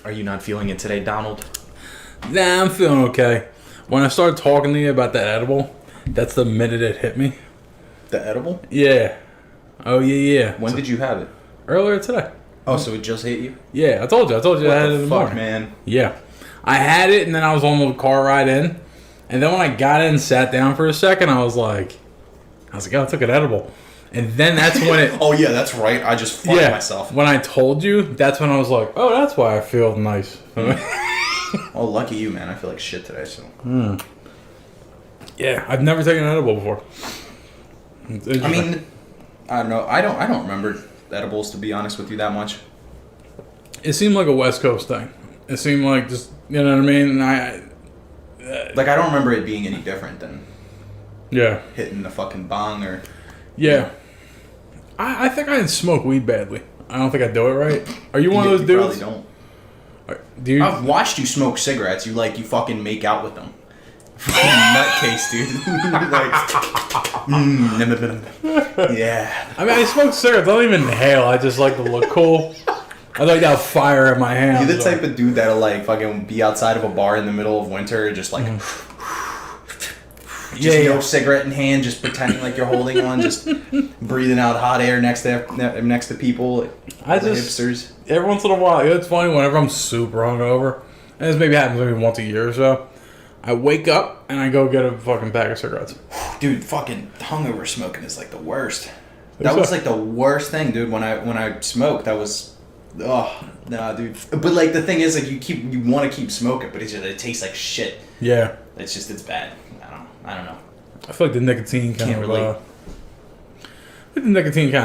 Are you not feeling it today, Donald? Nah, I'm feeling okay. When I started talking to you about that edible, that's the minute it hit me. The edible? Yeah. Oh, yeah. When did you have it? Earlier today. Oh, so it just hit you? Yeah, I told you I had it in the morning. Man? Yeah. I had it, and then I was on the car ride in. And then when I got in and sat down for a second, I was like, oh, I took an edible. And then that's when it... Oh, yeah, that's right. I just fucked myself. When I told you, that's when I was like, oh, that's why I feel nice. Oh, lucky you, man. I feel like shit today, so... Yeah, I've never taken an edible before. I mean, I don't know. I don't remember edibles, to be honest with you, that much. It seemed like a West Coast thing. It seemed like just, you know what I mean? I don't remember it being any different than hitting the fucking bong or... Yeah. I think I smoke weed badly. I don't think I do it right. Are you one of those dudes? Probably don't. Do you? I've watched you smoke cigarettes. You fucking make out with them. Nutcase, dude. Yeah. I mean, I smoke cigarettes. I don't even inhale. I just like to look cool. I like to have fire in my hands. You're the type of dude that'll fucking be outside of a bar in the middle of winter, just no cigarette in hand, just pretending like you're holding one, just breathing out hot air next to people. Hipsters. Every once in a while, it's funny whenever I'm super hungover, and this maybe happens maybe once a year or so. I wake up and I go get a fucking pack of cigarettes. Dude, fucking hungover smoking is the worst. That was the worst thing, dude. When I smoked, that was, oh nah, dude. But the thing is, you want to keep smoking, but it tastes like shit. Yeah. It's bad. I don't know. I feel like the nicotine kind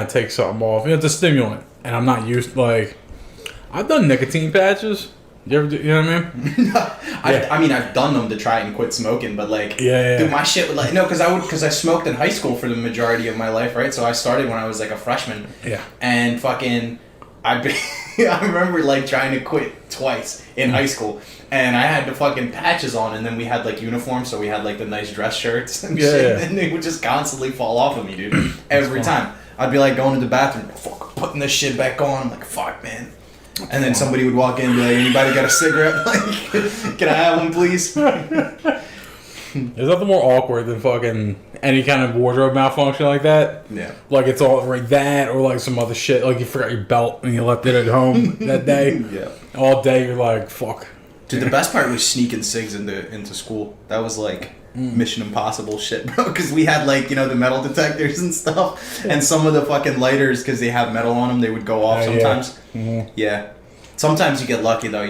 of takes something off. It's a stimulant, and I'm not used I've done nicotine patches. You ever do, you know what I mean? I mean, I've done them to try and quit smoking, but dude, my shit would no, because I smoked in high school for the majority of my life, right? So I started when I was a freshman. Yeah. And fucking, I remember trying to quit twice in high school, and I had the fucking patches on, and then we had uniforms, so we had the nice dress shirts and shit, and they would just constantly fall off of me, dude. Every time I'd be going to the bathroom, putting this shit back on. I'm like, fuck, man. And then somebody would walk in and be like, anybody got a cigarette? Can I have one, please? There's nothing more awkward than fucking any kind of wardrobe malfunction like that. Yeah. It's all that or some other shit. You forgot your belt and you left it at home that day. Yeah. All day you're like, fuck. Dude, the best part was sneaking cigs into school. That was Mission Impossible shit, bro. Because we had the metal detectors and stuff. And some of the fucking lighters, because they have metal on them, they would go off sometimes. Yeah. Mm-hmm. Yeah. Sometimes you get lucky, though.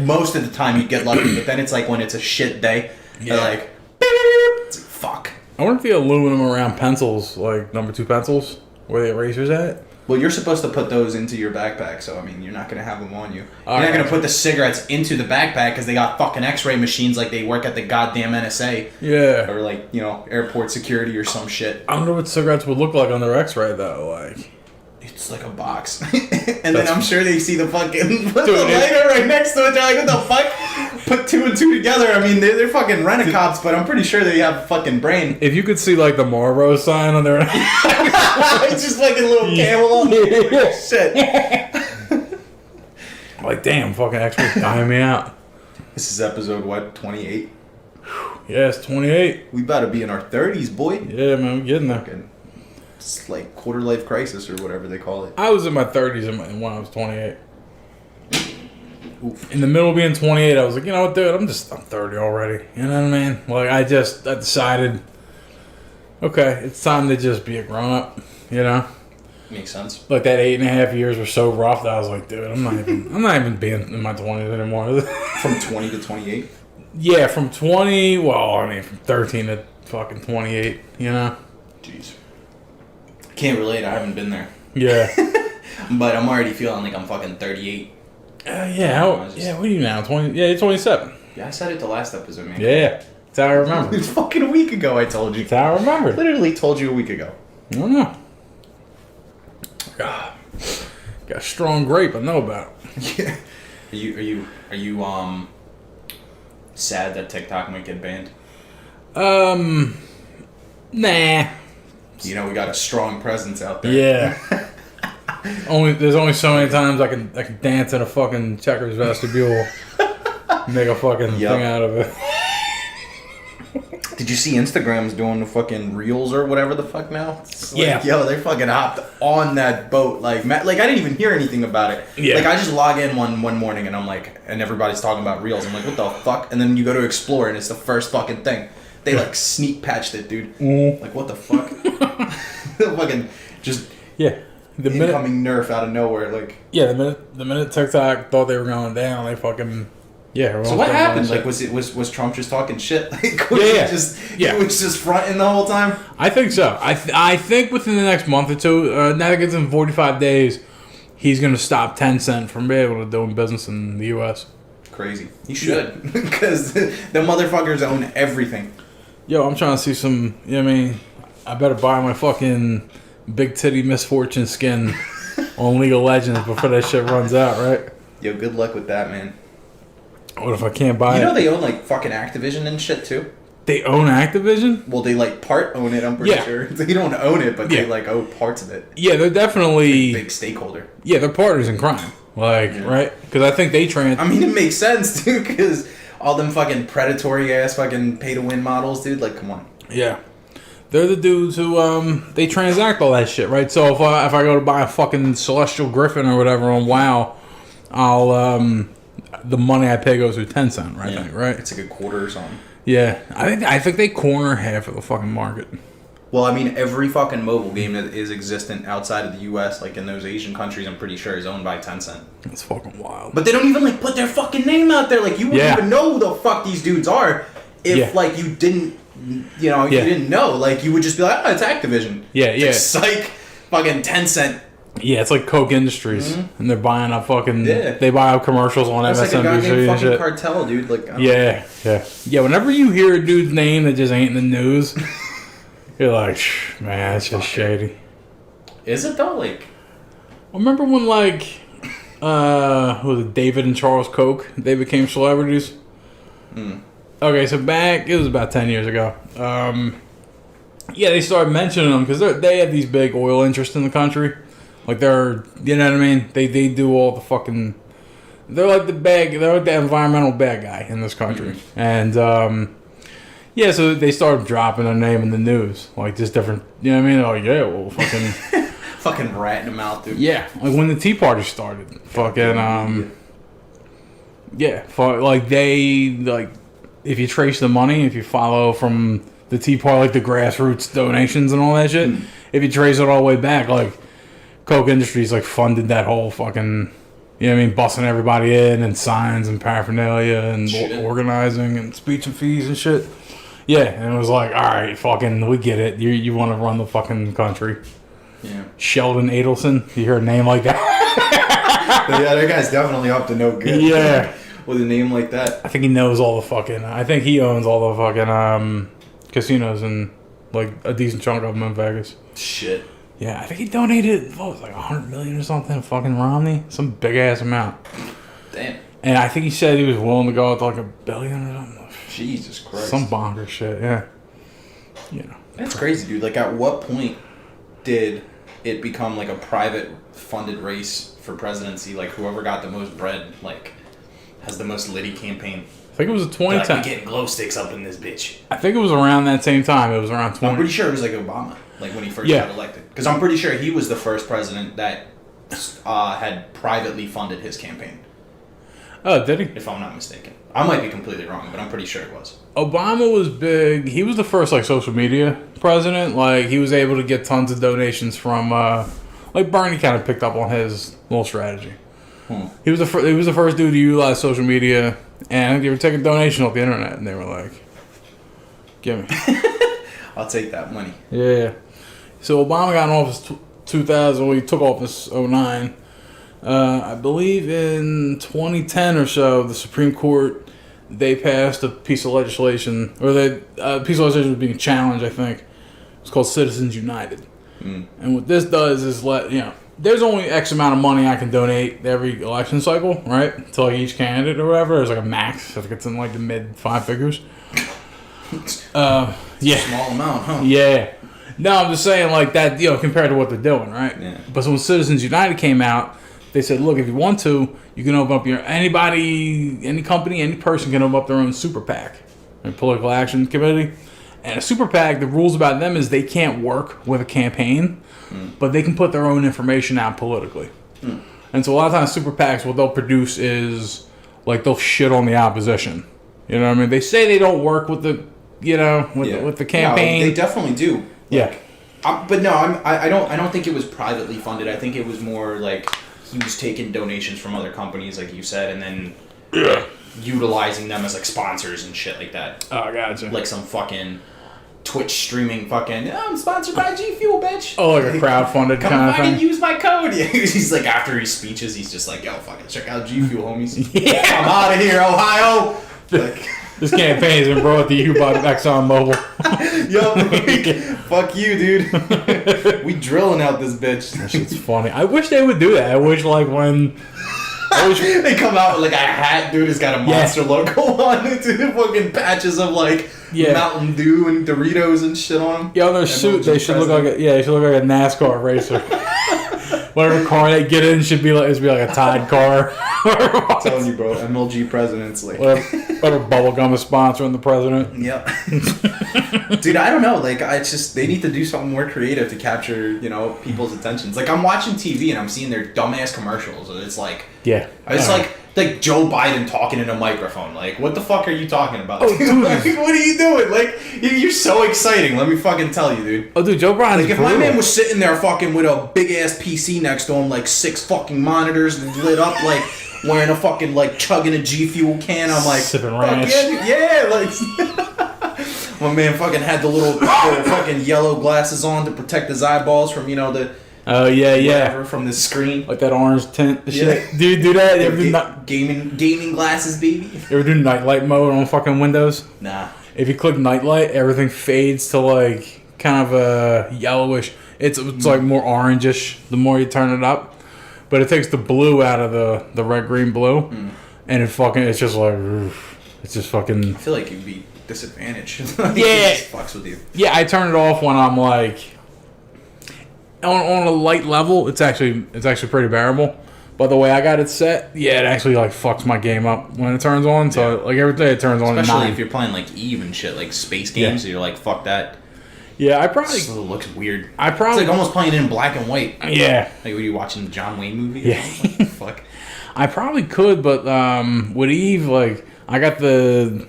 Most of the time you get lucky. But then it's when it's a shit day. Yeah. They're it's fuck. I wonder if the aluminum around pencils, number 2 pencils, where the eraser's at. Well, you're supposed to put those into your backpack, so, I mean, you're not going to have them on you. You're not going to put the cigarettes into the backpack because they got fucking x-ray machines they work at the goddamn NSA. Yeah. Or, airport security or some shit. I wonder what cigarettes would look like on their x-ray, though, It's like a box. And then I'm sure they see the fucking... Put the lighter right next to it. They're like, what the fuck? Put 2 and 2 together. I mean, they're fucking rent-a-cops, but I'm pretty sure they have a fucking brain. If you could see, the Marlboro sign on their... It's just a little camel on there. Shit. Damn, fucking x-ray's dying me out. This is episode, what, 28? Yeah, it's 28. We about to be in our 30s, boy. Yeah, man, we're getting there. Fucking, it's quarter-life crisis or whatever they call it. I was in my 30s when I was 28. Oof. In the middle of being 28, I was like, you know what, dude, I'm 30 already. You know what I mean? I decided, okay, it's time to just be a grown-up, you know? Makes sense. That 8.5 years were so rough that I was like, dude, I'm not even being in my 20s anymore. From 20 to 28? Yeah, from 20, from 13 to fucking 28, you know? Jeez. Can't relate, I haven't been there. Yeah. But I'm already feeling like I'm fucking 38. Yeah, what are you now? 20? Yeah, you're 27. Yeah, I said it the last episode, man. Yeah, that's how I remember. It was fucking a week ago I told you. That's how I remember. Literally told you a week ago. I don't know. Got a strong grape I know about. Yeah. Are you sad that TikTok might get banned? Nah. We got a strong presence out there. Yeah. There's only so many times I can dance in a fucking Checkers vestibule, make a fucking thing out of it. Did you see Instagram's doing the fucking reels or whatever the fuck now? Yeah. Yo, they fucking hopped on that boat. Like I didn't even hear anything about it. Yeah. Like, I just log in one morning and I'm like, and everybody's talking about reels. I'm like, what the fuck? And then you go to explore and it's the first fucking thing. They like sneak patched it, dude. Like, what the fuck? Fucking just Yeah. The incoming nerf out of nowhere. Like, yeah, the minute TikTok thought they were going down, they fucking So what happened? Like, was Trump just talking shit? Like, was he was just fronting the whole time? I think so. I think within the next month or two, now that gets in 45 days, he's gonna stop Tencent from being able to doing business in the U.S. Crazy. He should, because the motherfuckers own everything. Yo, I'm trying to see some. You know what I mean, I better buy my fucking big titty misfortune skin on League of Legends before that shit runs out, right? Yo, good luck with that, man. What if I can't buy it? You know they own like fucking Activision and shit too? They own Activision? Well, they like part own it, I'm pretty sure. They don't own it, but they like own parts of it. Yeah, they're definitely big stakeholder. Yeah, they're partners in crime. Like, right? Because I think they I mean, it makes sense, dude, because all them fucking predatory ass fucking pay to win models, dude. Like, come on. Yeah. They're the dudes who they transact all that shit, right? So if I go to buy a fucking Celestial Griffin or whatever on WoW, I'll the money I pay goes through Tencent, right? Yeah. Right? It's like a quarter or something. Yeah, I think they corner half of the fucking market. Well, I mean, every fucking mobile game that is existent outside of the U.S., like in those Asian countries, I'm pretty sure is owned by Tencent. That's fucking wild. But they don't even like put their fucking name out there. Like, you wouldn't even know who the fuck these dudes are if like you didn't, you know, you didn't know. Like, you would just be like, oh, it's Activision. Yeah, yeah. Psych, fucking Tencent. Yeah, it's like Coke Industries, and they're buying up fucking. Yeah. They buy up commercials on That's MSNBC like a goddamn and fucking shit. cartel, dude. Like, Yeah. Whenever you hear a dude's name that just ain't in the news, you're like, man, that's just shady. Is it though? Like, remember when like, who was it, David and Charles Koch? They became celebrities. Okay, so it was about 10 years ago. Yeah, they started mentioning them because they have these big oil interests in the country. Like they're, you know what I mean? They do all the fucking. They're like the environmental bad guy in this country, and yeah, so they started dropping their name in the news, like just different. You know what I mean? Oh yeah, well fucking. fucking ratting them out, dude. Yeah, like when the Tea Party started, fucking like they like if you trace the money, if you follow from the Tea Party, like the grassroots donations and all that shit, if you trace it all the way back, like Coke Industries like funded that whole fucking, you know what I mean, busting everybody in and signs and paraphernalia and organizing and speech and fees and shit. Yeah, and it was like, all right, fucking, we get it. You want to run the fucking country. Yeah. Sheldon Adelson. You hear a name like that? Yeah, that guy's definitely up to no good. Yeah. With a name like that. I think he knows all the fucking... I think he owns all the fucking casinos and like a decent chunk of them in Vegas. Shit. Yeah, I think he donated, what was it, like $100 million or something to fucking Romney? Some big ass amount. Damn. And I think he said he was willing to go with like $1 billion or something. Jesus Christ. Some bonker shit, yeah. You know. That's crazy, dude. Like, at what point did it become like a private funded race for presidency? Like, whoever got the most bread, like, has the most litty campaign. I think it was a 2010. Like, we getting glow sticks up in this bitch. I think it was around that same time. It was around 20. I'm pretty sure it was like Obama, like when he first got elected. Because I'm pretty sure he was the first president that had privately funded his campaign. Oh, did he? If I'm not mistaken. I might be completely wrong, but I'm pretty sure it was. Obama was big. He was the first like social media president. Like he was able to get tons of donations from like Bernie kind of picked up on his little strategy. He was the first dude to utilize social media, and they were taking donations off the internet, and they were like, "Give me." I'll take that money. Yeah. So Obama got in office 2000. Well, he took office 2009. I believe in 2010 or so, the Supreme Court, they passed a piece of legislation, or the piece of legislation was being challenged, I think. It's called Citizens United. And what this does is there's only X amount of money I can donate every election cycle, right? To like each candidate or whatever. There's like a max. I think it's in like the mid 5 figures. Yeah. Small amount, huh? Yeah. No, I'm just saying like that, compared to what they're doing, right? Yeah. But when Citizens United came out, they said, look, if you want to, you can open up any company, any person can open up their own super PAC, a political action committee. And a super PAC, the rules about them is they can't work with a campaign, but they can put their own information out politically. And so a lot of times super PACs, what they'll produce is like they'll shit on the opposition. You know what I mean? They say they don't work with the, with the campaign. No, they definitely do. Yeah. But no, I don't think it was privately funded. I think it was more like he was taking donations from other companies, like you said, and then utilizing them as like sponsors and shit like that. Oh, gotcha. Like some fucking Twitch streaming fucking, I'm sponsored by G Fuel, bitch. Oh, like a crowdfunded Come kind of thing. fucking use my code. Yeah, he's like, after his speeches, he's just like, yo, fucking check out G Fuel, homies. Yeah. I'm out of here, Ohio. Like, this campaign has been brought to you by ExxonMobil. yo, fuck you, dude. We drilling out this bitch. That shit's funny. I wish they would do that. I wish they come out with like a hat, dude. It's got a monster logo on it, dude. Fucking patches of like Mountain Dew and Doritos and shit on them. Yeah, on their suit, they should look like they should look like a NASCAR racer. Whatever car they get in should be like a Tide car. I'm telling you, bro. MLG presidents, like whatever bubblegum is sponsoring the president. Yep. Dude, I don't know. Like, it's just they need to do something more creative to capture, people's attentions. Like, I'm watching TV and I'm seeing their dumbass commercials, and it's like, it's like Joe Biden talking in a microphone. Like, what the fuck are you talking about? Oh, dude. Like, what are you doing? Like, you're so exciting. Let me fucking tell you, dude. Oh, dude, Joe Biden's like, if my man was sitting there fucking with a big ass PC next to him, like 6 fucking monitors lit up, like wearing a fucking like chugging a G Fuel can, I'm like sipping ranch. Yeah, like. My man fucking had the little fucking yellow glasses on to protect his eyeballs from, the... Oh, yeah. From the screen. Like that orange tint and shit. Do you do that? You ever do gaming glasses, baby. You ever do nightlight mode on fucking Windows? Nah. If you click nightlight, everything fades to like kind of a yellowish. It's like more orangish the more you turn it up. But it takes the blue out of the red, green, blue. And it's just like... It's just fucking... I feel like you'd be... disadvantage. Yeah. It just fucks with you. Yeah, I turn it off when I'm like on a light level. It's actually pretty bearable. But the way I got it set, it actually like fucks my game up when it turns on. So like every day it turns on. Especially if you're playing like Eve and shit, like space games. So you're like, fuck that. Yeah, I probably. It looks weird. It's like almost playing it in black and white. Yeah. Like were you watching the John Wayne movie? Yeah. Like, fuck. I probably could, but with Eve, like I got the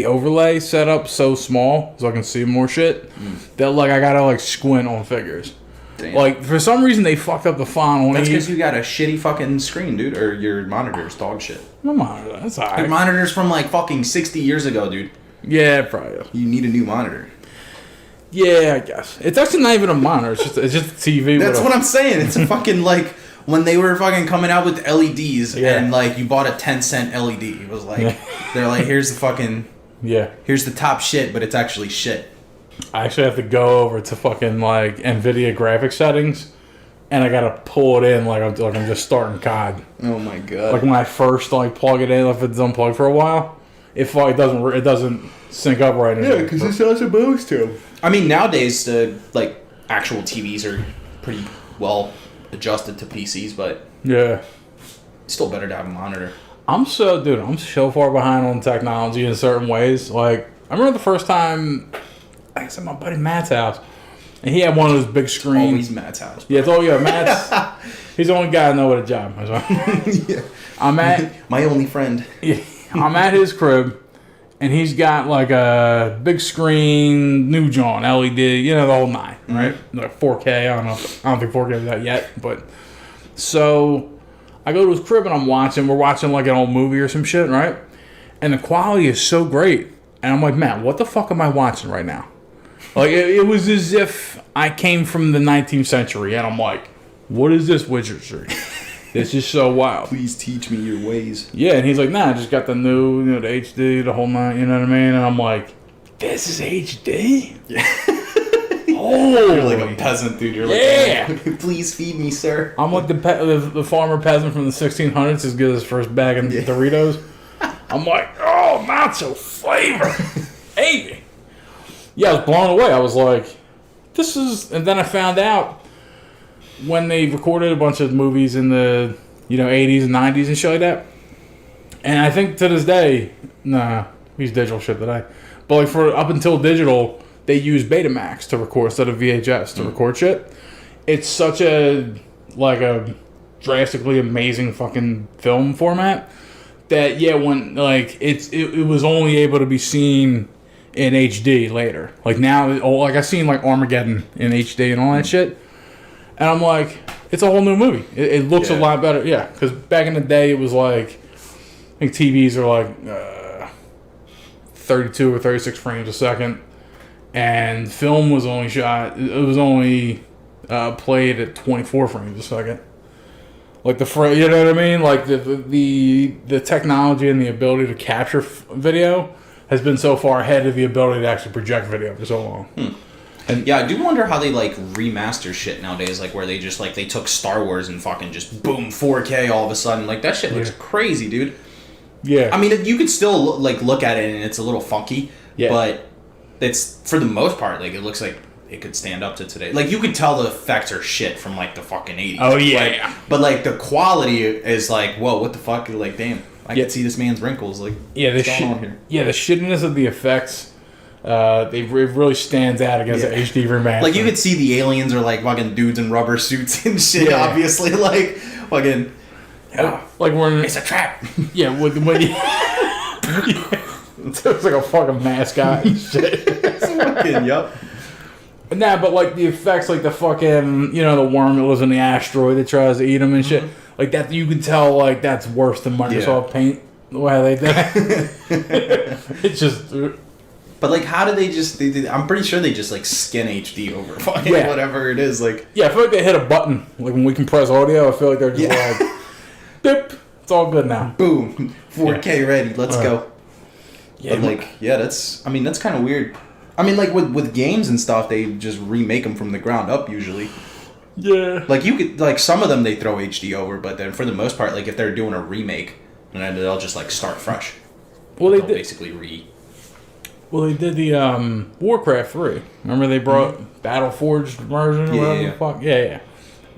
overlay set up so small so I can see more shit that like I gotta like squint on figures. Damn. Like for some reason they fucked up the font on That's Eve. because you got a shitty fucking screen, dude, or your monitor's dog shit. My monitor, that's alright. Your monitor's from like fucking 60 years ago, dude. Yeah, probably. You need a new monitor. Yeah, I guess it's actually not even a monitor. It's just a TV. That's what I'm saying. It's a fucking like when they were fucking coming out with LEDs and like you bought a 10-cent LED. It was like they're like, here's the fucking here's the top shit, but it's actually shit. I actually have to go over to fucking like NVIDIA graphics settings, and I gotta pull it in like I'm just starting COD. Oh my god! Like when I first like plug it in, if it's unplugged for a while, it doesn't sync up right. Yeah, because it's not supposed to. I mean, nowadays the like actual TVs are pretty well adjusted to PCs, but it's still better to have a monitor. I'm so far behind on technology in certain ways. Like I remember the first time I was at my buddy Matt's house, and he had one of those big screens. Always Matt's house. Bro. Yeah, Matt's. He's the only guy I know with a job. Yeah. I'm at my only friend. Yeah, I'm at his crib, and he's got like a big screen, new John LED, the whole nine, right? Like 4K. I don't think 4K is out yet, but so I go to his crib and we're watching like an old movie or some shit, right? And the quality is so great, and I'm like, man, what the fuck am I watching right now? Like it was as if I came from the 19th century, and I'm like, what is this wizardry? This is so wild. Please teach me your ways. Yeah, and he's like, nah, I just got the new, the HD, the whole nine, you know what I mean? And I'm like, this is HD? Yeah. Oh, you're like a peasant, dude. You're like, yeah. Please feed me, sir. I'm like the farmer peasant from the 1600s who's get his first bag of Doritos. I'm like, oh, nacho flavor. Hey. Yeah, I was blown away. I was like, this is, and then I found out when they recorded a bunch of movies in the 80s and 90s and shit like that. And I think to this day, nah, we use digital shit today. But like for up until digital, they use Betamax to record instead of VHS to record shit. It's such a drastically amazing fucking film format that when like it was only able to be seen in HD later. Like now, like I seen like Armageddon in HD and all that shit, and I'm like, it's a whole new movie. It looks a lot better. Yeah, because back in the day, it was like, I think TVs are like 32 or 36 frames a second, and film was only shot. It was only played at 24 frames a second. Like you know what I mean? Like the technology and the ability to capture video has been so far ahead of the ability to actually project video for so long. And yeah, I do wonder how they like remaster shit nowadays. Like where they just like they took Star Wars and fucking just boom 4K all of a sudden. Like that shit looks crazy, dude. Yeah. I mean, you could still like look at it and it's a little funky. Yeah. But it's for the most part like it looks like it could stand up to today. Like you could tell the effects are shit from like the fucking 80s. Oh yeah. But like the quality is like, whoa, what the fuck? Like damn, I can see this man's wrinkles. Like what's going on here? Yeah, the shittiness of the effects, it really stands out against the HD remaster. Like you could see the aliens are like fucking dudes in rubber suits and shit. Yeah. Obviously, like fucking. Like when it's a trap. Yeah, when you. It looks like a fucking mascot and shit. Fucking yup. Nah, but like the effects, like the fucking, the worm that lives in the asteroid that tries to eat them and shit, like that, you can tell like that's worse than Microsoft Paint. The way they did it. It's just. But like, how did they I'm pretty sure they just like skin HD over fucking whatever it is. Like, I feel like they hit a button. Like when we compress audio, I feel like they're just like, beep, it's all good now. Boom, 4K ready. Let's go. Yeah, but like, that's kind of weird. I mean, like with games and stuff, they just remake them from the ground up usually. Yeah. Like you could like some of them they throw HD over, but then for the most part, like if they're doing a remake, then they'll just like start fresh. Well, they did basically Well, they did the Warcraft 3. Remember they brought Battleforged version or whatever the fuck? Yeah.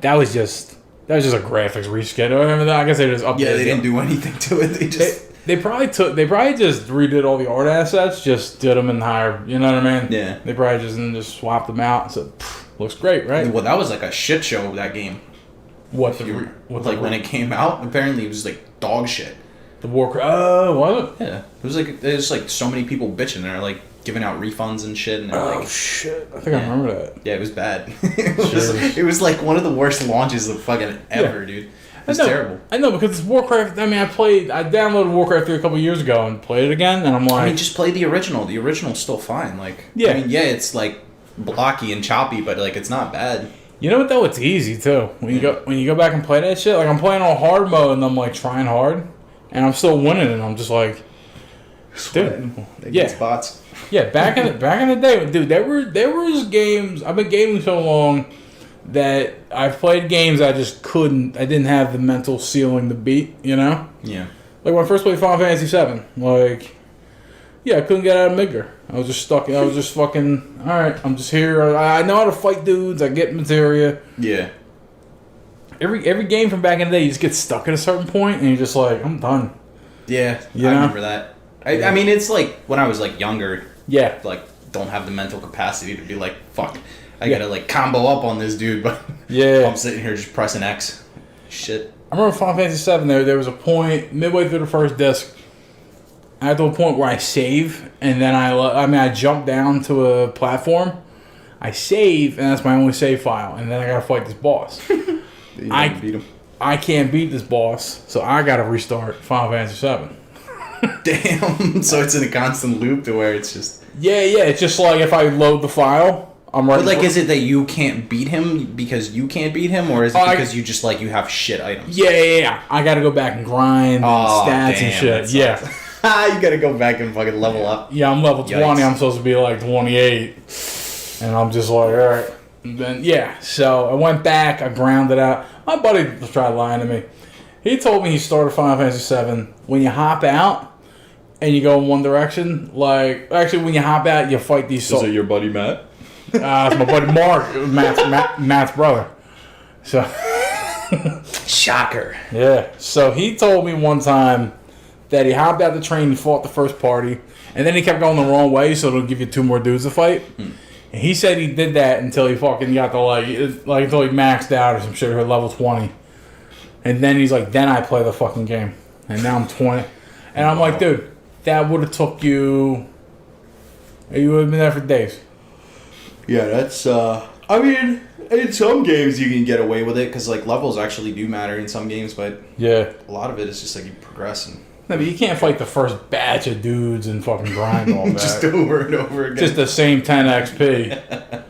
That was just a graphics reskin. Remember that? I guess they just updated. Yeah, they didn't do anything to it. They probably just redid all the art assets, just did them in higher, you know what I mean? Yeah. They probably just swapped them out and said, looks great, right? Well, that was like a shit show, that game. When it came out, apparently it was like dog shit. The Warcraft, was it? Yeah. There's like so many people bitching. They're like giving out refunds and shit. And they're like, shit. I think I remember that. Yeah, it was bad. It was like one of the worst launches of fucking ever, dude. It's terrible. I know, because it's Warcraft. I mean, I downloaded Warcraft 3 a couple years ago and played it again, and I'm like... just play the original. The original's still fine. Like, it's like blocky and choppy, but like it's not bad. You know what though? It's easy too. When you go back and play that shit, like I'm playing on hard mode and I'm like trying hard, and I'm still winning, and I'm just like, dude, spots. Yeah, back in the day, dude, there was games. I've been gaming so long that I've played games I didn't have the mental ceiling to beat, Yeah. Like when I first played Final Fantasy VII, like, I couldn't get out of Midgar. I was just stuck. I was just fucking, alright, I'm just here. I know how to fight dudes. I get materia. Yeah. Every game from back in the day, you just get stuck at a certain point and you're just like, I'm done. Yeah, I remember that. I mean, it's like when I was like younger. Yeah. Like, don't have the mental capacity to be like, fuck. I gotta like combo up on this dude, but I'm sitting here just pressing X. Shit. I remember Final Fantasy VII. There was a point midway through the first disc. I got to a point where I save, and then I jump down to a platform. I save, and that's my only save file, and then I gotta fight this boss. I beat him. I can't beat this boss, so I gotta restart Final Fantasy VII. Damn. So it's in a constant loop to where it's just. Yeah. It's just like if I load the file. But like, is it that you can't beat him because you can't beat him, or is it because you just like you have shit items? Yeah. I gotta go back and grind stats and shit. Yeah. You gotta go back and fucking level up. Yeah, I'm level 20. I'm supposed to be like 28, and I'm just like, all right. And then so I went back. I ground it out. My buddy was trying to lie to me. He told me he started Final Fantasy VII. When you hop out and you go in one direction, like actually when you hop out, you fight these. Is it your buddy Matt? It's my buddy Mark, Matt's brother. So, shocker. Yeah. So he told me one time that he hopped out the train, he fought the first party, and then he kept going the wrong way, so it'll give you 2 more dudes to fight. And he said he did that until he fucking got to like until he maxed out or some shit, or level 20. And then he's like, then I play the fucking game. And now I'm 20. And I'm like, dude, that would have took you... You would have been there for days. Yeah, that's... I mean, in some games you can get away with it, because like levels actually do matter in some games, but yeah, a lot of it is just like you progress and... No, but you can't fight the first batch of dudes and fucking grind all that. Just over and over again. Just the same 10 XP.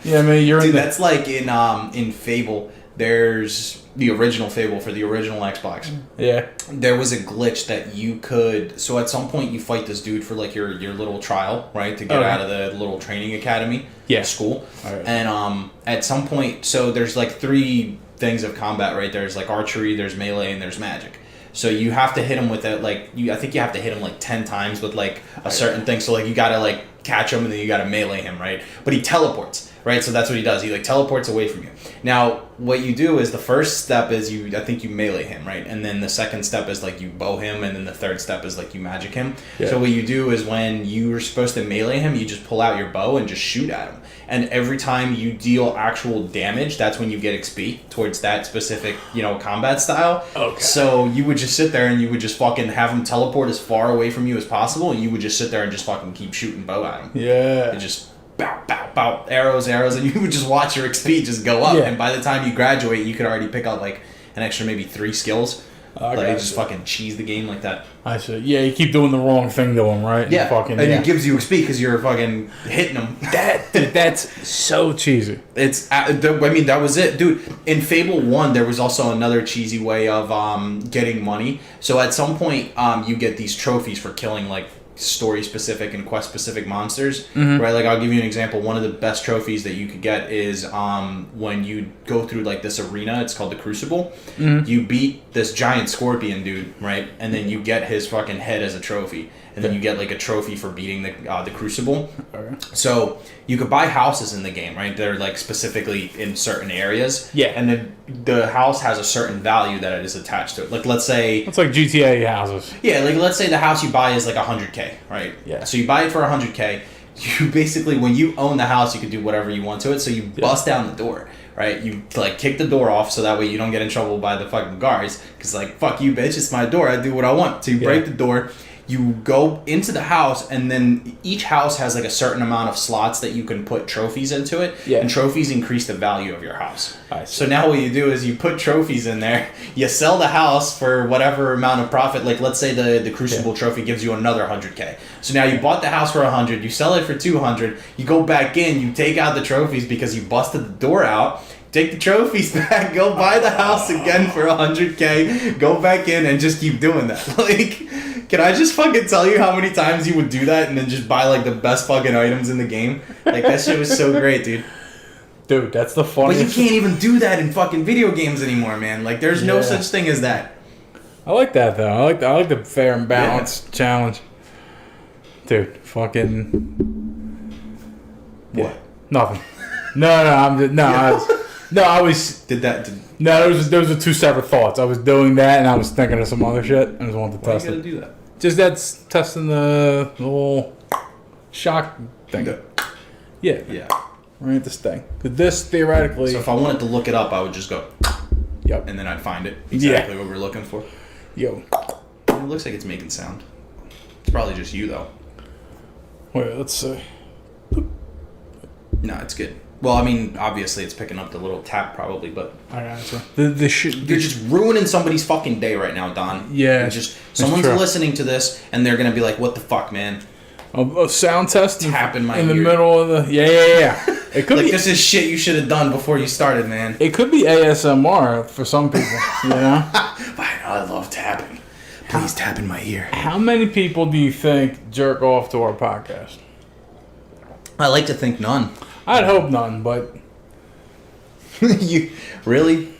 Yeah, I mean, you're Dude, in the... that's like in Fable. There's the original Fable for the original Xbox. Yeah. There was a glitch that you could... So at some point you fight this dude for like your little trial, right? To get out of the little training academy. Yeah. School. Right. And at some point... So there's like 3 things of combat, right? There's like archery, there's melee, and there's magic. So you have to hit him with it, like, I think you have to hit him like 10 times with like a certain thing. So like you gotta like catch him and then you gotta melee him, right? But he teleports, right? So that's what he does. He like teleports away from you. Now, what you do is the first step is I think you melee him, right? And then the second step is like you bow him, and then the third step is like you magic him. Yeah. So what you do is when you are supposed to melee him, you just pull out your bow and just shoot at him. And every time you deal actual damage, that's when you get XP towards that specific, combat style. Okay. So you would just sit there and you would just fucking have him teleport as far away from you as possible, and you would just sit there and just fucking keep shooting bow at him. Yeah. And just bow, bow, bow, arrows, and you would just watch your XP just go up. Yeah. And by the time you graduate, you could already pick up like an extra maybe 3 skills. Like you just fucking cheese the game like that. I see. Yeah, you keep doing the wrong thing to him, right? Yeah, and it gives you XP because you're fucking hitting him. That's so cheesy. That was it, dude. In Fable 1, there was also another cheesy way of getting money. So at some point, you get these trophies for killing like story-specific and quest-specific monsters, right? Like, I'll give you an example. One of the best trophies that you could get is when you go through, like, this arena. It's called the Crucible. You beat this giant scorpion dude, right? And then you get his fucking head as a trophy. And then you get, like, a trophy for beating the Crucible. Okay. So, you could buy houses in the game, right? They're, like, specifically in certain areas. Yeah. And then the house has a certain value that it is attached to it. Like, let's say... It's like GTA houses. Yeah, like, let's say the house you buy is, like, $100K, right? Yeah. So, you buy it for $100K. You basically, when you own the house, you can do whatever you want to it. So, you bust down the door, right? You, like, kick the door off so that way you don't get in trouble by the fucking guards. Because, like, fuck you, bitch. It's my door. I do what I want. So, you break the door. You go into the house, and then each house has like a certain amount of slots that you can put trophies into it. Yeah. And trophies increase the value of your house. So now what you do is you put trophies in there, you sell the house for whatever amount of profit. Like, let's say the Crucible trophy gives you another $100K. So now you bought the house for $100, you sell it for $200, you go back in, you take out the trophies because you busted the door out. Take the trophies back, go buy the house again for $100K, go back in and just keep doing that. Like, can I just fucking tell you how many times you would do that and then just buy like the best fucking items in the game? Like, that shit was so great, dude. Dude, that's the funniest. But you can't even do that in fucking video games anymore, man. Like, there's no such thing as that. I like that though. I like the fair and balanced challenge. Dude, fucking. What? Nothing. I was... No, those are 2 separate thoughts. I was doing that, and I was thinking of some other shit. I just wanted to test it. Why you gotta do that? Just that's testing the little shock thing. Yeah. Right at this thing. Because this, theoretically... So if I wanted to look it up, I would just go... Yep. And then I'd find it. Exactly what we're looking for. Yo. It looks like it's making sound. It's probably just you, though. Wait, let's see. No, it's good. Well, I mean, obviously it's picking up the little tap probably, but... I gotcha. You're just ruining somebody's fucking day right now, Don. Yeah. Someone's listening to this, and they're going to be like, what the fuck, man? A sound test? Tapping my ear. In the middle of the... Yeah. It could like, be... this is shit you should have done before you started, man. It could be ASMR for some people, you know? I love tapping. Please tap in my ear. How many people do you think jerk off to our podcast? I like to think none. I'd hope none, but... You really?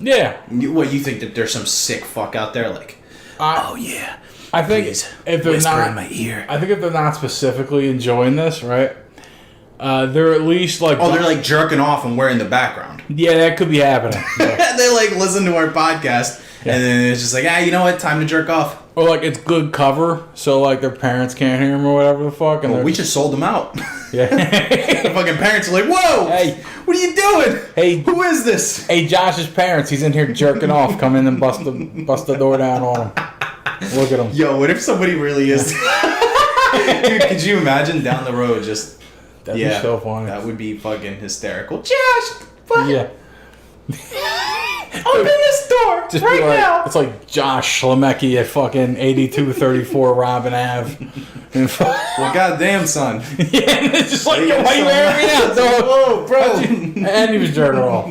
Yeah. You think that there's some sick fuck out there like, oh yeah. I think if they're whisper not in my ear. I think if they're not specifically enjoying this, right? They're at least like... Oh, they're like jerking off and we're in the background. Yeah, that could be happening. Yeah. They like listen to our podcast, and then it's just like, you know what? Time to jerk off. Or like it's good cover, so like their parents can't hear them or whatever the fuck. And We just sold them out. Yeah. The fucking parents are like, whoa! Hey. What are you doing? Hey. Who is this? Hey, Josh's parents, he's in here jerking off. Come in and bust the door down on him. Look at him. Yo, what if somebody really is? Dude, could you imagine down the road just... That'd be so funny. That would be fucking hysterical. Josh! Fuck. Yeah. Open this door Just right be like, now! it's like Josh Schlemecki at fucking 8234 Robin Ave. And Well, goddamn, son. yeah, and it's just like, yo, why you wearing me out, dog? Whoa, bro. And he was jerking off.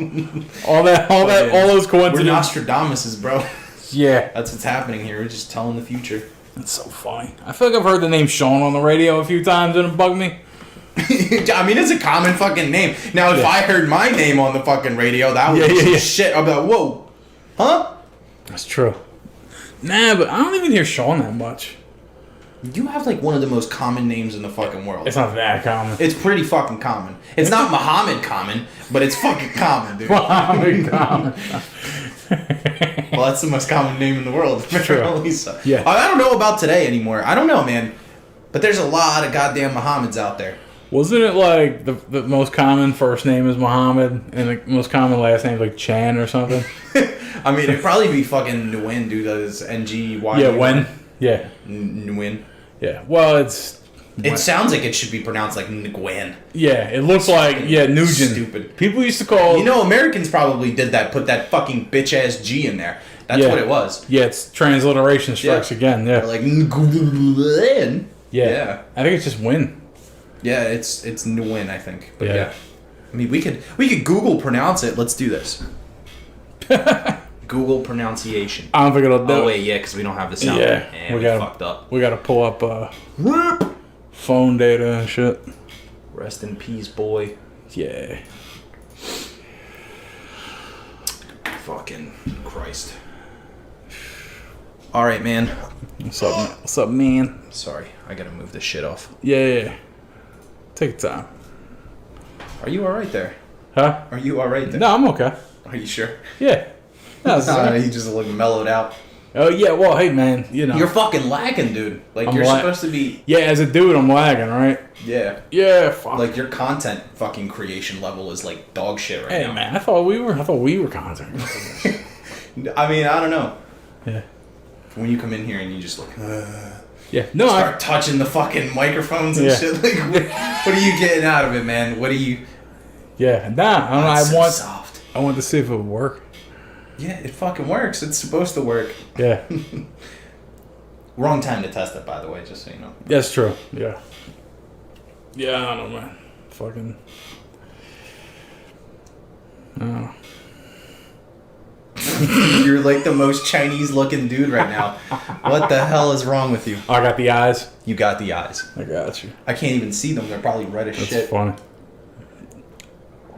All those We're coincidences. Nostradamuses, bro. Yeah. That's what's happening here. We're just telling the future. That's so funny. I feel like I've heard the name Sean on the radio a few times and it bugged me. I mean, it's a common fucking name. Now, if I heard my name on the fucking radio, that would be some shit. I'd be like, whoa. Huh? That's true. Nah, but I don't even hear Sean that much. You have like one of the most common names in the fucking world. It's not that common. It's pretty fucking common. It's not Muhammad common, but it's fucking common, dude. Common. Well, that's the most common name in the world. True. So. Yeah. I don't know about today anymore. I don't know, man. But there's a lot of goddamn Muhammads out there. Wasn't it like the most common first name is Muhammad and the most common last name is like Chan or something? I mean, it'd probably be fucking Nguyen, dude. That is N-G-Y. Yeah, when? Yeah. Nguyen. Yeah. Well, it's... It sounds like it should be pronounced like Nguyen. Yeah, it looks like... Yeah, Nugent. Stupid. People used to call... You know, Americans probably did that, put that fucking bitch-ass G in there. That's what it was. Yeah, it's transliteration strikes again, yeah. They're like, Nguyen. Yeah. I think it's just win. Yeah, it's Nguyen, I think. But yeah. I mean, we could Google pronounce it. Let's do this. Google pronunciation. I don't think it'll do Oh, it. wait, yeah, because we don't have the sound. Yeah, we fucked up. We gotta pull up phone data and shit. Rest in peace, boy. Yeah. Fucking Christ. All right, man. What's up, man? Sorry, I gotta move this shit off. Yeah. Take your time. Are you all right there? Huh? Are you all right there? No, I'm okay. Are you sure? Yeah. No, You just look mellowed out. Oh, yeah, well, hey, man, you know. You're fucking lagging, dude. Like, you're supposed to be... Yeah, as a dude, I'm lagging, right? Yeah. Yeah, fuck. Like, your content fucking creation level is, like, dog shit right Hey, now. man, I thought we were content. I mean, I don't know. Yeah. When you come in here and you just look... Yeah. No, start touching the fucking microphones and shit. Like, what are you getting out of it, man? What are you... Yeah, nah, I don't know. It's so soft. I want to see if it would work. Yeah, it fucking works. It's supposed to work. Yeah. Wrong time to test it, by the way, just so you know. That's true. Yeah. Yeah, I don't know, man. Fucking... I don't know. You're like the most Chinese looking dude right now. What the hell is wrong with you? I got the eyes. You got the eyes. I got you. I can't even see them. They're probably red as That's shit. funny.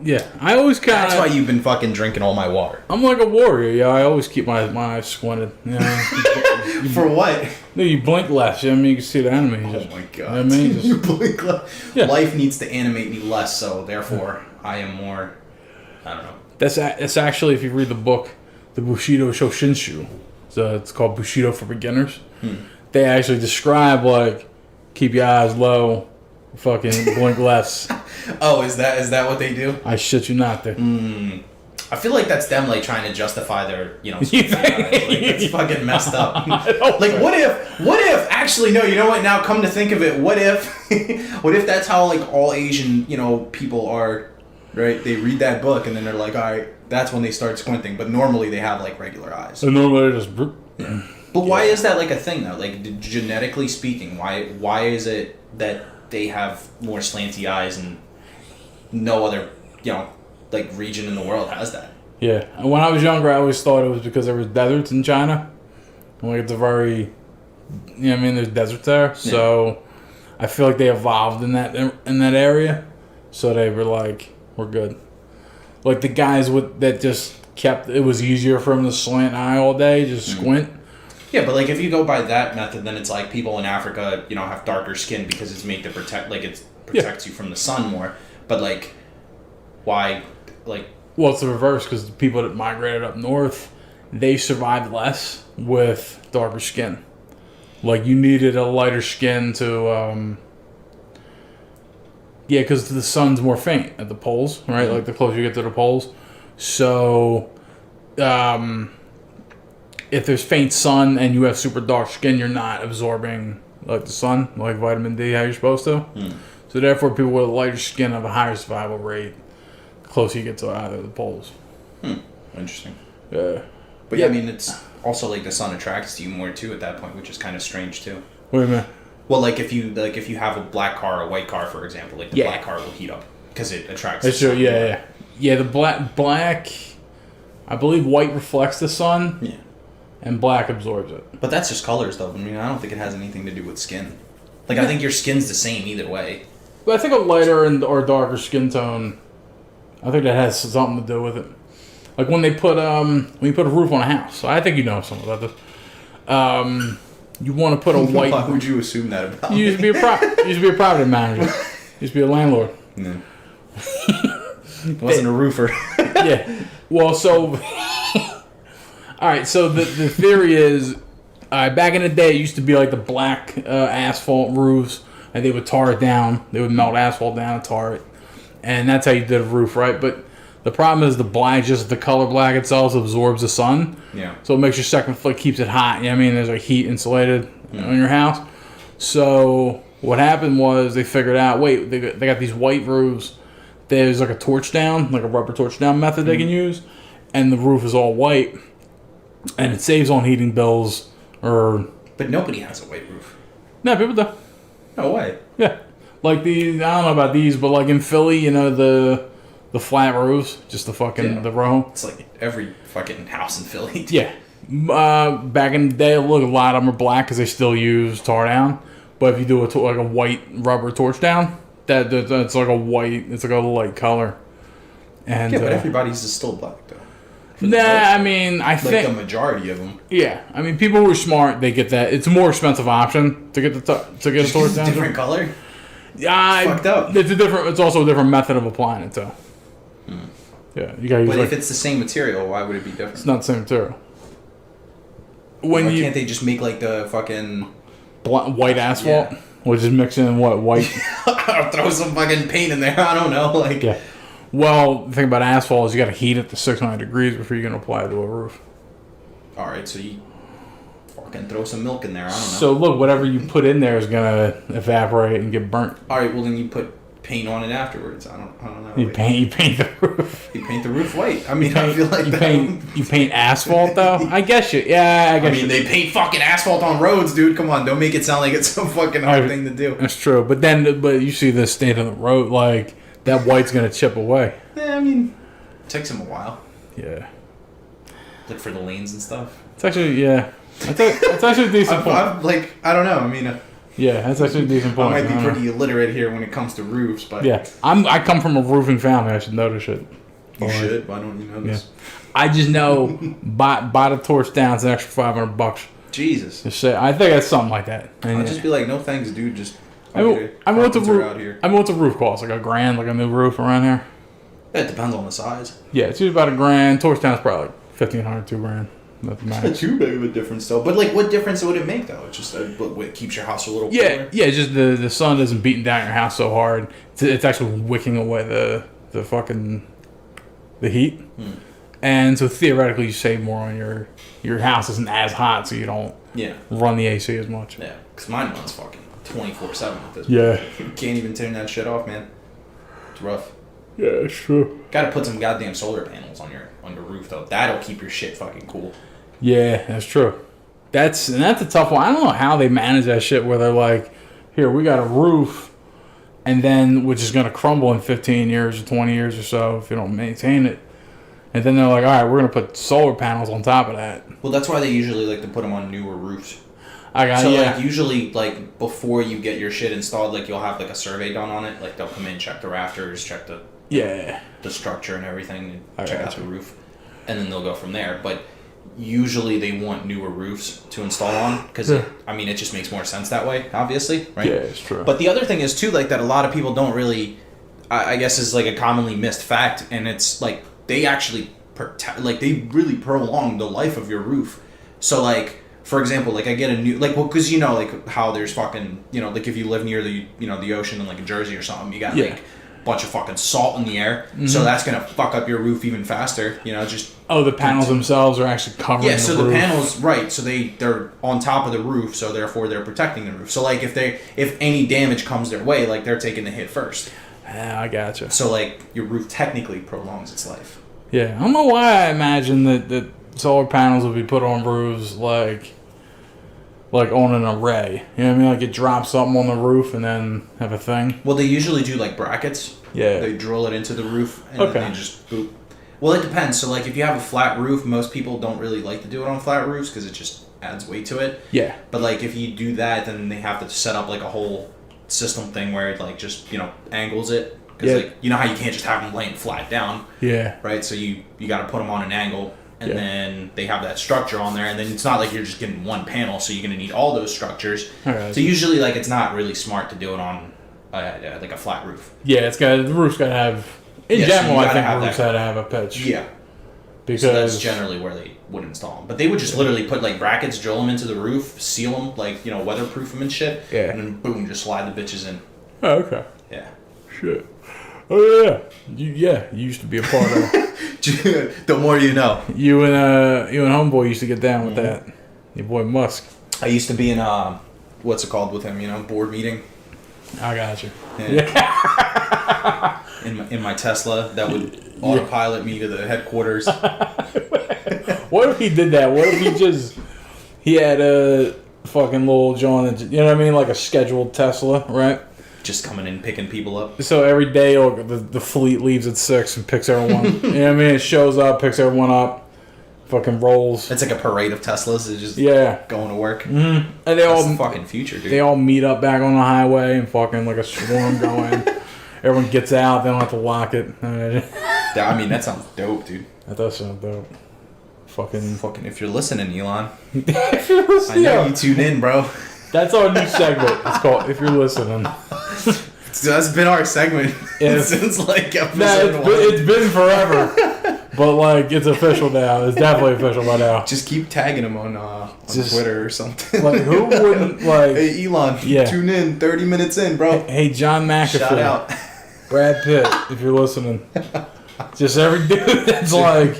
Yeah, I always kind of... That's why you've been fucking drinking all my water. I'm like a warrior, yeah. I always keep my eyes squinted. You know? For what? No, you blink less. You know what I mean? You can see the enemy. Oh my god. You know what I mean? You blink Yeah. Life needs to animate me less, so therefore I am more... I don't know. That's actually, if you read the book, the Bushido Shoshinshu, so it's called Bushido for Beginners. They actually describe, like, keep your eyes low, fucking blink less. Oh, is that what they do? I shit you not, there. I feel like that's them like trying to justify their, You like, it's fucking messed up. Like, what if actually, no, you know what, now come to think of it, what if that's how like all Asian, people are, right? They read that book and then they're like, all right, that's when they start squinting, but normally they have like regular eyes. So normally just... But why is that like a thing though? Like, genetically speaking, why is it that they have more slanty eyes and no other, like region in the world has that? Yeah. And when I was younger, I always thought it was because there was deserts in China. And like it's a very, there's deserts there. So I feel like they evolved in that area. So they were like, we're good. Like the guys that just kept, it was easier for them to slant eye all day, just squint. Yeah, but like if you go by that method, then it's like people in Africa, have darker skin because it's made to protect protects you from the sun more. But like, why, like? Well, it's the reverse because the people that migrated up north, they survived less with darker skin. Like you needed a lighter skin to, yeah, because the sun's more faint at the poles, right? Like the closer you get to the poles. So, if there's faint sun and you have super dark skin, you're not absorbing like the sun, like vitamin D, how you're supposed to. So therefore, people with lighter skin have a higher survival rate the closer you get to either of the poles. Interesting. Yeah. But yeah, I mean, it's also like the sun attracts to you more too at that point, which is kind of strange too. Wait a minute. Well, like if you have a black car or a white car, for example, like the black car will heat up because it attracts. That's true. Yeah. The black. I believe white reflects the sun. Yeah. And black absorbs it. But that's just colors, though. I mean, I don't think it has anything to do with skin. Like, I think your skin's the same either way. But I think a lighter or darker skin tone, I think that has something to do with it. Like when they put when you put a roof on a house. I think you know something about this. You want to put a white. Why would you assume that about You used to be a property manager. You used to be a landlord. No. Wasn't a roofer. Yeah. Well, so. All right, so the theory is, back in the day, it used to be like the black asphalt roofs, and they would tar it down. They would melt asphalt down and tar it, and that's how you did a roof, right? But the problem is the black, just the color black itself, absorbs the sun. Yeah. So it makes your second floor, keeps it hot. You know what I mean? There's like heat insulated on your house. So what happened was they figured out, wait, they got these white roofs. There's like a torch down, like a rubber torch down method they can use, and the roof is all white. And it saves on heating bills, But nobody has a white roof. No, people do. No way. Yeah, like I don't know about these, but like in Philly, you know the flat roofs, just the fucking the row. It's like every fucking house in Philly. Yeah. Back in the day, look, a lot of them are black because they still use tar down. But if you do like a white rubber torch down, that's like a white. It's like a light color. And yeah, but everybody's is still black though. Nah, I mean, I think like the majority of them. Yeah, I mean, people who are smart, they get that. It's a more expensive option to get a torch down. Different color. Yeah, fucked up. It's also a different method of applying it too. Yeah, you gotta use. But if it's the same material, why would it be different? It's not the same material. Why can't they just make like the fucking white asphalt? Or just mix in white? Throw some fucking paint in there. I don't know. Like. Yeah. Well, the thing about asphalt is you got to heat it to 600 degrees before you can apply it to a roof. All right, so you fucking throw some milk in there. I don't know. So look, whatever you put in there is gonna evaporate and get burnt. All right, well then you put paint on it afterwards. I don't know. You paint the roof. You paint the roof white. I mean, I feel like you paint asphalt though. I guess you. Yeah, I guess. I mean, they paint fucking asphalt on roads, dude. Come on, don't make it sound like it's some fucking hard thing to do. That's true, but you see the state of the road, like. That white's gonna chip away. Yeah, I mean, it takes them a while. Yeah. Look for the lanes and stuff. It's actually that's actually a decent point. I don't know. I mean, yeah, that's actually a decent point. I might be pretty illiterate here when it comes to roofs, but yeah, I come from a roofing family. I should know this shit. You should. Why don't you know this? Yeah. I just know buy the torch down. It's an extra $500. Jesus. Just say I think that's something like that. And I'll just be like, no thanks, dude. Just. I mean, what's a roof cost? Like $1,000, like a new roof around here? It depends on the size. Yeah, it's usually about $1,000. Torch down's probably like $1,500, $2,000. That's max. Too big of a difference, though. But like, what difference would it make, though? It's just it keeps your house a little cooler. Yeah. Just the sun isn't beating down your house so hard. It's actually wicking away the fucking the heat. And so theoretically, you save more on your house isn't as hot, so you don't run the AC as much. Yeah, because mine runs fucking 24/7 at this point. Yeah. You can't even turn that shit off, man. It's rough. Yeah, it's true. Gotta put some goddamn solar panels on your roof, though. That'll keep your shit fucking cool. Yeah, that's true. That's a tough one. I don't know how they manage that shit where they're like, here, we got a roof, and then which is going to crumble in 15 years or 20 years or so if you don't maintain it. And then they're like, all right, we're going to put solar panels on top of that. Well, that's why they usually like to put them on newer roofs. Like usually like before you get your shit installed, like you'll have like a survey done on it. Like they'll come in, check the rafters, check the structure and everything, and check out the roof, and then they'll go from there. But usually they want newer roofs to install on because it just makes more sense that way, obviously, right? Yeah, it's true. But the other thing is too, like, that a lot of people don't really, I guess, is like a commonly missed fact, and it's like they actually they really prolong the life of your roof. So like, for example, like I get a new, like, well, because like how there's fucking, like if you live near the the ocean in like Jersey or something, you got like a bunch of fucking salt in the air, so that's gonna fuck up your roof even faster. Just the panels themselves are actually covering. Yeah, so the the roof. panels, right? So they're on top of the roof, so therefore they're protecting the roof. So like if any damage comes their way, like they're taking the hit first. Yeah, I gotcha. So like your roof technically prolongs its life. Yeah, I don't know why I imagine that solar panels would be put on roofs like on an array. You know what I mean? Like it drops something on the roof and then have a thing. Well, they usually do like brackets. Yeah. They drill it into the roof and then they just boop. Well, it depends. So like if you have a flat roof, most people don't really like to do it on flat roofs because it just adds weight to it. Yeah. But like if you do that, then they have to set up like a whole system thing where it like just angles it. Because like how you can't just have them laying flat down. Yeah. Right. So you got to put them on an angle, and then they have that structure on there, and then it's not like you're just getting one panel, so you're gonna need all those structures. Right. So usually like it's not really smart to do it on like a flat roof. Yeah, the roof's got to have. In general, I think roofs had to have a pitch. Yeah. Because so that's generally where they would install them. But they would just literally put like brackets, drill them into the roof, seal them, like weatherproof them and shit. Yeah. And then boom, just slide the bitches in. Oh, okay. Yeah. Shit. Oh yeah, you used to be a part of. The more you know. You and homeboy used to get down with that. Your boy Musk. I used to be in what's it called with him? Board meeting. I got you. Yeah. in my Tesla that would autopilot me to the headquarters. What if he did that? What if he had a fucking little John? You know what I mean? Like a scheduled Tesla, right? Just coming in, picking people up. So every day the fleet leaves at 6 and picks everyone. You know what I mean? It shows up, picks everyone up, fucking rolls. It's like a parade of Teslas. It's just going to work. Mm-hmm. And That's the fucking future, dude. They all meet up back on the highway and fucking like a swarm going. Everyone gets out. They don't have to lock it. I mean, that sounds dope, dude. That does sound dope. Fucking if you're listening, Elon. I know you tune in, bro. That's our new segment. It's called If You're Listening. So that's been our segment since like episode 1. It's been forever. But like it's official now. It's definitely official by now. Just keep tagging him on Twitter or something. Like who wouldn't like hey Elon, tune in 30 minutes in, bro. Hey John McAfee. Shout out. Brad Pitt, if you're listening. Just every dude that's like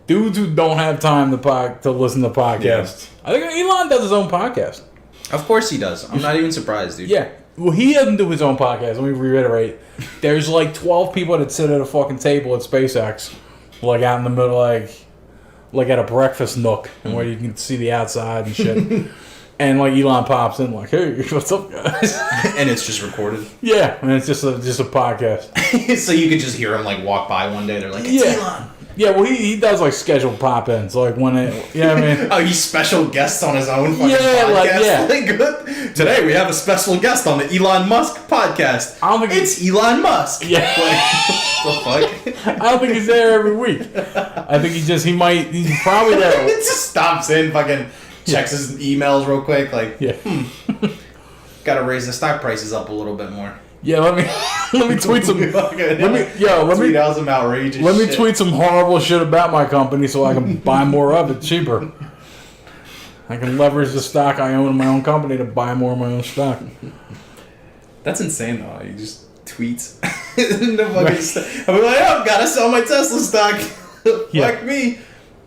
dudes who don't have time to listen to podcasts. Yeah. I think Elon does his own podcast. Of course he does. I'm not even surprised, dude. Yeah. Well, he doesn't do his own podcast. Let me reiterate. There's like 12 people that sit at a fucking table at SpaceX, like out in the middle, like at a breakfast nook, where you can see the outside and shit. And like Elon pops in, like, "Hey, what's up, guys?" And it's just recorded. Yeah, and it's just a podcast. So you could just hear him like walk by one day. They're like, "It's Elon." Yeah, well, he does like scheduled pop-ins, like when it, you know what I mean? Oh, he's special guests on his own fucking podcast. Like, good. Today we have a special guest on the Elon Musk podcast. I don't think it's Elon Musk. Yeah. Like, the fuck? I don't think he's there every week. I think he's probably there. He just stops in, fucking checks his emails real quick, like, gotta raise the stock prices up a little bit more. Yeah, let me tweet some. Tweet out some outrageous. Let me tweet some horrible shit about my company so I can buy more of it cheaper. I can leverage the stock I own in my own company to buy more of my own stock. That's insane, though. He just tweets. I'm like, oh, gotta sell my Tesla stock. Fuck me.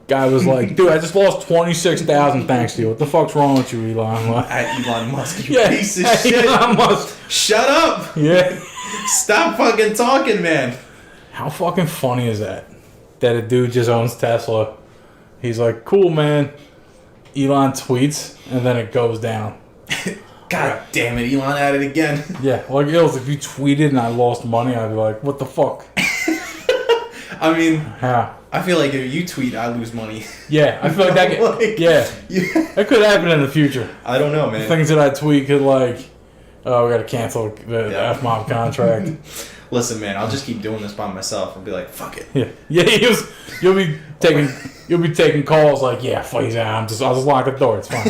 Guy was like, dude, I just lost 26,000 thanks to you. What the fuck's wrong with you, Elon? At Elon Musk, you piece of shit. Elon Musk. Shut up. Yeah. Stop fucking talking, man. How fucking funny is that? That a dude just owns Tesla. He's like, cool, man. Elon tweets, and then it goes down. God damn it, Elon at it again. Yeah, like, if you tweeted and I lost money, I'd be like, what the fuck? I mean, yeah. I feel like if you tweet, I lose money. Yeah, I feel like that could, that could happen in the future. I don't know, man. Things that I tweet could, like, Oh, we got to cancel the F-Mob contract. Listen, man, I'll just keep doing this by myself. I'll be like, fuck it. Yeah. You'll be taking calls like, yeah, fuck it, I'll just lock the door. It's fine.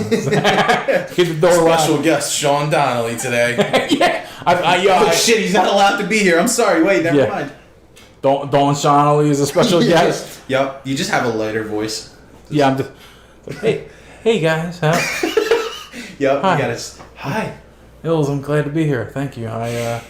Keep the door locked. Special guest Sean Donnelly today. Yeah. Oh shit, he's not allowed to be here. I'm sorry. Wait, never mind. Dawn Shonley is a special guest. Yep. You just have a lighter voice. Yeah, I'm just like, hey guys. Huh? Yep. Hi. You gotta. Hi. Hills, I'm glad to be here. Thank you. I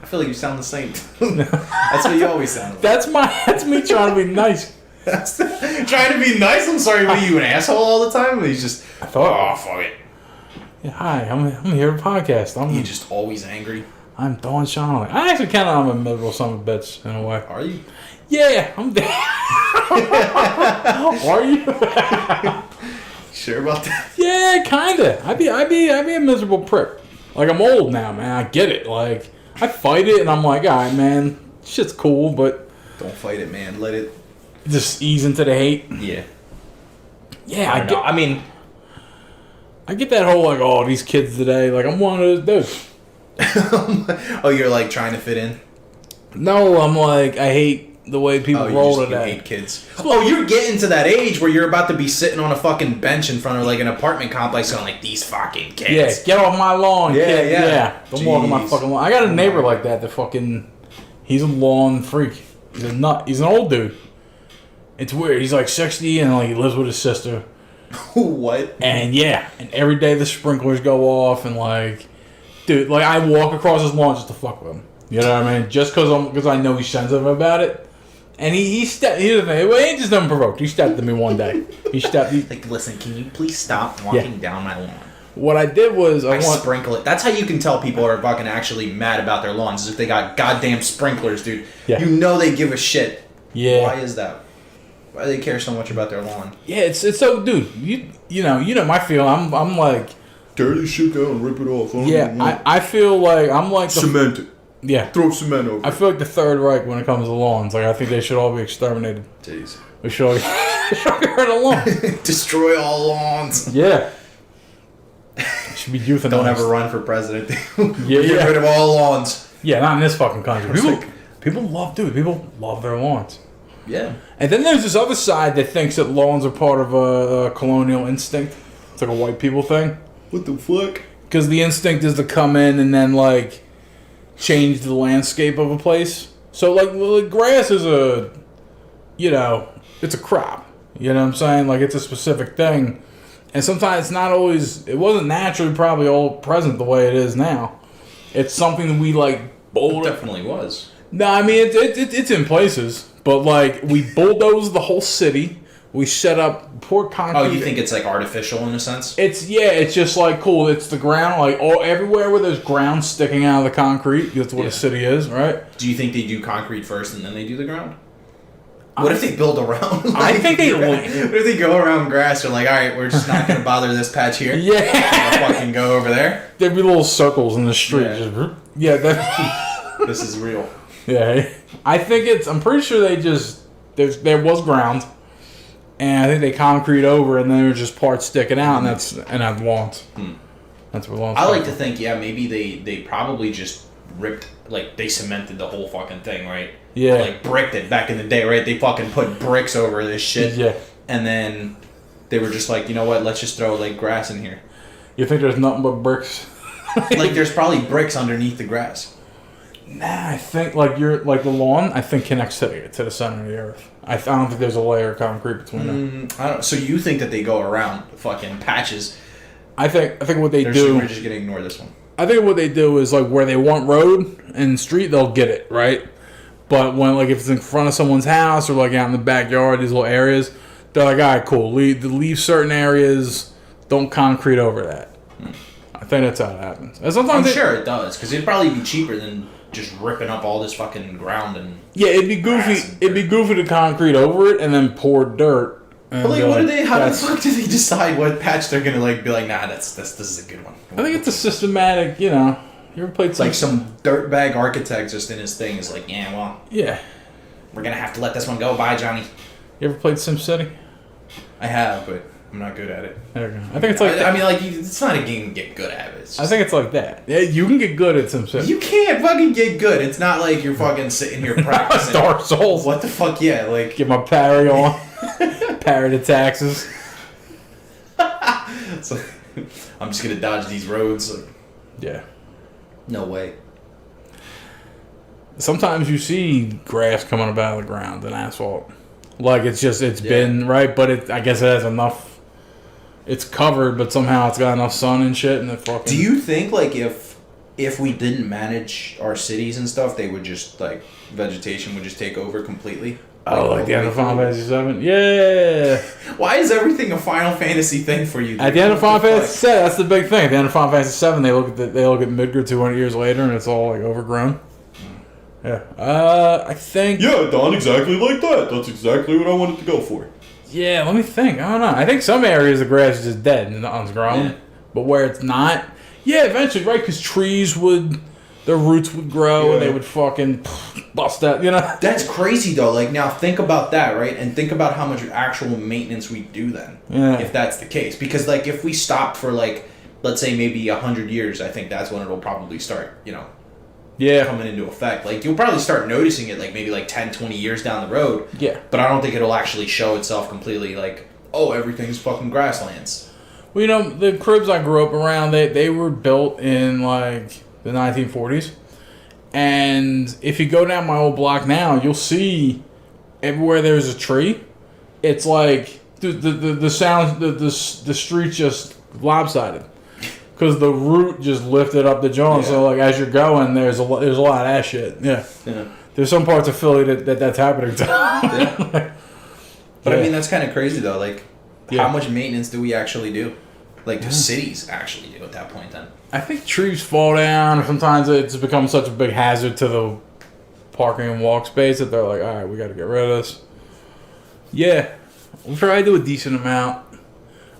feel like you sound the same. That's what you always sound like. That's me trying to be nice. Trying to be nice? I'm sorry, what are you, an asshole all the time? He's just, oh, fuck it. Yeah, hi, I'm here to podcast. You're just always angry. I'm Dawn Shonley. I actually kind of am a miserable son of a bitch in a way. Are you? Yeah, I'm there. Are you? Sure about that? Yeah, kinda. I'd be a miserable prick. Like, I'm old now, man. I get it. Like, I fight it, and I'm like, all right, man, shit's cool, but don't fight it, man. Let it just ease into the hate. Yeah. Yeah, I get that whole like, oh, these kids today. Like, I'm one of those dudes. Oh, you're like trying to fit in? No, I'm like, I hate the way people roll today. You hate kids. Oh, you're getting to that age where you're about to be sitting on a fucking bench in front of like an apartment complex going like, these fucking kids. Yeah, get off my lawn, kid. Yeah. Don't walk on my fucking lawn. I got a neighbor like that fucking, he's a lawn freak. He's a nut. He's an old dude. It's weird. He's like 60 and like he lives with his sister. What? And yeah, and every day the sprinklers go off and like, dude, like I walk across his lawn just to fuck with him. You know what I mean? Just because I know he's sensitive about it. And he stepped. Here's the thing. Well, he ain't just unprovoked. He stepped at me one day. Like, listen, can you please stop walking down my lawn? What I did was I sprinkle it. That's how you can tell people are fucking actually mad about their lawns, is if they got goddamn sprinklers, dude. Yeah. You know they give a shit. Yeah. Why is that? Why do they care so much about their lawn? Yeah, it's so, dude. You know my feeling. I'm like, tear this shit down and rip it off. I feel like I'm like cement it. Yeah. Throw cement over. I feel like the Third Reich when it comes to lawns. Like, I think they should all be exterminated. Jeez. We should all get rid of lawns. Destroy all lawns. Yeah. Should be euthanized. Don't ever run for president. Get rid of all lawns. Yeah, not in this fucking country. People love their lawns. Yeah. And then there's this other side that thinks that lawns are part of a colonial instinct. It's like a white people thing. What the fuck? Because the instinct is to come in and then, like, change the landscape of a place. So, like grass is it's a crop. You know what I'm saying? Like, it's a specific thing. And sometimes it's not always, it wasn't naturally probably all present the way it is now. It's something we, like, It definitely was. No, I mean, it's in places. But, like, we bulldozed the whole city. We set up poor concrete. Oh, you think it's like artificial in a sense? It's just like cool. It's the ground, like everywhere where there's ground sticking out of the concrete. That's what a city is, right? Do you think they do concrete first and then they do the ground? What if they build around? I think they. What if they go around grass? They're like, all right, we're just not gonna bother this patch here. Yeah. We'll fucking go over there. There'd be little circles in the street. Yeah. This is real. Yeah. I think I'm pretty sure they just there was ground. And I think they concrete over, and then there's just parts sticking out, and that's lawns. That's what lawns. I like to think, maybe they probably just ripped, like they cemented the whole fucking thing, right? Yeah. Or, like bricked it back in the day, right? They fucking put bricks over this shit. Yeah. And then they were just like, you know what? Let's just throw like grass in here. You think there's nothing but bricks? Like there's probably bricks underneath the grass. Nah, I think like the lawn. I think connects to the center of the earth. I don't think there's a layer of concrete between them. I don't. So you think that they go around fucking patches? I think what they do. We're just gonna ignore this one. I think what they do is like where they want road and street, they'll get it right. But when like if it's in front of someone's house or like out in the backyard, these little areas, they're like, all right, cool. Leave certain areas. Don't concrete over that. I think that's how it happens. And sometimes I'm sure it does because it'd probably be cheaper than just ripping up all this fucking ground and it'd be goofy. It'd be goofy to concrete over it and then pour dirt. But like, what do they? How the fuck do they decide what patch they're gonna like? Be like, nah, this is a good one. I think it's a systematic. You ever played like some dirtbag architect just in his thing is like, yeah, we're gonna have to let this one go. Bye, Johnny. You ever played SimCity? I have, but I'm not good at it. There we go. I think it's like I mean, like, it's not a game to get good at. It's just, I think it's like that. Yeah, you can get good at some shit. you can't fucking get good. It's not like you're fucking sitting here practicing. Dark Souls. What the fuck? Yeah, like Get my parry on. Parry the taxes. so, I'm just gonna dodge these roads. Like, Yeah. no way. Sometimes you see grass coming up out of the ground and asphalt. Like it's been right, but I guess it has enough. It's covered, but somehow it's got enough sun and shit, and it fucking. Do you think like if we didn't manage our cities and stuff, they would just like vegetation would just take over completely? Oh, like the end of Final Fantasy VII? Yeah. Why is everything a Final Fantasy thing for you? Dude? At the end of Final Fantasy VII, that's the big thing. At the end of Final Fantasy VII, they look at Midgar 200 years later, and it's all like overgrown. Yeah. I think. Yeah, done exactly like that. That's exactly what I wanted to go for. Yeah, let me think. I don't know. I think some areas the grass is just dead and nothing's growing. Yeah. But where it's not, yeah, eventually, right? Because trees their roots would grow and they would fucking bust out, you know? That's crazy though. Like now, think about that, right? And think about how much actual maintenance we do then, if that's the case. Because like if we stopped for like, let's say maybe 100 years, I think that's when it'll probably start, coming into effect. Like you'll probably start noticing it like maybe like 10, 20 years down the road. Yeah. But I don't think it'll actually show itself completely like, oh, everything's fucking grasslands. Well, the cribs I grew up around, they were built in like the 1940s. And if you go down my old block now, you'll see everywhere there's a tree, it's like the sound, the street's just lopsided. Because the root just lifted up the joint, so like as you're going, there's a lot of that shit. Yeah. There's some parts of Philly that's happening to. Yeah. But I mean, that's kind of crazy though. Like, how much maintenance do we actually do? Like, do cities actually do at that point then? I think trees fall down, or sometimes it's become such a big hazard to the parking and walk space that they're like, all right, we got to get rid of this. Yeah, I'm sure I do a decent amount.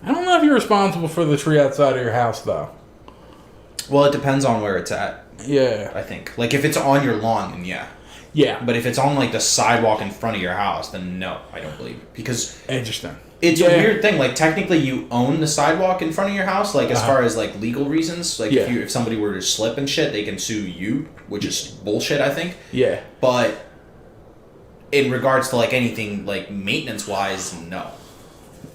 I don't know if you're responsible for the tree outside of your house, though. Well, it depends on where it's at. Yeah. I think. Like, if it's on your lawn, then yeah. Yeah. But if it's on, like, the sidewalk in front of your house, then no, I don't believe it. Because Interesting. it's a weird thing. Like, technically, you own the sidewalk in front of your house, like, as far as, like, legal reasons. Like, if somebody were to slip and shit, they can sue you, which is bullshit, I think. Yeah. But in regards to, like, anything, like, maintenance-wise, no.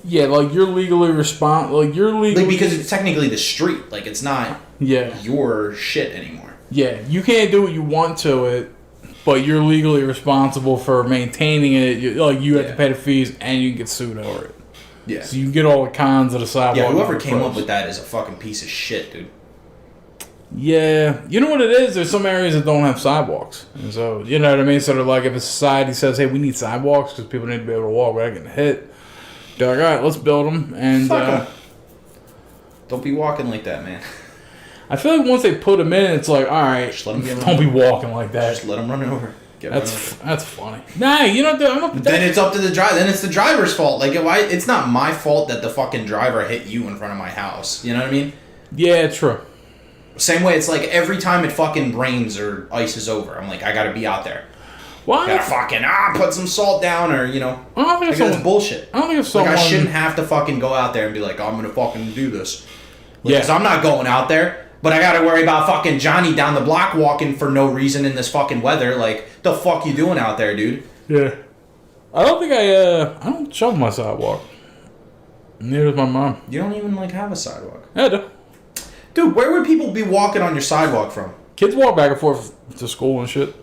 Yeah, like, you're legally Like, because it's technically the street. Like, it's not your shit anymore. Yeah, you can't do what you want to it, but you're legally responsible for maintaining it. You have to pay the fees, and you can get sued over it. Yeah. So you can get all the cons of the sidewalk. Yeah, whoever came up with that is a fucking piece of shit, dude. Yeah. You know what it is? There's some areas that don't have sidewalks. And so, you know what I mean? Sort of like if a society says, hey, we need sidewalks because people need to be able to walk without getting hit. They're like, all right, let's build them. And fuck 'em. Don't be walking like that, man. I feel like once they put them in, it's like, all right, Just let them don't be walking like that. Just let them run over. That's funny. Nah, you don't do. Then it's up to the driver. Then it's the driver's fault. Like, it's not my fault that the fucking driver hit you in front of my house. You know what I mean? Yeah, true. Same way, it's like every time it fucking rains or ices over, I'm like, I gotta be out there. Why? Gotta fucking put some salt down, or I don't think that's bullshit. I don't think if someone, like, I shouldn't have to fucking go out there and be like, oh, I'm gonna fucking do this. Like, yeah, because I'm not going out there, but I gotta worry about fucking Johnny down the block walking for no reason in this fucking weather. Like, the fuck you doing out there, dude? Yeah. I don't think I don't shovel my sidewalk. Neither does my mom. You don't even like have a sidewalk. Yeah, I do. Dude, where would people be walking on your sidewalk from? Kids walk back and forth to school and shit.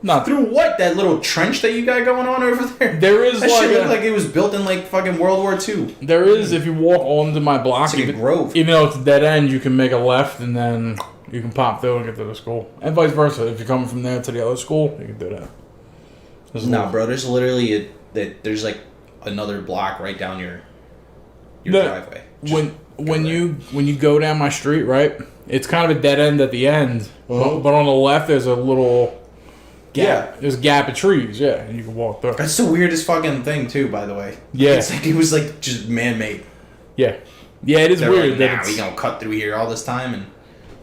Not through what? That little trench that you got going on over there? There is that shit looked like it was built in like fucking World War II. There is, if you walk onto my block, it's like a grove. Even though it's a dead end, you can make a left and then you can pop through and get to the school. And vice versa. If you're coming from there to the other school, you can do that. Nah, bro, there's literally there's like another block right down your driveway. When you go down my street, right? It's kind of a dead end at the end, but on the left there's a little gap. Yeah, there's a gap of trees. Yeah, and you can walk through. That's the weirdest fucking thing too, by the way. Yeah, it's like it was like just man-made. Yeah, it is weird. Like, we gonna cut through here all this time, and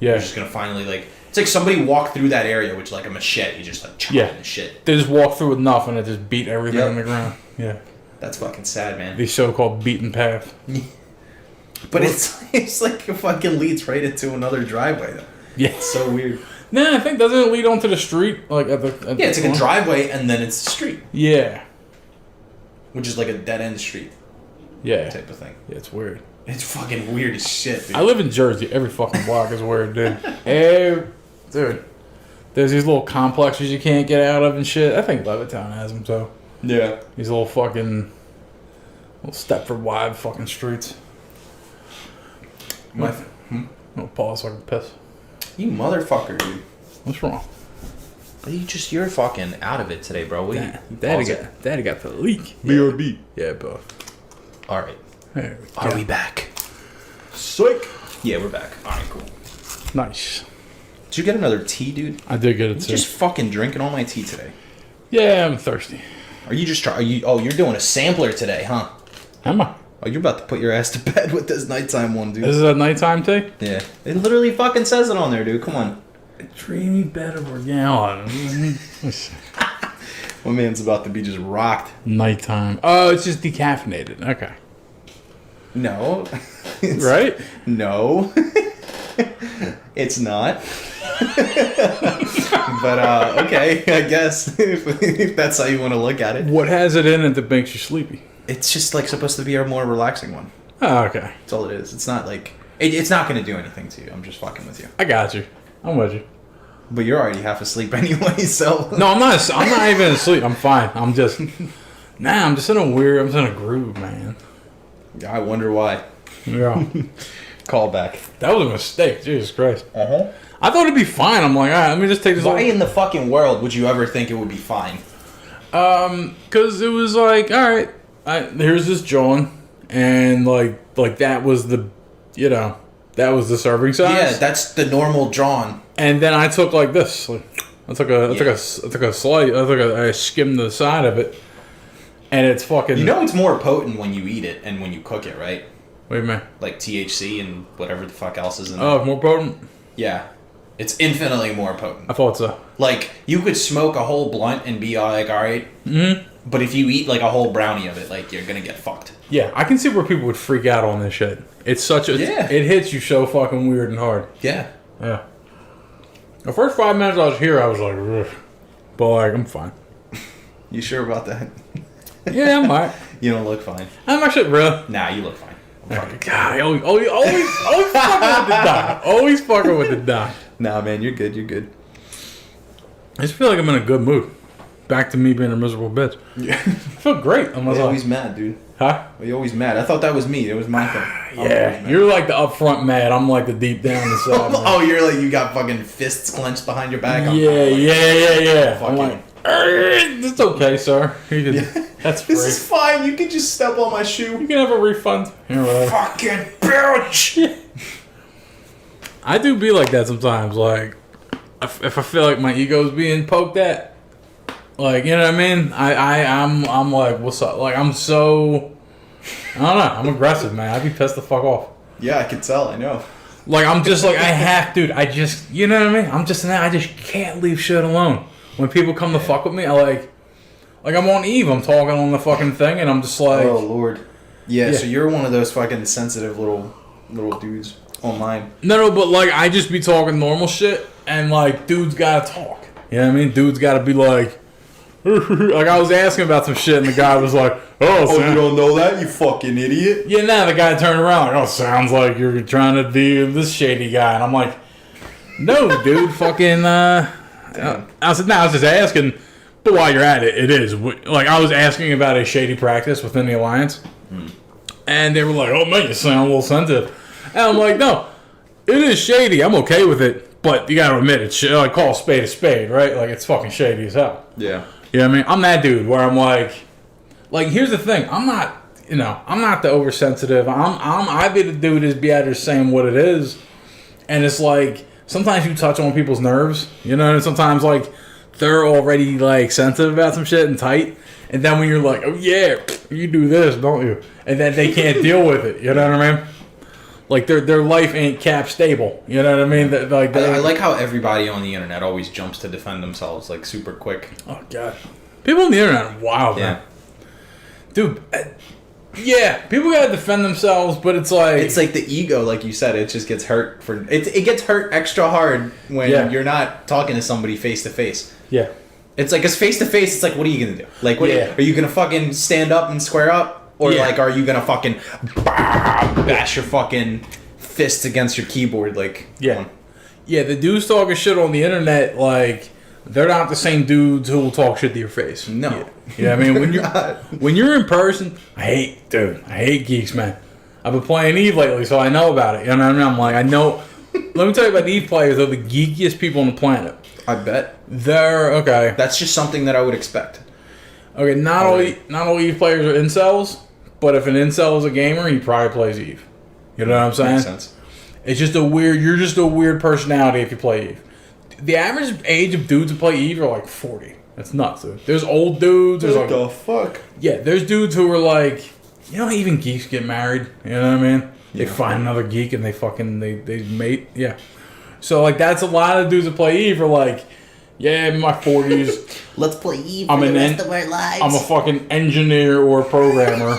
we're just gonna finally like. It's like somebody walked through that area with like a machete, just like chopping the shit. They just walked through with nothing and just beat everything on the ground. Yeah. That's fucking sad, man. The so-called beaten path. But it's like it fucking leads right into another driveway, though. Yeah. It's so weird. Nah, I think doesn't it lead onto the street? Like at the Yeah, it's like a driveway and then it's the street. Yeah. Which is like a dead-end street Yeah. type of thing. Yeah, it's weird. It's fucking weird as shit, dude. I live in Jersey. Every fucking block is weird, dude. Dude. There's these little complexes you can't get out of and shit. I think Levittown has them, too. Yeah. These little fucking... little Stepford wide fucking streets. I'll pause so I can piss. You motherfucker, dude. What's wrong? You're fucking out of it today, bro. Daddy got the leak. Yeah. BRB. Yeah, bro. All right. There Are we back? Psych. Yeah, we're back. All right, cool. Nice. Did you get another tea, dude? I did get it You too. just fucking drinking all my tea today. Yeah, I'm thirsty. Are you just trying? Oh, you're doing a sampler today, huh? Am I? Oh, you're about to put your ass to bed with this nighttime one, dude. This is a nighttime tea? Yeah. It literally fucking says it on there, dude. Come on. A dreamy bed of organo. My man's about to be just rocked. Nighttime. Oh, it's just decaffeinated. Okay. No. Right? No. It's not. But, okay, I guess. if that's how you want to look at it. What has it in it that makes you sleepy? It's just, like, supposed to be a more relaxing one. Oh, okay. That's all it is. It's not, like... It's not going to do anything to you. I'm just fucking with you. I got you. I'm with you. But you're already half asleep anyway, so... No, I'm not. I'm not even asleep. I'm fine. I'm just... Nah, I'm just in a weird... I'm just in a groove, man. I wonder why. Yeah. Call back. That was a mistake. Jesus Christ. Uh-huh. I thought it'd be fine. I'm like, all right, let me just take this. Why in the fucking world would you ever think it would be fine? Because it was like, all right, here's this John, and like that was the, that was the serving size. Yeah, that's the normal John. And then I took like this. Like, I took a slice. I skimmed the side of it, and it's fucking. You know it's more potent when you eat it and when you cook it, right? Wait a minute. Like THC and whatever the fuck else is in there. Oh, more potent. Yeah. It's infinitely more potent. I thought so. Like, you could smoke a whole blunt and be like, alright. Mm-hmm. But if you eat, like, a whole brownie of it, like, you're gonna get fucked. Yeah, I can see where people would freak out on this shit. It's such a... Yeah. It hits you so fucking weird and hard. Yeah. Yeah. The first 5 minutes I was here, I was like, ugh. But, like, I'm fine. You sure about that? Yeah, I'm alright. You don't look fine. I'm actually real. Nah, you look fine. God, always fucking with the doc. Always fucking with the doc. Nah, man, you're good. You're good. I just feel like I'm in a good mood. Back to me being a miserable bitch. Yeah. I feel great. I'm You're always mad, dude. Huh? You're always mad. I thought that was me. It was my thing. Yeah, you're like the upfront mad. I'm like the deep down inside. Oh, you're like, you got fucking fists clenched behind your back. Yeah. I'm Fucking... like, it's okay, sir. You can, that's free. This is fine. You can just step on my shoe. You can have a refund. Here, whatever. Fucking bitch. I do be like that sometimes. Like, if I feel like my ego's being poked at, like, you know what I mean? I'm like, what's up? Like, I'm so, I don't know. I'm aggressive, man. I be pissed the fuck off. Yeah, I can tell. I know. Like, I'm just like, dude, I just, you know what I mean? I'm just, I just can't leave shit alone. When people come to fuck with me, I like I'm on Eve. I'm talking on the fucking thing, and I'm just like, oh Lord. Yeah. So you're one of those fucking sensitive little dudes online. No, but like I just be talking normal shit, and like dudes gotta talk. You know what I mean? Dudes gotta be like, like I was asking about some shit, and the guy was like, Oh, you don't know that, you fucking idiot. Yeah, now the guy turned around like, oh, sounds like you're trying to be this shady guy, and I'm like, no, dude, fucking. I was just asking, but while you're at it, it is like I was asking about a shady practice within the alliance, and they were like, "Oh man, you sound a little sensitive," and I'm like, "No, it is shady. I'm okay with it, but you gotta admit it's like call a spade, right? Like it's fucking shady as hell." Yeah. You know what I mean? I'm that dude where I'm like here's the thing, I'm not the oversensitive. I be the dude that's be out there saying what it is, and it's like. Sometimes you touch on people's nerves, you know, and sometimes, like, they're already, like, sensitive about some shit and tight, and then when you're like, oh, yeah, you do this, don't you? And then they can't deal with it, you know what I mean? Like, their life ain't cap stable, you know what I mean? I like how everybody on the internet always jumps to defend themselves, like, super quick. Oh, God. People on the internet are wild, man. dude. Yeah, people gotta defend themselves, but it's like the ego, like you said. It just gets hurt it gets hurt extra hard when you're not talking to somebody face to face. Yeah, it's like, 'cause face to face, it's like, what are you gonna do? Like, what are you gonna fucking stand up and square up, or like, are you gonna fucking bash your fucking fists against your keyboard? Like, yeah, the dudes talking shit on the internet, like, they're not the same dudes who will talk shit to your face. No. Yeah, I mean, when you're in person, I hate geeks, man. I've been playing Eve lately, so I know about it. You know what I mean? I'm like, I know. Let me tell you about the Eve players. They're the geekiest people on the planet. I bet. They're okay. That's just something that I would expect. Okay, not all Eve players are incels, but if an incel is a gamer, he probably plays Eve. You know what I'm saying? Makes sense. It's just you're just a weird personality if you play Eve. The average age of dudes who play Eve are like 40. That's nuts, dude. There's old dudes. There's What the fuck? Yeah, there's dudes who are like, you know, even geeks get married. You know what I mean? They find another geek and they mate. Yeah. So like that's a lot of dudes that play Eve are like, yeah, in my 40s. Let's play Eve for the rest of our lives. I'm a fucking engineer or programmer.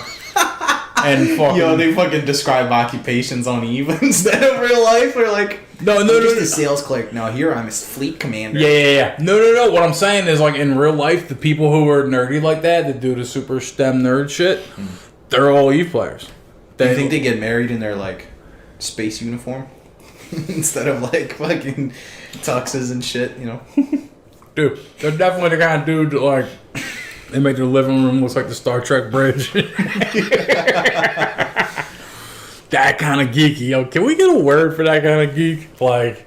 And fucking... Yo, they fucking describe occupations on Eve instead of real life. Or like, no, just a sales clerk. No, here I'm a fleet commander. Yeah. No. What I'm saying is, like, in real life, the people who are nerdy like that do the super STEM nerd shit, they're all Eve players. Do you think they get married in their, like, space uniform? Instead of, like, fucking tuxes and shit, you know? Dude, they're definitely the kind of dude that, like... They make their living room look like the Star Trek bridge. That kind of geeky. Yo, can we get a word for that kind of geek? Like...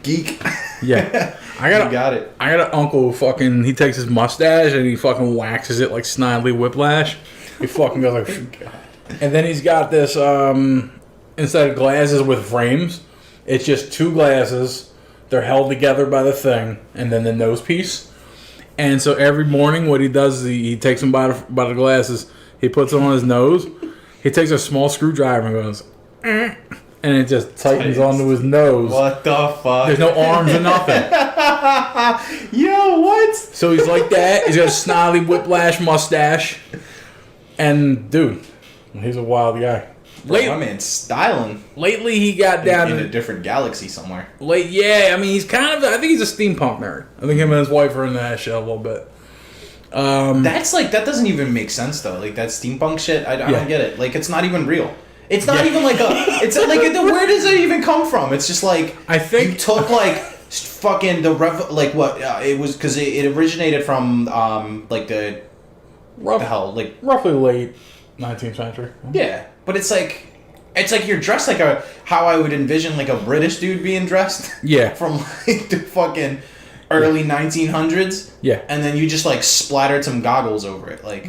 Geek. Yeah. I got it. I got an uncle who fucking... He takes his mustache and he fucking waxes it like Snidely Whiplash. He fucking goes like... God. And then he's got this... Instead of glasses with frames, it's just two glasses. They're held together by the thing. And then the nose piece. And so every morning, what he does is he takes them by the glasses. He puts them on his nose. He takes a small screwdriver and goes, and it just tightens onto his nose. What the fuck? There's no arms or nothing. Yo, what? So he's like that. He's got a Snidely Whiplash mustache. And, dude, he's a wild guy. Bro, my man's styling. Lately, he got down in a different galaxy somewhere. Yeah, I mean, he's kind of... I think he's a steampunk nerd. I think him and his wife are in that shit a little bit. That's like... That doesn't even make sense, though. Like, that steampunk shit, I don't get it. Like, it's not even real. It's not even like a... It's like... Where does it even come from? It's just like... I think... You took, like, fucking the... Like, what? It was... Because it originated from, like, the... What the hell? Like... Roughly late 19th century. Yeah. But it's like you're dressed like how I would envision like a British dude being dressed. Yeah. From like the fucking early 1900s. Yeah. And then you just like splattered some goggles over it, like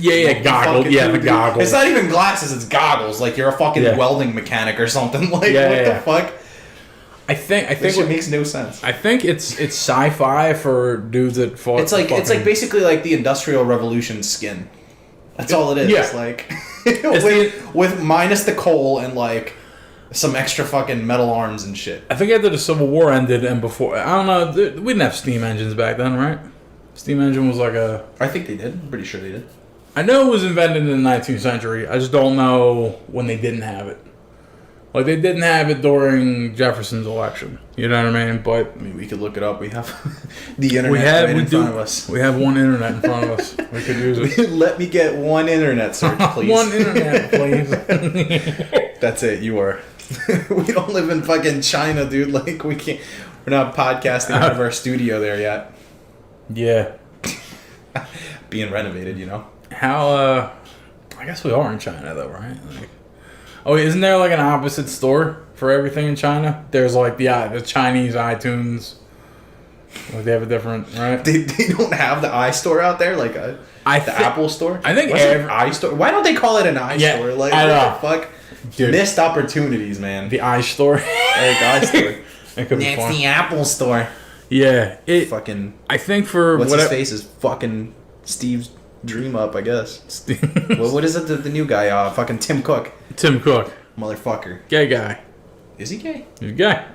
goggles. Yeah, the goggles. It's not even glasses; it's goggles. Like you're a fucking welding mechanic or something. Like what the fuck? I think it makes no sense. I think it's sci-fi for dudes that fought. It's like basically like the Industrial Revolution skin. That's all it is. Yeah. It's like with minus the coal and like some extra fucking metal arms and shit. I think after the Civil War ended and before, I don't know, we didn't have steam engines back then, right? Steam engine was like a... I think they did. I'm pretty sure they did. I know it was invented in the 19th century. I just don't know when they didn't have it. Like, they didn't have it during Jefferson's election. You know what I mean? But I mean, we could look it up. We have the internet in front of us. We have one internet in front of us. We could use it. Let me get one internet search, please. One internet, please. That's it. You are. We don't live in fucking China, dude. Like, we can't. We're not podcasting out of our studio there yet. Yeah. Being renovated, you know. How? I guess we are in China, though, right? Like, oh, isn't there like an opposite store for everything in China? There's like the Chinese iTunes. Like they have a different, right? They don't have the iStore out there, like the Apple store. I think iStore. Why don't they call it an iStore? Like what the fuck? Dude, missed opportunities, man. The iStore. Like iStore. It could be It's fun. the Apple store. Yeah, fucking. I think for what's his face is fucking Steve's dream up, I guess. What is it? The new guy, fucking Tim Cook. Tim Cook, motherfucker. Gay guy. Is he gay? He's gay.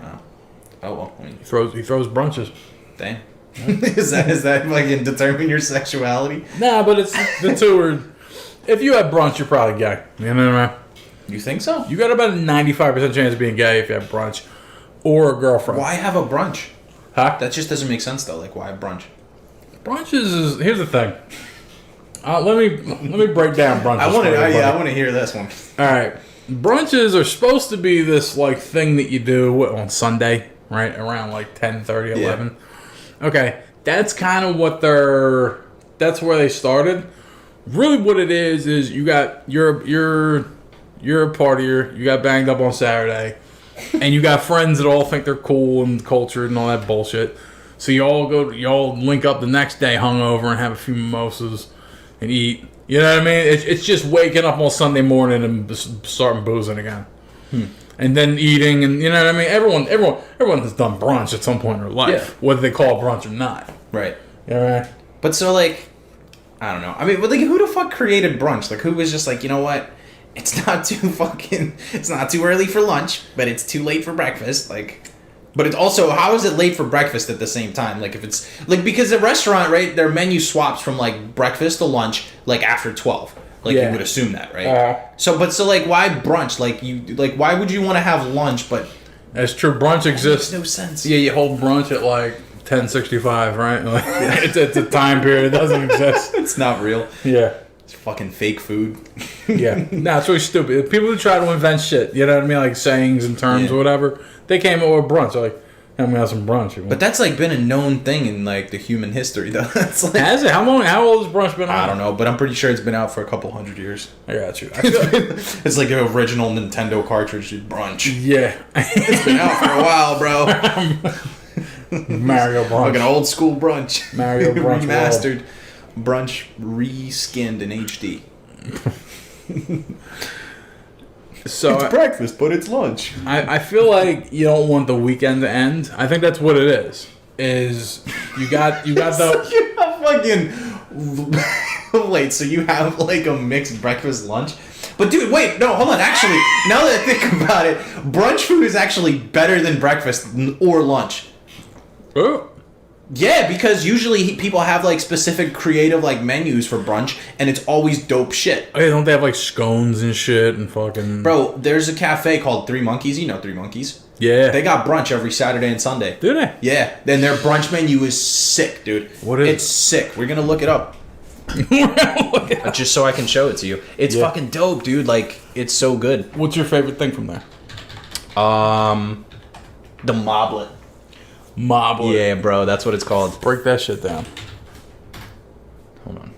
Oh well. I mean, he throws brunches. Damn. Is that fucking determine your sexuality? Nah, but it's the two are. if you have brunch, you're probably gay. You know what I mean? You think so? You got about a 95% chance of being gay if you have brunch or a girlfriend. Why have a brunch? Huh? That just doesn't make sense though. Like, why brunch? Brunch is here's the thing. Let me break down brunch. I want to hear this one. All right, brunches are supposed to be this like thing that you do on Sunday, right around like 10:30, 11. Yeah. Okay, that's kind of what that's where they started. Really, what it is you got you're a partier. You got banged up on Saturday, and you got friends that all think they're cool and cultured and all that bullshit. So y'all link up the next day hungover and have a few mimosas and eat. You know what I mean? It's just waking up on Sunday morning and starting boozing again, and then eating, and you know what I mean. Everyone has done brunch at some point in their life, whether they call it brunch or not. Right. You know what I mean? But so like, I don't know. I mean, but like, who the fuck created brunch? Like, who was just like, you know what? It's not too early for lunch, but it's too late for breakfast. Like. But it's also, how is it late for breakfast at the same time? Like, if it's, like, because the restaurant, right, their menu swaps from, like, breakfast to lunch, like, after 12. Like, you would assume that, right? So, like, why brunch? Like, why would you want to have lunch, but... That's true. Brunch exists. Makes no sense. Yeah, you hold brunch at, like, 10:65, right? Like, it's a time period. It doesn't exist. It's not real. Yeah. It's fucking fake food. Yeah. No, it's really stupid. People who try to invent shit, you know what I mean? Like, sayings and terms or whatever. They came up with brunch. They're like, I'm gonna have some brunch. But that's like been a known thing in like the human history, though. It's like, has it? How old has brunch been out? I don't know, but I'm pretty sure it's been out for a couple hundred years. I got you. It's like the original Nintendo cartridge brunch. Yeah, it's been out for a while, bro. Mario brunch, like an old school brunch. Mario brunch remastered, brunch reskinned in HD. So it's breakfast, but it's lunch. I feel like you don't want the weekend to end. I think that's what it is. Is you got the you have fucking wait. So you have like a mixed breakfast lunch, but dude, wait, no, hold on. Actually, now that I think about it, brunch food is actually better than breakfast or lunch. Oh. Yeah, because usually people have like specific creative like menus for brunch, and it's always dope shit. Oh, yeah, don't they have like scones and shit and fucking... Bro, there's a cafe called Three Monkeys. You know Three Monkeys? Yeah. They got brunch every Saturday and Sunday. Do they? Yeah. Then their brunch menu is sick, dude. What is It's sick. We're gonna look it up. Just so I can show it to you. It's fucking dope, dude. Like, it's so good. What's your favorite thing from there? The Moblet. Moblet. Yeah, bro, that's what it's called. Break that shit down. Hold on.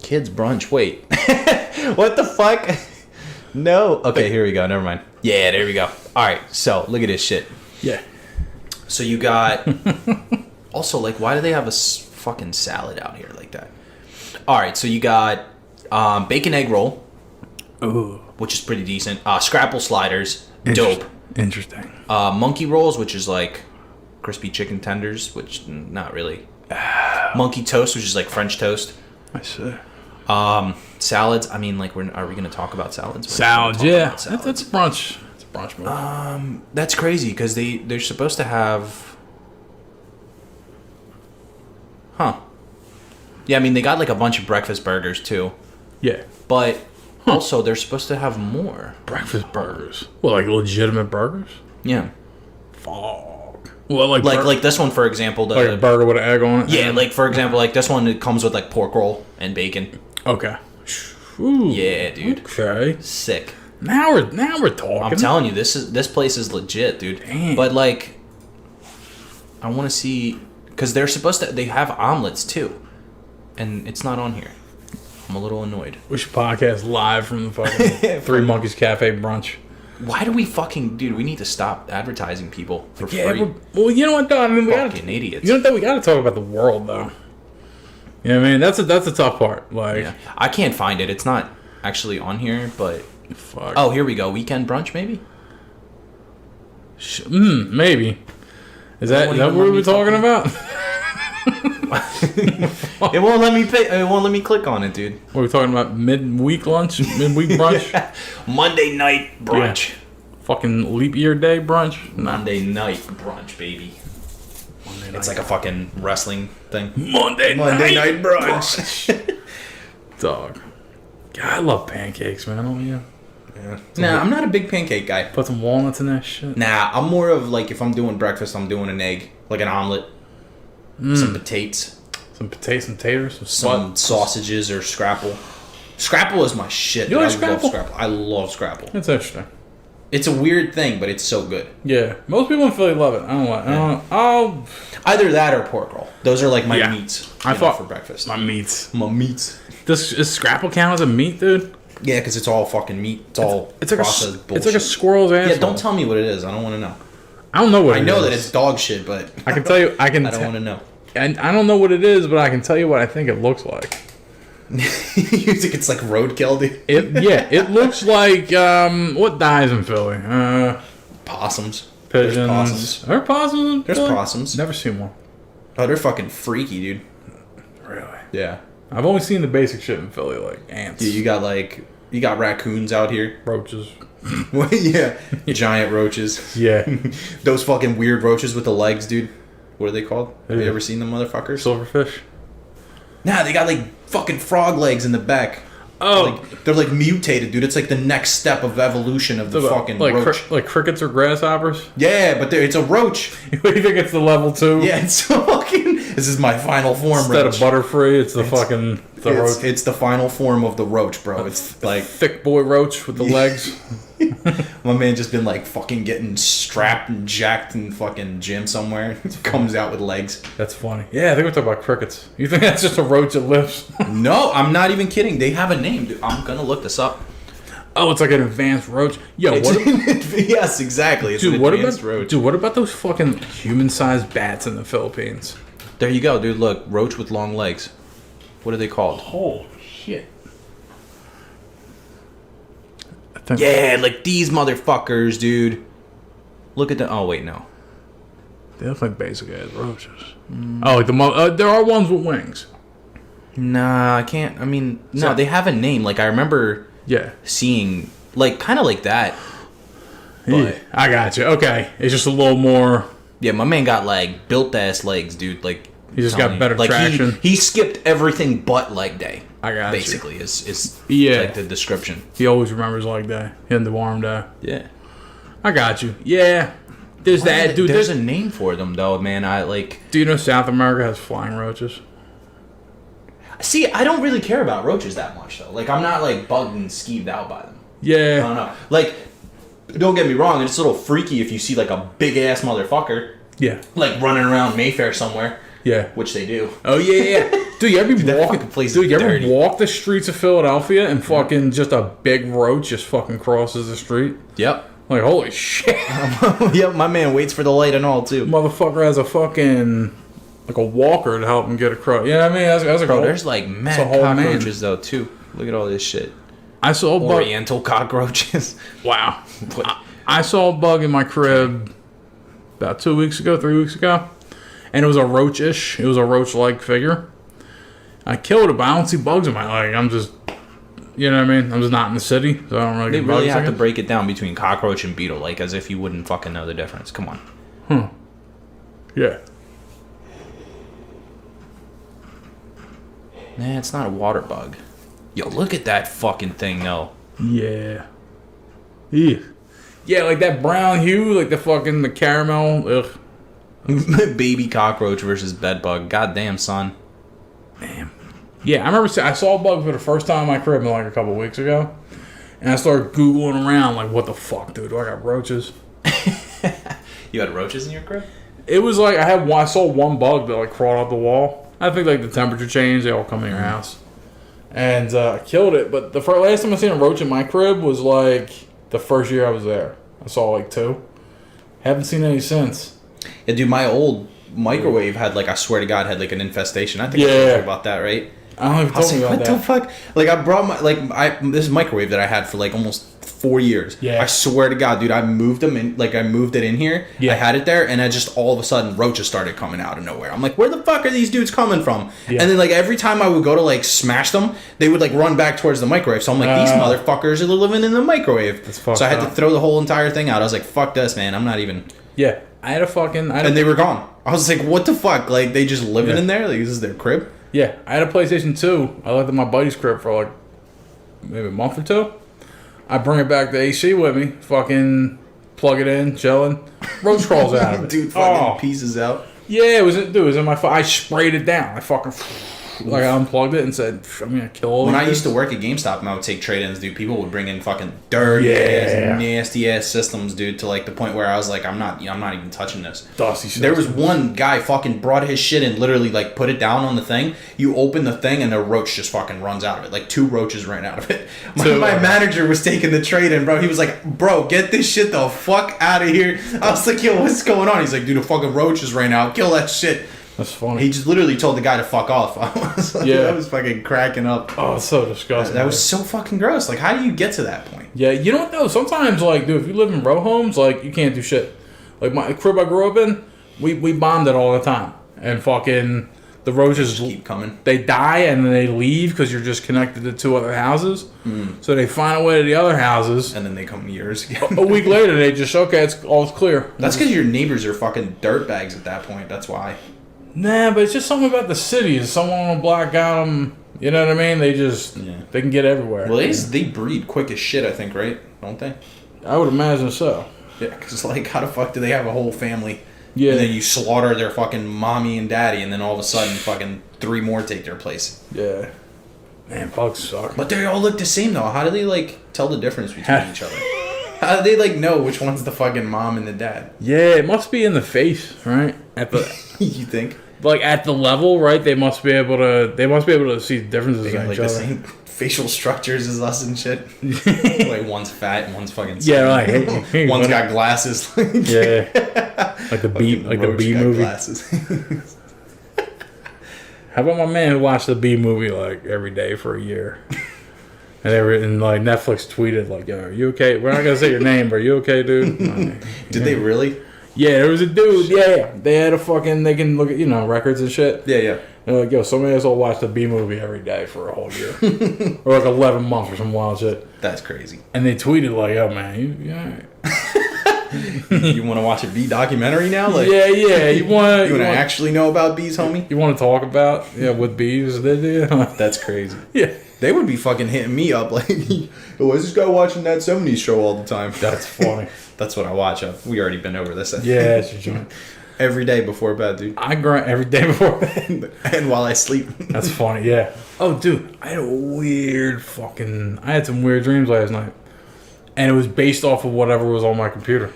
Kids brunch. Wait. What the fuck? No. Okay, here we go. Never mind. Yeah, there we go. All right, so look at this shit. Yeah. So you got... Also, like, why do they have a fucking salad out here like that? All right, so you got bacon egg roll. Ooh. Which is pretty decent. Scrapple sliders. Dope. Interesting. Monkey rolls, which is like crispy chicken tenders, which not really. Monkey toast, which is like French toast. I see. Salads. I mean, like, are we going to talk about salads? Salads, yeah. That's brunch. It's a brunch move. That's crazy because they're supposed to have. Huh. Yeah, I mean, they got like a bunch of breakfast burgers too. Yeah. But also, they're supposed to have more breakfast burgers. Well, like legitimate burgers. Yeah. Fuck. Well, like this one, for example. Like a burger with an egg on it? Yeah, like, for example, like this one, it comes with, like, pork roll and bacon. Okay. Ooh, yeah, dude. Okay. Sick. Now we're talking. I'm telling you, this place is legit, dude. Damn. But, like, I want to see... Because they have omelets, too. And it's not on here. I'm a little annoyed. We should podcast live from the fucking Three Monkeys Cafe brunch. Why do we fucking... Dude, we need to stop advertising people for free. Well, you know what, though? I mean, fucking idiots. You know what, though? We gotta talk about the world, though. You know what I mean? That's a tough part. Like, yeah. I can't find it. It's not actually on here, but... Fuck. Oh, here we go. Weekend brunch, maybe? Maybe. Is that what we were talking about? It won't let me It won't let me click on it, dude. What are we talking about? Midweek lunch? Midweek brunch? Yeah. Monday night brunch. Yeah. Fucking leap year day brunch? Monday night brunch, baby. It's like a fucking wrestling thing. Monday night brunch. Dog. God, I love pancakes, man. Don't you? Yeah. Nah, I'm not a big pancake guy. Put some walnuts in that shit. Nah, I'm more of like if I'm doing breakfast, I'm doing an egg, like an omelet, some potatoes, some potatoes and taters, some sausages or scrapple. Scrapple is my shit. You like Love Scrapple. I love Scrapple. That's interesting. It's a weird thing, but it's so good. Yeah, most people in Philly love it. I don't like. Yeah. Either that or pork roll. Those are like my meats. I thought for breakfast. My meats. My meats. Does Scrapple count as a meat, dude? Yeah, because it's all fucking meat. It's all it's like processed bullshit. It's like a squirrel's ass. Yeah, don't tell me what it is. I don't want to know. I don't know what it is. I know that it's dog shit, but I can tell you. I don't want to know. And I don't know what it is, but I can tell you what I think it looks like. You think it's like roadkill, dude? It looks like what dies in Philly? Possums. Pigeons. There's possums. Are there possums in There's Philly? possums. Never seen one. Oh, they're fucking freaky, dude. Really? Yeah. I've only seen the basic shit in Philly, like ants. Yeah, you got raccoons out here. Roaches. Yeah. Giant roaches. Yeah. Those fucking weird roaches with the legs, dude. What are they called? Have you ever seen them motherfuckers? Silverfish. Nah, they got like fucking frog legs in the back. Oh. They're like mutated, dude. It's like the next step of evolution of the fucking roach. Like crickets or grasshoppers? Yeah, but it's a roach. What do you think it's the level 2? Yeah, it's fucking... This is my final form, Instead roach. of Butterfree, it's the roach. It's the final form of the roach, bro. It's like... Thick boy roach with the legs. My man just been like fucking getting strapped and jacked in fucking gym somewhere. Comes out with legs. That's funny. Yeah, I think we're talking about crickets. You think that's just a roach that lives? No, I'm not even kidding. They have a name, dude. I'm gonna look this up. Oh, it's like an advanced roach. Yo, yes, exactly. It's dude, an advanced roach. Dude, what about those fucking human-sized bats in the Philippines? There you go, dude. Look, roach with long legs. What are they called? Holy shit. Yeah, like these motherfuckers, dude. Look at the... Oh, wait, no. They look like basic ass roaches. Oh, like there are ones with wings. Nah, I can't... I mean, no, they have a name. Like, I remember seeing... Like, kind of like that. But, yeah, I got you. Okay. It's just a little more... Yeah, my man got, like, built-ass legs, dude. Like... He just got better traction. He skipped everything but leg day. I got basically, you. is yeah. like the description. He always remembers leg day and the warm day. Yeah. I got you. Yeah. There's that, dude. There's a name for them, though, man. Do you know South America has flying roaches? See, I don't really care about roaches that much, though. Like, I'm not, like, bugged and skeeved out by them. Yeah. I don't know. Like, don't get me wrong. It's a little freaky if you see, like, a big-ass motherfucker. Yeah. Like, running around Mayfair somewhere. Yeah. Which they do. Oh, yeah. Dude, you ever walk the streets of Philadelphia and fucking just a big roach just fucking crosses the street? Yep. Like, holy shit. Yep, my man waits for the light and all, too. Motherfucker has a fucking... like a walker to help him get across. You know what I mean? That's Bro, there's like mad cockroaches, though, too. Look at all this shit. I saw a Oriental cockroaches. Wow. I saw a bug in my crib about 3 weeks ago. And it was a roach-ish. It was a roach-like figure. I killed it, but I don't see bugs in my leg. I'm just, you know what I mean? I'm just not in the city, so I don't really get bugs. They really have to break it down between cockroach and beetle, like as if you wouldn't fucking know the difference. Come on. Yeah. Nah, it's not a water bug. Yo, look at that fucking thing, though. Yeah. Yeah, like that brown hue, like the caramel. Ugh. Baby cockroach versus bed bug. Goddamn, son. Damn. Yeah, I remember I saw a bug for the first time in my crib like a couple weeks ago. And I started Googling around like, what the fuck, dude? Do I got roaches? You had roaches in your crib? It was like I saw one bug that like crawled up the wall. I think like the temperature changed. They all come in your house. And I killed it. But the last time I seen a roach in my crib was like the first year I was there. I saw like 2. Haven't seen any since. Yeah, dude, my old microwave had like, I swear to God, had like an infestation. I think I told you about that, right? I don't even talk about that. What the fuck? Like, I brought this microwave that I had for like almost 4 years. Yeah. I swear to God, dude, I moved it in here. Yeah. I had it there, and I just all of a sudden roaches started coming out of nowhere. I'm like, where the fuck are these dudes coming from? Yeah. And then like every time I would go to like smash them, they would like run back towards the microwave. So I'm like, these motherfuckers are living in the microwave. So I had to throw the whole entire thing out. I was like, fuck this, man. I'm not even. Yeah. And they were gone. I was like, what the fuck? Like, they just living in there? Like, this is their crib? Yeah, I had a PlayStation 2. I lived at my buddy's crib for like maybe a month or two. I bring it back to AC with me. Fucking plug it in, chilling. Roach crawls out of it. Dude, fucking pieces out. Yeah, it was in my phone. I sprayed it down. I fucking like I unplugged it and said, "I'm gonna kill all." When I these used to work at GameStop and I would take trade-ins, dude, people would bring in fucking dirty ass, nasty ass systems, dude, to like the point where I was like, I'm not even touching this. Dusty shit. There was one guy fucking brought his shit and literally like put it down on the thing. You open the thing and the roach just fucking runs out of it. Like 2 roaches ran out of it. My manager was taking the trade-in, bro. He was like, bro, get this shit the fuck out of here. I was like, yo, what's going on? He's like, dude, the fucking roaches ran out. Kill that shit. That's funny. He just literally told the guy to fuck off. I was like, Yeah. I was fucking cracking up. Oh, it's so disgusting. That was so fucking gross. Like, how do you get to that point? Yeah, you know what though? Sometimes, like, dude, if you live in row homes, like, you can't do shit. Like my crib I grew up in, we bombed it all the time, and fucking the roaches Just keep coming. They die and then they leave because you're just connected to 2 other houses. So they find a way to the other houses, And then they come years again. a week later they just it's clear. That's because your neighbors are fucking dirtbags at that point. That's why. Nah, but it's just something about the cities. Someone on a block got them. You know what I mean? They just they can get everywhere. Well, they breed quick as shit, I think, right? Don't they? I would imagine so. Yeah, because like, how the fuck do they have a whole family? Yeah. And then you slaughter their fucking mommy and daddy, and then all of a sudden, fucking 3 more take their place. Yeah. Man, bugs suck. But they all look the same though. How do they like tell the difference between each other? How do they like know which one's the fucking mom and the dad? Yeah, it must be in the face, right? At the You think? like at the level, right? They must be able to see the differences They in got like each the other. same facial structures as us and shit. Like one's fat and one's fucking Yeah, like skinny. One's got glasses. yeah, like the bee, like the Roach bee got movie. Glasses. How about my man who watched the bee movie like every day for a year? And like Netflix tweeted like, "Yo, are you okay? We're not gonna say your name, but are you okay, dude?" Did they really? Yeah, there was a dude. Yeah, they had a fucking. They can look at records and shit. Yeah, yeah. They're like, "Yo, somebody else will watch the bee movie every day for a whole year, or like 11 months or some wild shit." That's crazy. And they tweeted like, "Yo, man, you all right?" You want to watch a bee documentary now? Like, Yeah. You want you want to actually know about bees, homie? You want to talk about what bees they do? That's crazy. Yeah, They would be fucking hitting me up like, why is this guy watching that 70s show all the time? that's funny. That's what I watch. We already been over this. Yeah, it's your joint. Every day before bed, dude. I grind every day before bed. And while I sleep. That's funny, yeah. Oh, dude, I had some weird dreams last night. And it was based off of whatever was on my computer.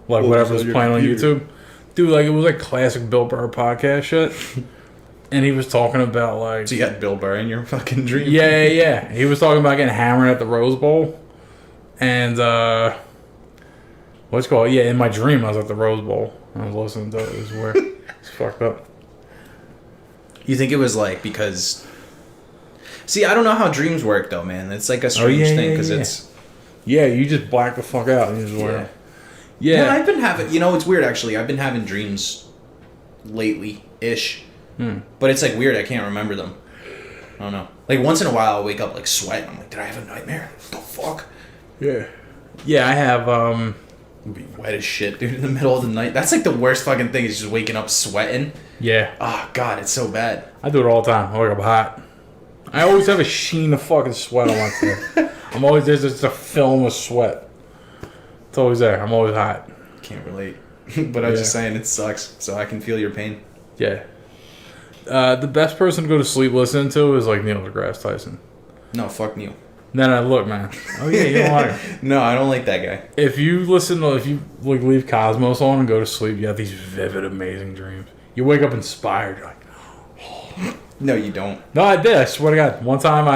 Like, whatever was playing on YouTube. Dude, like, it was like classic Bill Burr podcast shit. And he was talking about, like... So you got Bill Burr in your fucking dream? Yeah. He was talking about getting hammered at the Rose Bowl. And, what's it called? Yeah, in my dream, I was at the Rose Bowl. I was listening to it. It was weird. It's fucked up. You think it was like because... See, I don't know how dreams work, though, man. It's like a strange thing because it's... Yeah, you just black the fuck out. And you just wear Yeah, I've been having... You know, it's weird, actually. I've been having dreams lately-ish. But it's, like, weird. I can't remember them. I don't know. Like, once in a while, I'll wake up, like, sweating. I'm like, did I have a nightmare? What the fuck? Yeah. Yeah, I have, I'll be wet as shit, dude, in the middle of the night. That's, like, the worst fucking thing is just waking up sweating. Yeah. Oh, God, it's so bad. I do it all the time. I wake up hot. I always have a sheen of fucking sweat on my face. There's just a film of sweat. It's always there. I'm always hot. Can't relate. But I'm just saying it sucks, so I can feel your pain. Yeah. The best person to go to sleep listening to is like Neil deGrasse Tyson. No, fuck Neil. No, look, man. Oh yeah, you don't like him. No, I don't like that guy. If you like leave Cosmos on and go to sleep, you have these vivid, amazing dreams. You wake up inspired. You're like, No, you don't. no, I did. I swear to God. One time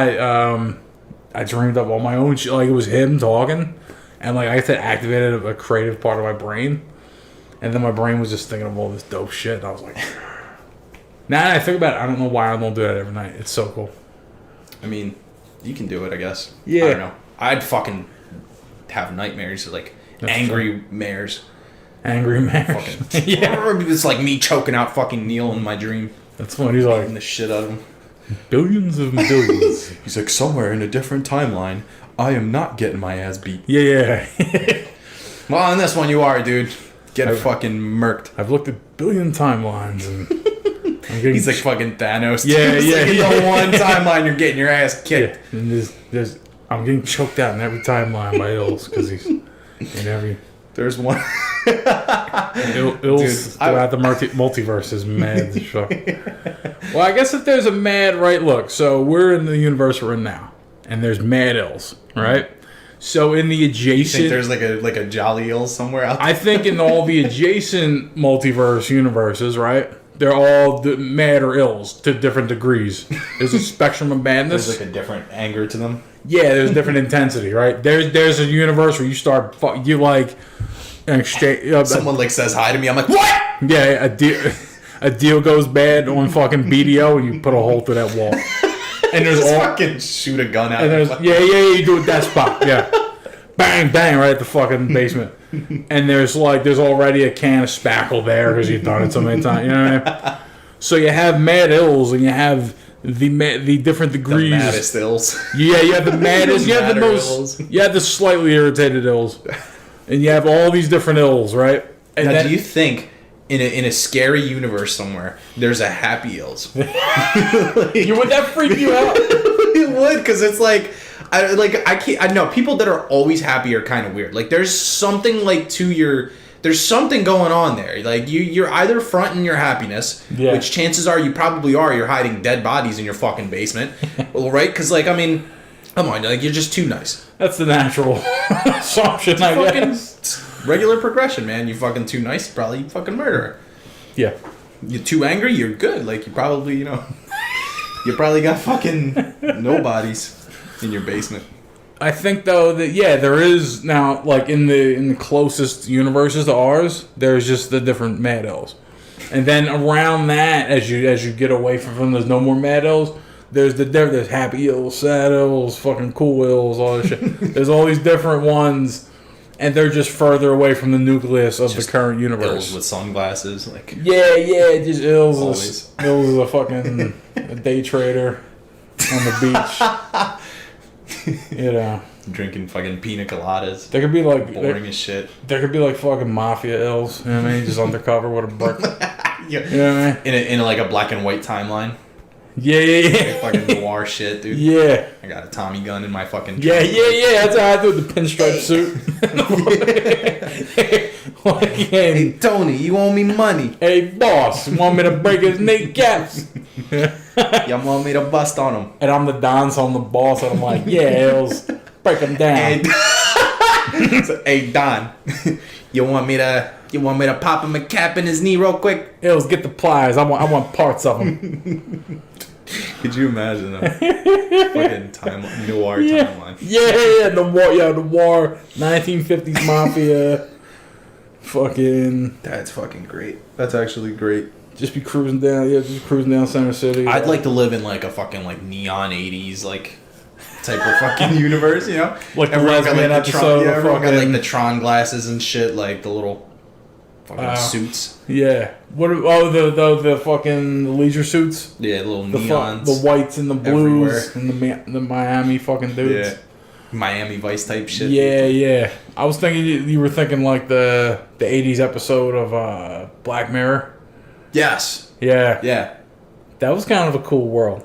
I dreamed up all my own shit. Like it was him talking, and like I had activated a creative part of my brain, and then my brain was just thinking of all this dope shit. And I was like, now that I think about it, I don't know why I don't do that every night. It's so cool. I mean, you can do it, I guess. Yeah. I don't know. I'd fucking have nightmares, like angry mares. Angry man. Fucking yeah. It's like me choking out fucking Neil in my dream. That's when he's Beating like the shit out of him. billions of billions. He's like, somewhere in a different timeline, I am not getting my ass beat. Yeah. Well, in this one you are, dude. Get fucking murked. I've looked at billion timelines and He's like fucking Thanos. Yeah, It's yeah, like in yeah. the one timeline you're getting your ass kicked. Yeah, and I'm getting choked out in every timeline by Ills because he's in every. There's one. Ills throughout the multiverse is mad as fuck. Well, I guess if there's a mad look, so we're in the universe we're in now, and there's mad Ills, right? So in the You adjacent, think there's like a Jolly Ill somewhere out there? I think in all the adjacent multiverse universes, right? They're all mad or Ills to different degrees. There's a spectrum of madness. There's like a different anger to them. Yeah, there's different intensity, right? There's a universe where you start you like an exchange. Someone like says hi to me, I'm like, what? Yeah, a deal goes bad on fucking BDO, and you put a hole through that wall. And there's Just all fucking shoot a gun out. and there's you do it that spot, yeah. Bang, bang, right at the fucking basement. And there's already a can of spackle there because you've done it so many times. You know what I mean? So you have mad Ills and you have the different degrees. The maddest Ills. Yeah, you have the maddest. You have the Madder most. Ills. You have the slightly irritated Ills, and you have all these different Ills, right? And Now, then, do you think in a scary universe somewhere there's a happy Ills? would that freak you out? It would, because it's like. I know people that are always happy are kind of weird. Like there's something there's something going on there. Like you're either fronting your happiness, Yeah. which chances are you probably are. You're hiding dead bodies in your fucking basement, well, right? Because like I mean, come on, like you're just too nice. That's the natural assumption, I Fucking guess. regular progression, man. You fucking too nice, probably you fucking murderer. Yeah. You're too angry, you're good. Like you probably you probably got fucking nobodies in your basement. I think though that there is now like in the closest universes to ours, there's just the different mad Ills, and then around that as you get away from them, there's no more mad Ills. There's happy Ills, sad Ills, fucking cool Ills, all this shit. There's all these different ones, and they're just further away from the nucleus of the current universe. Ills with sunglasses, like Yeah, just Ills. Always. Ills is a fucking a day trader on the beach. drinking fucking pina coladas. There could be like Boring as shit. There could be like fucking mafia Ills. You know what I mean? Just undercover with a brick. Yeah. You know what I mean? In like a black and white timeline. Yeah. Fucking noir shit, dude. Yeah. I got a Tommy gun in my fucking Yeah. trunk. That's how I do the pinstripe suit. Hey Tony, you owe me money. Hey boss, you want me to break his kneecaps? You want me to bust on him? And I'm the Don, so I'm the boss, and I'm like, yeah, Ills, break him down. Hey Don, you want me to pop him a cap in his knee real quick? Ills, get the pliers. I want parts of them. Could you imagine that? Fucking noir timeline. Yeah, noir, 1950s mafia. Fucking. That's fucking great. That's actually great. Just be cruising down Center City. I'd like to live in like a fucking like neon 80s like type of fucking universe, you know? Like the everyone got, lesbian like, the Tron, episode of everyone got like fucking- the Tron glasses and shit, like the little fucking suits. Yeah. The fucking leisure suits. Yeah, little The neons. the whites and the blues everywhere. and the Miami fucking dudes. Yeah. Miami Vice type shit. Yeah. I was thinking you were thinking like the 80s episode of Black Mirror. Yes. Yeah. Yeah. That was kind of a cool world.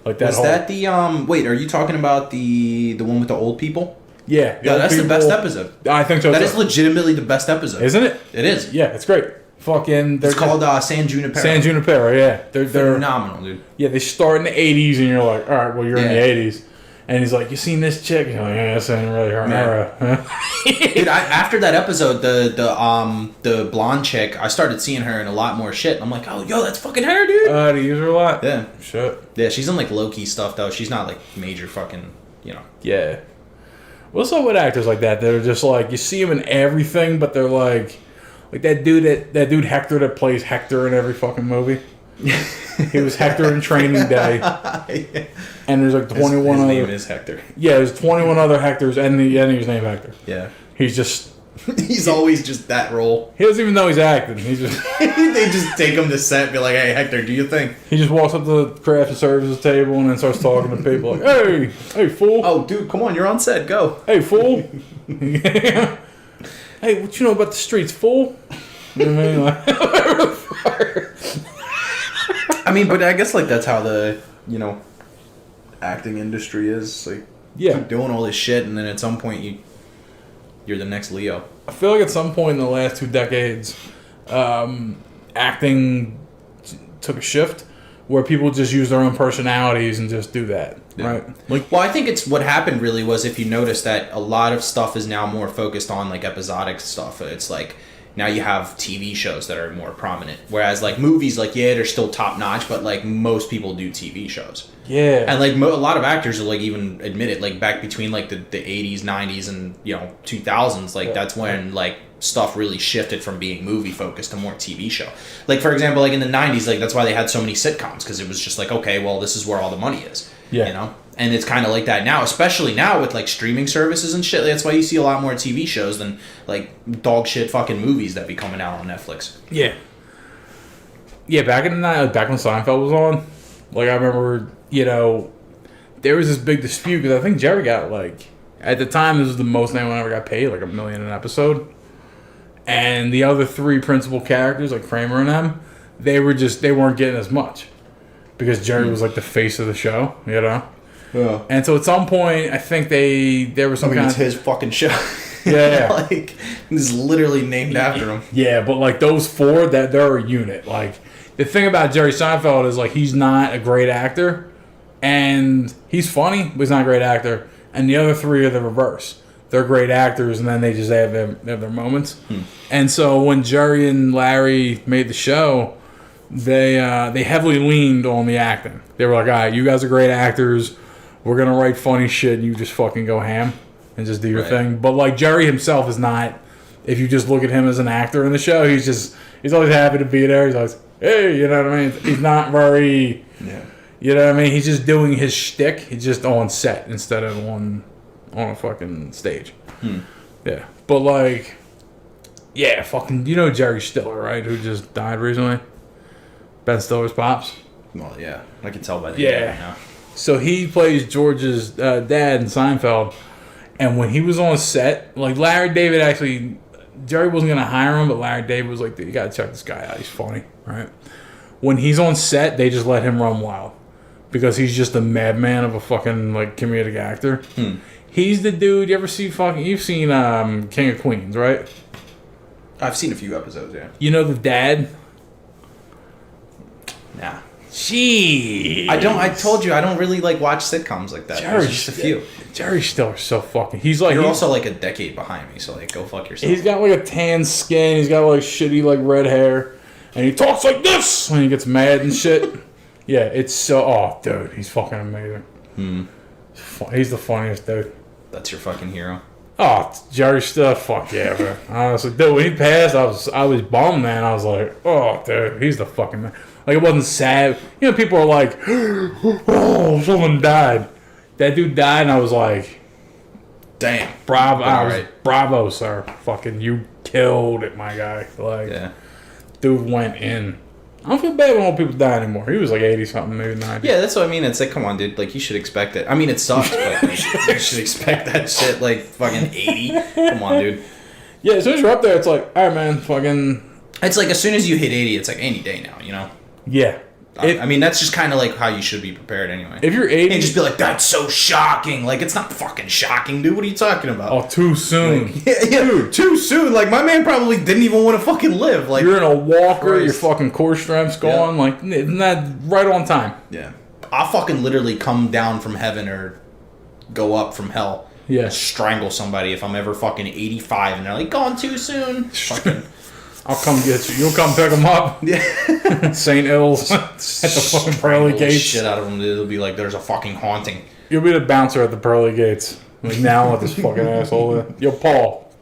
Like that Was that the wait, are you talking about the one with the old people? Yeah. Yeah, that's the best episode. I think so. That too. is legitimately the best episode. Isn't it? It is. Yeah, it's great. Fucking It's called San Junipero. San Junipero, yeah. They're phenomenal, dude. yeah, they start in the 80s and you're like, all right, well, you're in the Yeah. 80s. And he's like, you seen this chick? You're like, yeah, this ain't really her era. Dude, after that episode, the blonde chick, I started seeing her in a lot more shit. I'm like, oh, yo, that's fucking her, dude. Do you use her a lot? Yeah. Shit. Yeah, she's in like low-key stuff, though. She's not like major fucking, Yeah. What's up with actors like that? They're just like, you see them in everything, but they're like that dude Hector that plays Hector in every fucking movie. He was Hector in Training Day. And there's like 21 his other. name is Hector. Yeah, there's 21 other Hectors, and he's named Hector. Yeah. He's just. He's always just that role. He doesn't even know he's acting. He's just. They just take him to set and be like, hey, Hector, do you think? He just walks up to the craft and services table and then starts talking to people like, hey, fool. Oh, dude, come on, you're on set, go. Hey, fool. Hey, what you know about the streets, fool? You know what I mean? Like, mean, but I guess like that's how the acting industry is. Like, keep doing all this shit, and then at some point you're the next Leo. I feel like at some point in the last 2 decades, acting took a shift where people just use their own personalities and just do that, right? Like, well, I think it's what happened really was, if you notice, that a lot of stuff is now more focused on like episodic stuff. It's like now you have TV shows that are more prominent, whereas like movies, like they're still top notch, but like most people do TV shows. Yeah, and like a lot of actors will like even admit it, like back between like the 80s, 90s, and 2000s, like that's when like stuff really shifted from being movie focused to more TV show. Like, for example, like in the 90s, like that's why they had so many sitcoms, because it was just like, okay, well, this is where all the money is. And it's kind of like that now, especially now with like streaming services and shit. That's why you see a lot more TV shows than like dog shit fucking movies that be coming out on Netflix. Yeah, back in the night, back when Seinfeld was on, like I remember, there was this big dispute because I think Jerry got like, at the time, this was the most anyone ever got paid, like $1 million an episode. And the other 3 principal characters, like Kramer and them, they weren't getting as much because Jerry was like the face of the show, Yeah. And so at some point, I think there was some kind of his fucking show. Yeah. Like, it's literally named after him. Yeah, but like those 4, that they're a unit. Like, the thing about Jerry Seinfeld is like he's not a great actor, and he's funny, but he's not a great actor. And the other 3 are the reverse. They're great actors, and then they just have their moments. And so when Jerry and Larry made the show, they heavily leaned on the acting. They were like, all right, you guys are great actors. We're going to write funny shit, and you just fucking go ham and just do your thing. But like Jerry himself is not, if you just look at him as an actor in the show, he's always happy to be there. He's always, hey, you know what I mean? He's not very, you know what I mean? He's just doing his shtick. He's just on set instead of on a fucking stage. Yeah. But like, fucking, Jerry Stiller, right? Who just died recently? Ben Stiller's pops. Well, yeah. I can tell by the name right now. So he plays George's dad in Seinfeld. And when he was on set, like Larry David actually, Jerry wasn't going to hire him, but Larry David was like, you got to check this guy out. He's funny, right? When he's on set, they just let him run wild. Because he's just a madman of a fucking like comedic actor. He's the dude. You've seen King of Queens, right? I've seen a few episodes, yeah. You know the dad? Nah. Jeez. I told you I don't really like watch sitcoms like that. There's just a few. Jerry Stiller's so fucking. He's also like a decade behind me, so like go fuck yourself. He's got like a tan skin. He's got like shitty like red hair, and he talks like this when he gets mad and shit. Yeah, it's so. Oh, dude, he's fucking amazing. He's the funniest dude. That's your fucking hero. Oh, Jerry Stiller, fuck yeah, bro. Honestly, dude, when he passed, I was bummed, man. I was like, oh, dude, he's the fucking man. Like, it wasn't sad. People are like, oh, someone died. That dude died, and I was like, damn, bravo, bravo, sir. Fucking, you killed it, my guy. Like, dude went in. I don't feel bad when old people die anymore. He was like 80-something, maybe 90. Yeah, that's what I mean. It's like, come on, dude. Like, you should expect it. I mean, it sucks, but like, you should expect that shit, like, fucking 80. Come on, dude. Yeah, as soon as you're up there, it's like, all right, man, fucking... It's like, as soon as you hit 80, it's like any day now, Yeah. I mean, that's just kind of like how you should be prepared anyway. If you're 80... And just be like, that's so shocking. Like, it's not fucking shocking, dude. What are you talking about? Oh, too soon. Like, dude, too soon. Like, my man probably didn't even want to fucking live. Like, you're in a walker, your fucking core strap's gone. Like, isn't that right on time? Yeah. I'll fucking literally come down from heaven or go up from hell. Yeah. Strangle somebody if I'm ever fucking 85 and they're like, gone too soon. Fucking... I'll come get you. You'll come pick them up. Yeah. St. Il's at the fucking pearly gates. Shit out of them. It'll be like there's a fucking haunting. You'll be the bouncer at the pearly gates. Like, now with this fucking asshole there. Yo, Paul.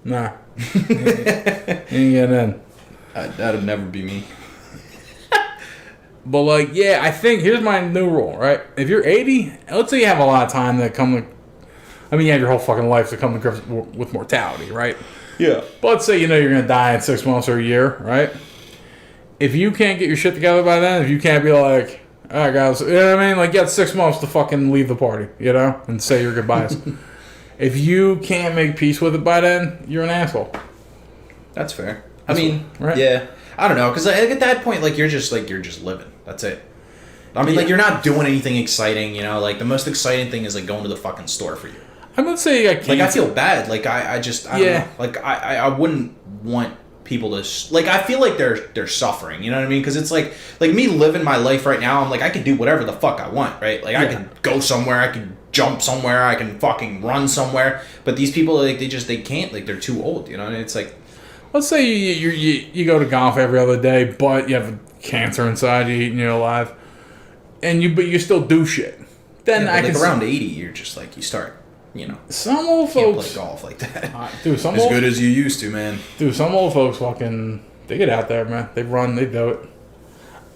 Nah. You ain't getting in. That'd never be me. But like, yeah, I think here's my new rule, right? If you're 80, let's say you have a lot of time to come to... I mean, you have your whole fucking life to come to grips with mortality, right? Yeah. But let's say you're going to die in 6 months or a year, right? If you can't get your shit together by then, if you can't be like, all right, guys, you know what I mean? Like, you got 6 months to fucking leave the party, and say your goodbyes. If you can't make peace with it by then, you're an asshole. That's fair. I mean, right? Yeah. I don't know, because at that point, like, you're just living. That's it. I mean, like, you're not doing anything exciting, you know? Like, the most exciting thing is, like, going to the fucking store for you. I'm gonna say I can't. Like, I feel bad. Like, I don't know. Like, I wouldn't want people to... Like, I feel like they're suffering, you know what I mean? Because it's like me living my life right now, I'm like, I can do whatever the fuck I want, right? Like, I can go somewhere, I can jump somewhere, I can fucking run somewhere. But these people, like, they can't. Like, they're too old, you know? And it's like... Let's say you go to golf every other day, but you have cancer inside you eating you alive, but you still do shit. Then I can around 80, you're just like, you start, you know. Some old folks can't play golf like that. Dude, as good as you used to, man. Dude, some old folks fucking they get out there, man. They run, they do it.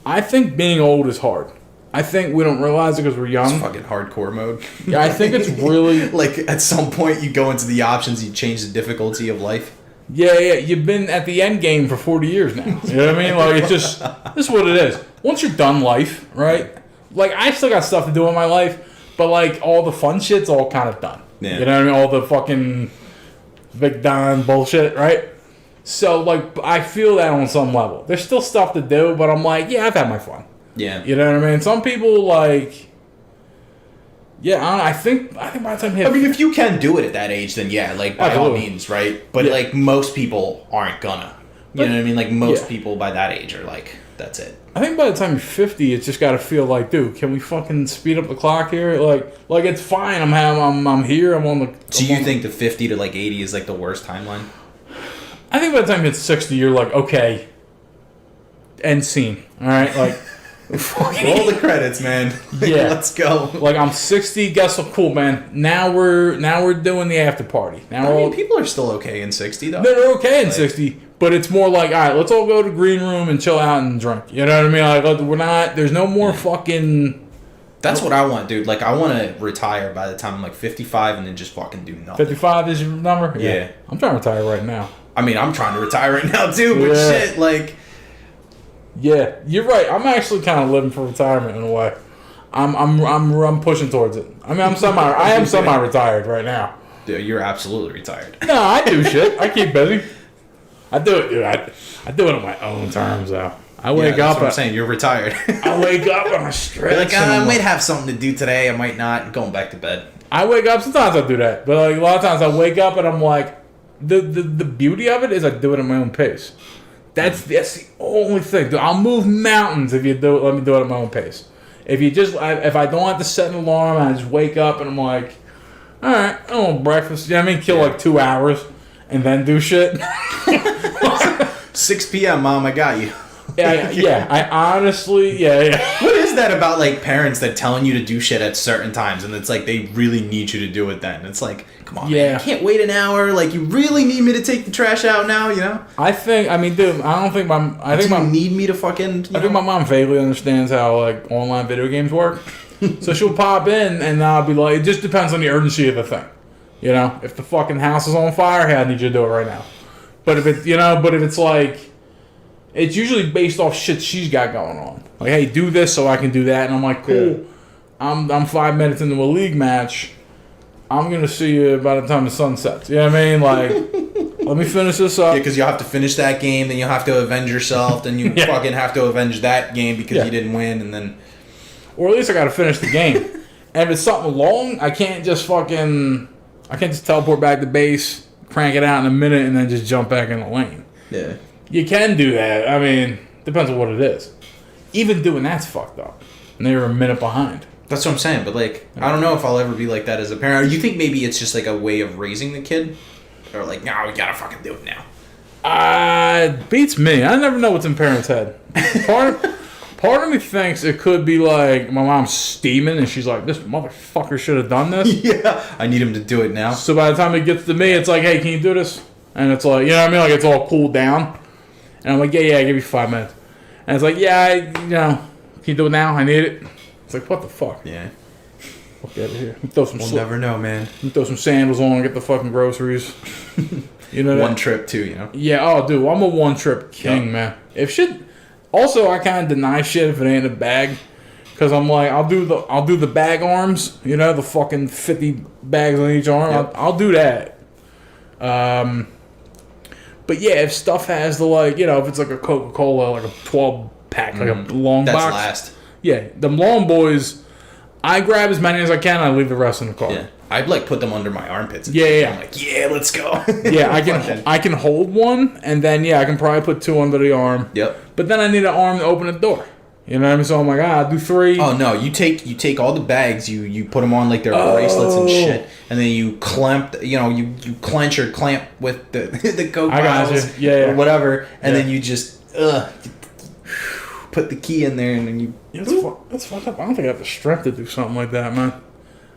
I think being old is hard. I think we don't realize it because we're young. It's fucking hardcore mode. Yeah, I think it's really like at some point you go into the options, you change the difficulty of life. Yeah, you've been at the end game for 40 years now. You know what I mean? Like, it's just, this is what it is. Once you're done life, right? Like, I still got stuff to do in my life, but, like, all the fun shit's all kind of done. Yeah. You know what I mean? All the fucking Big Don bullshit, right? So, like, I feel that on some level. There's still stuff to do, but I'm like, yeah, I've had my fun. Yeah. You know what I mean? Some people, like... Yeah, I think by the time you hit... I mean, if you can do it at that age, then yeah, like, by all means, right? But, like, most people aren't gonna. You know what I mean? Like, most people by that age are like, that's it. I think by the time you're 50, it's just got to feel like, dude, can we fucking speed up the clock here? Like it's fine. I'm here. I'm on the... So you think the 50 to, like, 80 is, like, the worst timeline? I think by the time you hit 60, you're like, okay, end scene. All right? Like... Roll the credits, man. Yeah, let's go. Like, I'm 60. Guess what? Cool, man. Now we're doing the after party. Now I mean, people are still okay in 60, though. They're okay in 60, but it's more like, all right, let's all go to green room and chill out and drink. You know what I mean? Like, we're not. There's no more fucking. That's what I want, dude. Like, I want to retire by the time I'm like 55 and then just fucking do nothing. 55 is your number? Yeah. I'm trying to retire right now. I mean, I'm trying to retire right now too, but shit, like. Yeah, you're right. I'm actually kind of living for retirement in a way. I'm pushing towards it. I mean, I am semi-retired right now. Dude, you're absolutely retired. No, I do shit. I keep busy. I do it, dude. I do it on my own terms, though. I wake up. I'm saying you're retired. I wake up and I stretch. You're like, I might have something to do today. I might not. Going back to bed. I wake up. Sometimes I do that, but like a lot of times I wake up and I'm like, the beauty of it is I do it at my own pace. That's the only thing. Dude, I'll move mountains if you do it. Let me do it at my own pace. If I don't have to set an alarm, I just wake up and I'm like, all right, I want breakfast. You know what I mean? Kill like 2 hours and then do shit. 6 p.m., Mom, I got you. Yeah. I honestly, yeah. What is that about, like, parents that telling you to do shit at certain times and it's like they really need you to do it then? It's like, come on, man, you can't wait an hour. Like, you really need me to take the trash out now, you know? I think you need me to fucking... I think my mom vaguely understands how, like, online video games work. So she'll pop in and I'll be like, it just depends on the urgency of the thing. You know? If the fucking house is on fire, hey, I need you to do it right now. But if it's like... It's usually based off shit she's got going on. Like, hey, do this so I can do that. And I'm like, cool. Yeah. I'm 5 minutes into a league match. I'm going to see you by the time the sun sets. You know what I mean? Like, let me finish this up. Yeah, because you'll have to finish that game, then you'll have to avenge yourself, then you fucking have to avenge that game because you didn't win, and then... Or at least I got to finish the game. And if it's something long, I can't just teleport back to base, crank it out in a minute, and then just jump back in the lane. Yeah. You can do that. I mean, depends on what it is. Even doing that's fucked up. And they were a minute behind. That's what I'm saying. But, like, I don't know if I'll ever be like that as a parent. Or you think maybe it's just, like, a way of raising the kid? Or, like, no, we gotta fucking do it now. It beats me. I never know what's in parents' head. Part of me thinks it could be, like, my mom's steaming and she's like, this motherfucker should have done this. Yeah. I need him to do it now. So by the time it gets to me, it's like, hey, can you do this? And it's like, you know what I mean? Like, it's all cooled down. And I'm like, yeah, give me 5 minutes. And it's like, yeah, can you do it now? I need it. It's like, what the fuck? Yeah. Fuck out of here. We'll never know, man. Throw some sandals on and get the fucking groceries. You know One trip, too, you know? Yeah, oh, dude, I'm a one-trip king, man. If shit... Also, I kind of deny shit if it ain't a bag. Because I'm like, I'll do the bag arms. You know, the fucking 50 bags on each arm. Yep. I'll do that. But yeah, if stuff has the like, if it's like a Coca-Cola, like a 12-pack, like a long That's box. last. Yeah, them long boys, I grab as many as I can, and I leave the rest in the car. Yeah. I'd like put them under my armpits. Yeah. I'm like, yeah, let's go. Yeah, I can hold one, and then I can probably put 2 under the arm. Yep. But then I need an arm to open the door. You know what I mean? So I'm like, I'll do 3. Oh no, you take all the bags, you put them on like their bracelets and shit, and then you clamp, you clench or clamp with the Coke bottles or whatever, and then you just put the key in there, and then you. That's fucked up. I don't think I have the strength to do something like that, man.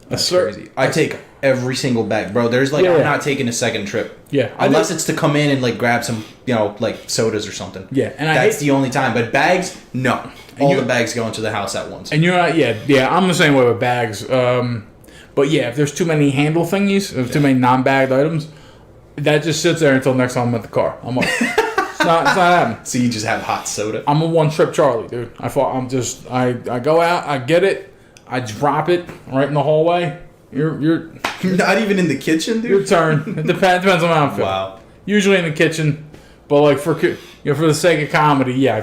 That's crazy. I take every single bag, bro. There's I'm not taking a second trip. Yeah, unless it's to come in and like grab some, like sodas or something. Yeah, and that's the only time. But bags, no. All the bags go into the house at once. And you're not, I'm the same way with bags. But yeah, if there's too many handle thingies, if too many non-bagged items, that just sits there until next time I'm at the car. I'm like, it's not happening. So you just have hot soda? I'm a one-trip Charlie, dude. I go out, I get it, I drop it right in the hallway. You're not even in the kitchen, dude. Your turn. It depends on how I'm feeling. Wow. Usually in the kitchen, but like for the sake of comedy, I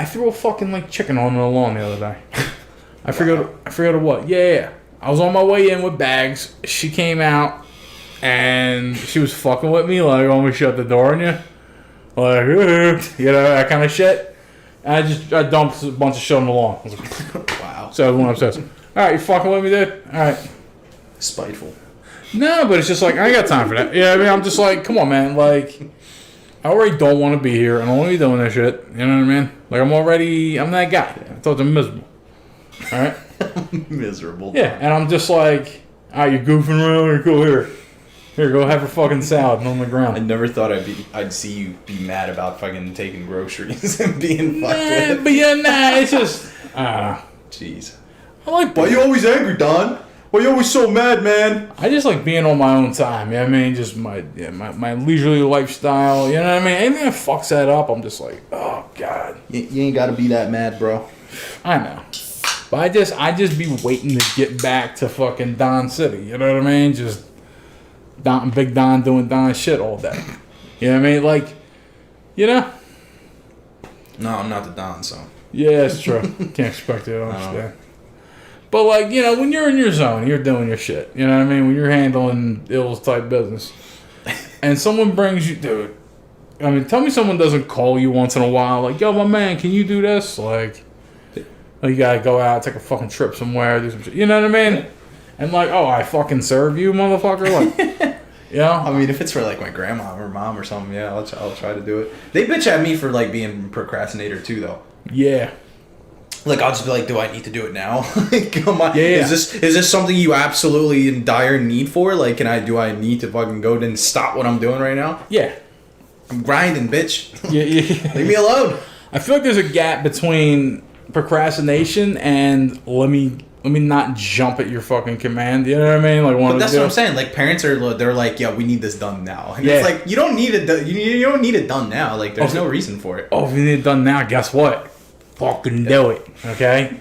threw a fucking like chicken on the lawn the other day. I forgot what. Yeah. I was on my way in with bags. She came out and she was fucking with me like, "Oh, we shut the door on you," like that kind of shit. And I dumped a bunch of shit on the lawn. I was like, wow. So I went upstairs. All right, you fucking with me, dude? All right. Spiteful. No, but it's just like I ain't got time for that. Yeah, I mean, I'm just like, come on, man. Like, I already don't want to be here. I don't want to be doing that shit. You know what I mean? Like, I'm that guy. I thought I'm miserable. All right? Miserable. Yeah, and I'm just like, all right, you're goofing around? Go here. Here, go have a fucking salad on the ground. I never thought I'd see you be mad about fucking taking groceries and being fucked with. But it's just, jeez. I like. Why you always angry, Don? Why you always so mad, man? I just like being on my own time. You know what I mean? Just my leisurely lifestyle. You know what I mean? Anything that fucks that up, I'm just like, oh god. You ain't gotta be that mad, bro. I know. But I just be waiting to get back to fucking Don City. You know what I mean? Just Big Don doing Don shit all day. You know what I mean? Like, No, I'm not the Don, so. Yeah, that's true. Can't expect it. I understand. But, like, when you're in your zone, you're doing your shit. You know what I mean? When you're handling ills type business. And someone brings you, dude. I mean, tell me someone doesn't call you once in a while. Like, yo, my man, can you do this? Like, you gotta go out, take a fucking trip somewhere, do some shit. You know what I mean? And, like, oh, I fucking serve you, motherfucker? Like, I mean, if it's for, like, my grandma or mom or something, yeah, I'll try to do it. They bitch at me for, like, being a procrastinator, too, though. Yeah. Like, I'll just be like, do I need to do it now? Come on. Yeah. Is this something you absolutely in dire need for? Like, do I need to fucking go and stop what I'm doing right now? Yeah. I'm grinding, bitch. Yeah. Leave me alone. I feel like there's a gap between procrastination and let me not jump at your fucking command. You know what I mean? Like, but that's what I'm saying. Like, parents they're like, yeah, we need this done now. And it's like, you don't need it. You don't need it done now. Like, there's no reason for it. Oh, if you need it done now, guess what? Fucking do it, okay?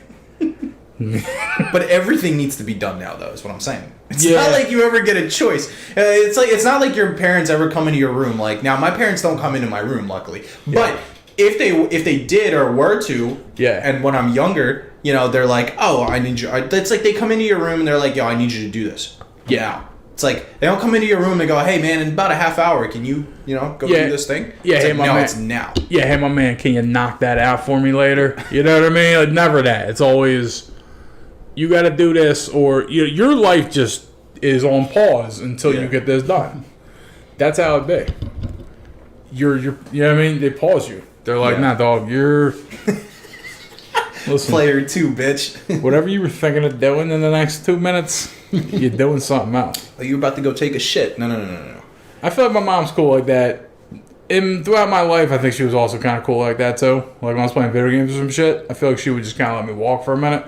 But everything needs to be done now, though. Is what I'm saying. It's not like you ever get a choice. It's not like your parents ever come into your room. Like, now my parents don't come into my room, luckily. But if they did or were to, and when I'm younger, they're like, oh, I need you. It's like they come into your room and they're like, yo, I need you to do this. Yeah. It's like they don't come into your room and go, hey man, in about a half hour, can you go do this thing? Yeah, it's like, it's now. Yeah, hey my man, can you knock that out for me later? You know what I mean? Like, never that. It's always you got to do this, or your life just is on pause until you get this done. That's how it be. You know what I mean? They pause you. They're like, nah, dog, you're. Listen, player 2, bitch. Whatever you were thinking of doing in the next 2 minutes, you're doing something else. Are you about to go take a shit? No. I feel like my mom's cool like that. And throughout my life, I think she was also kind of cool like that, too. Like, when I was playing video games or some shit, I feel like she would just kind of let me walk for a minute.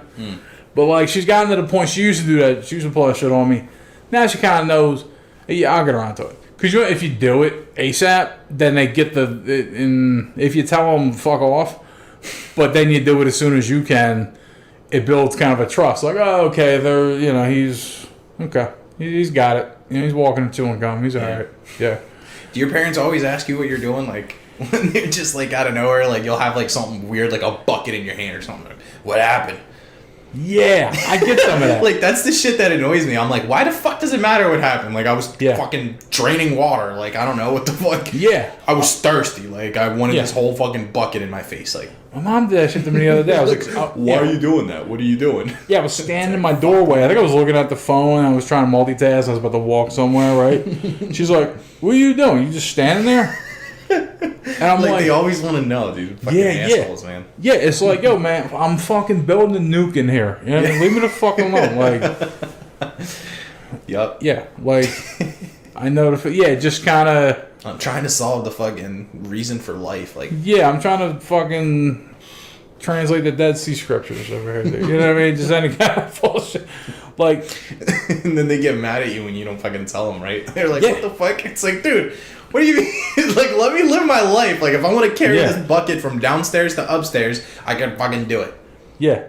But, like, she's gotten to the point, she used to do that. She used to pull that shit on me. Now she kind of knows, yeah, I'll get around to it. Because, if you do it ASAP, then they get if you tell them, fuck off, but then you do it as soon as you can, it builds kind of a trust. Like, oh, okay, he's got it. He's walking to chewing gum. He's all right. Yeah. Do your parents always ask you what you're doing? Like, when they're just, like, out of nowhere, like, you'll have, like, something weird, like a bucket in your hand or something. What happened? Yeah, I get some of that. Like, that's the shit that annoys me. I'm like, why the fuck does it matter what happened? Like, I was fucking draining water. Like, I don't know what the fuck. Yeah. I was thirsty. Like, I wanted this whole fucking bucket in my face. Like, my mom did that shit to me the other day. I was like, why are you doing that? What are you doing? Yeah, I was standing in my doorway. I think I was looking at the phone. I was trying to multitask. I was about to walk somewhere, right? She's like, what are you doing? You just standing there? And I'm like, they always want to know, dude. Fucking assholes, man. Yeah, it's like, yo, man, I'm fucking building a nuke in here. You know what I mean? Leave me the fuck alone. Like, Yup. Yeah, like, I know just kind of. I'm trying to solve the fucking reason for life. Like, yeah, I'm trying to fucking translate the Dead Sea Scriptures over here, dude. You know what I mean? Just any kind of bullshit. Like, and then they get mad at you when you don't fucking tell them, right? They're like, what the fuck? It's like, dude, what do you mean? Like, let me live my life. Like, if I want to carry this bucket from downstairs to upstairs, I can fucking do it. Yeah.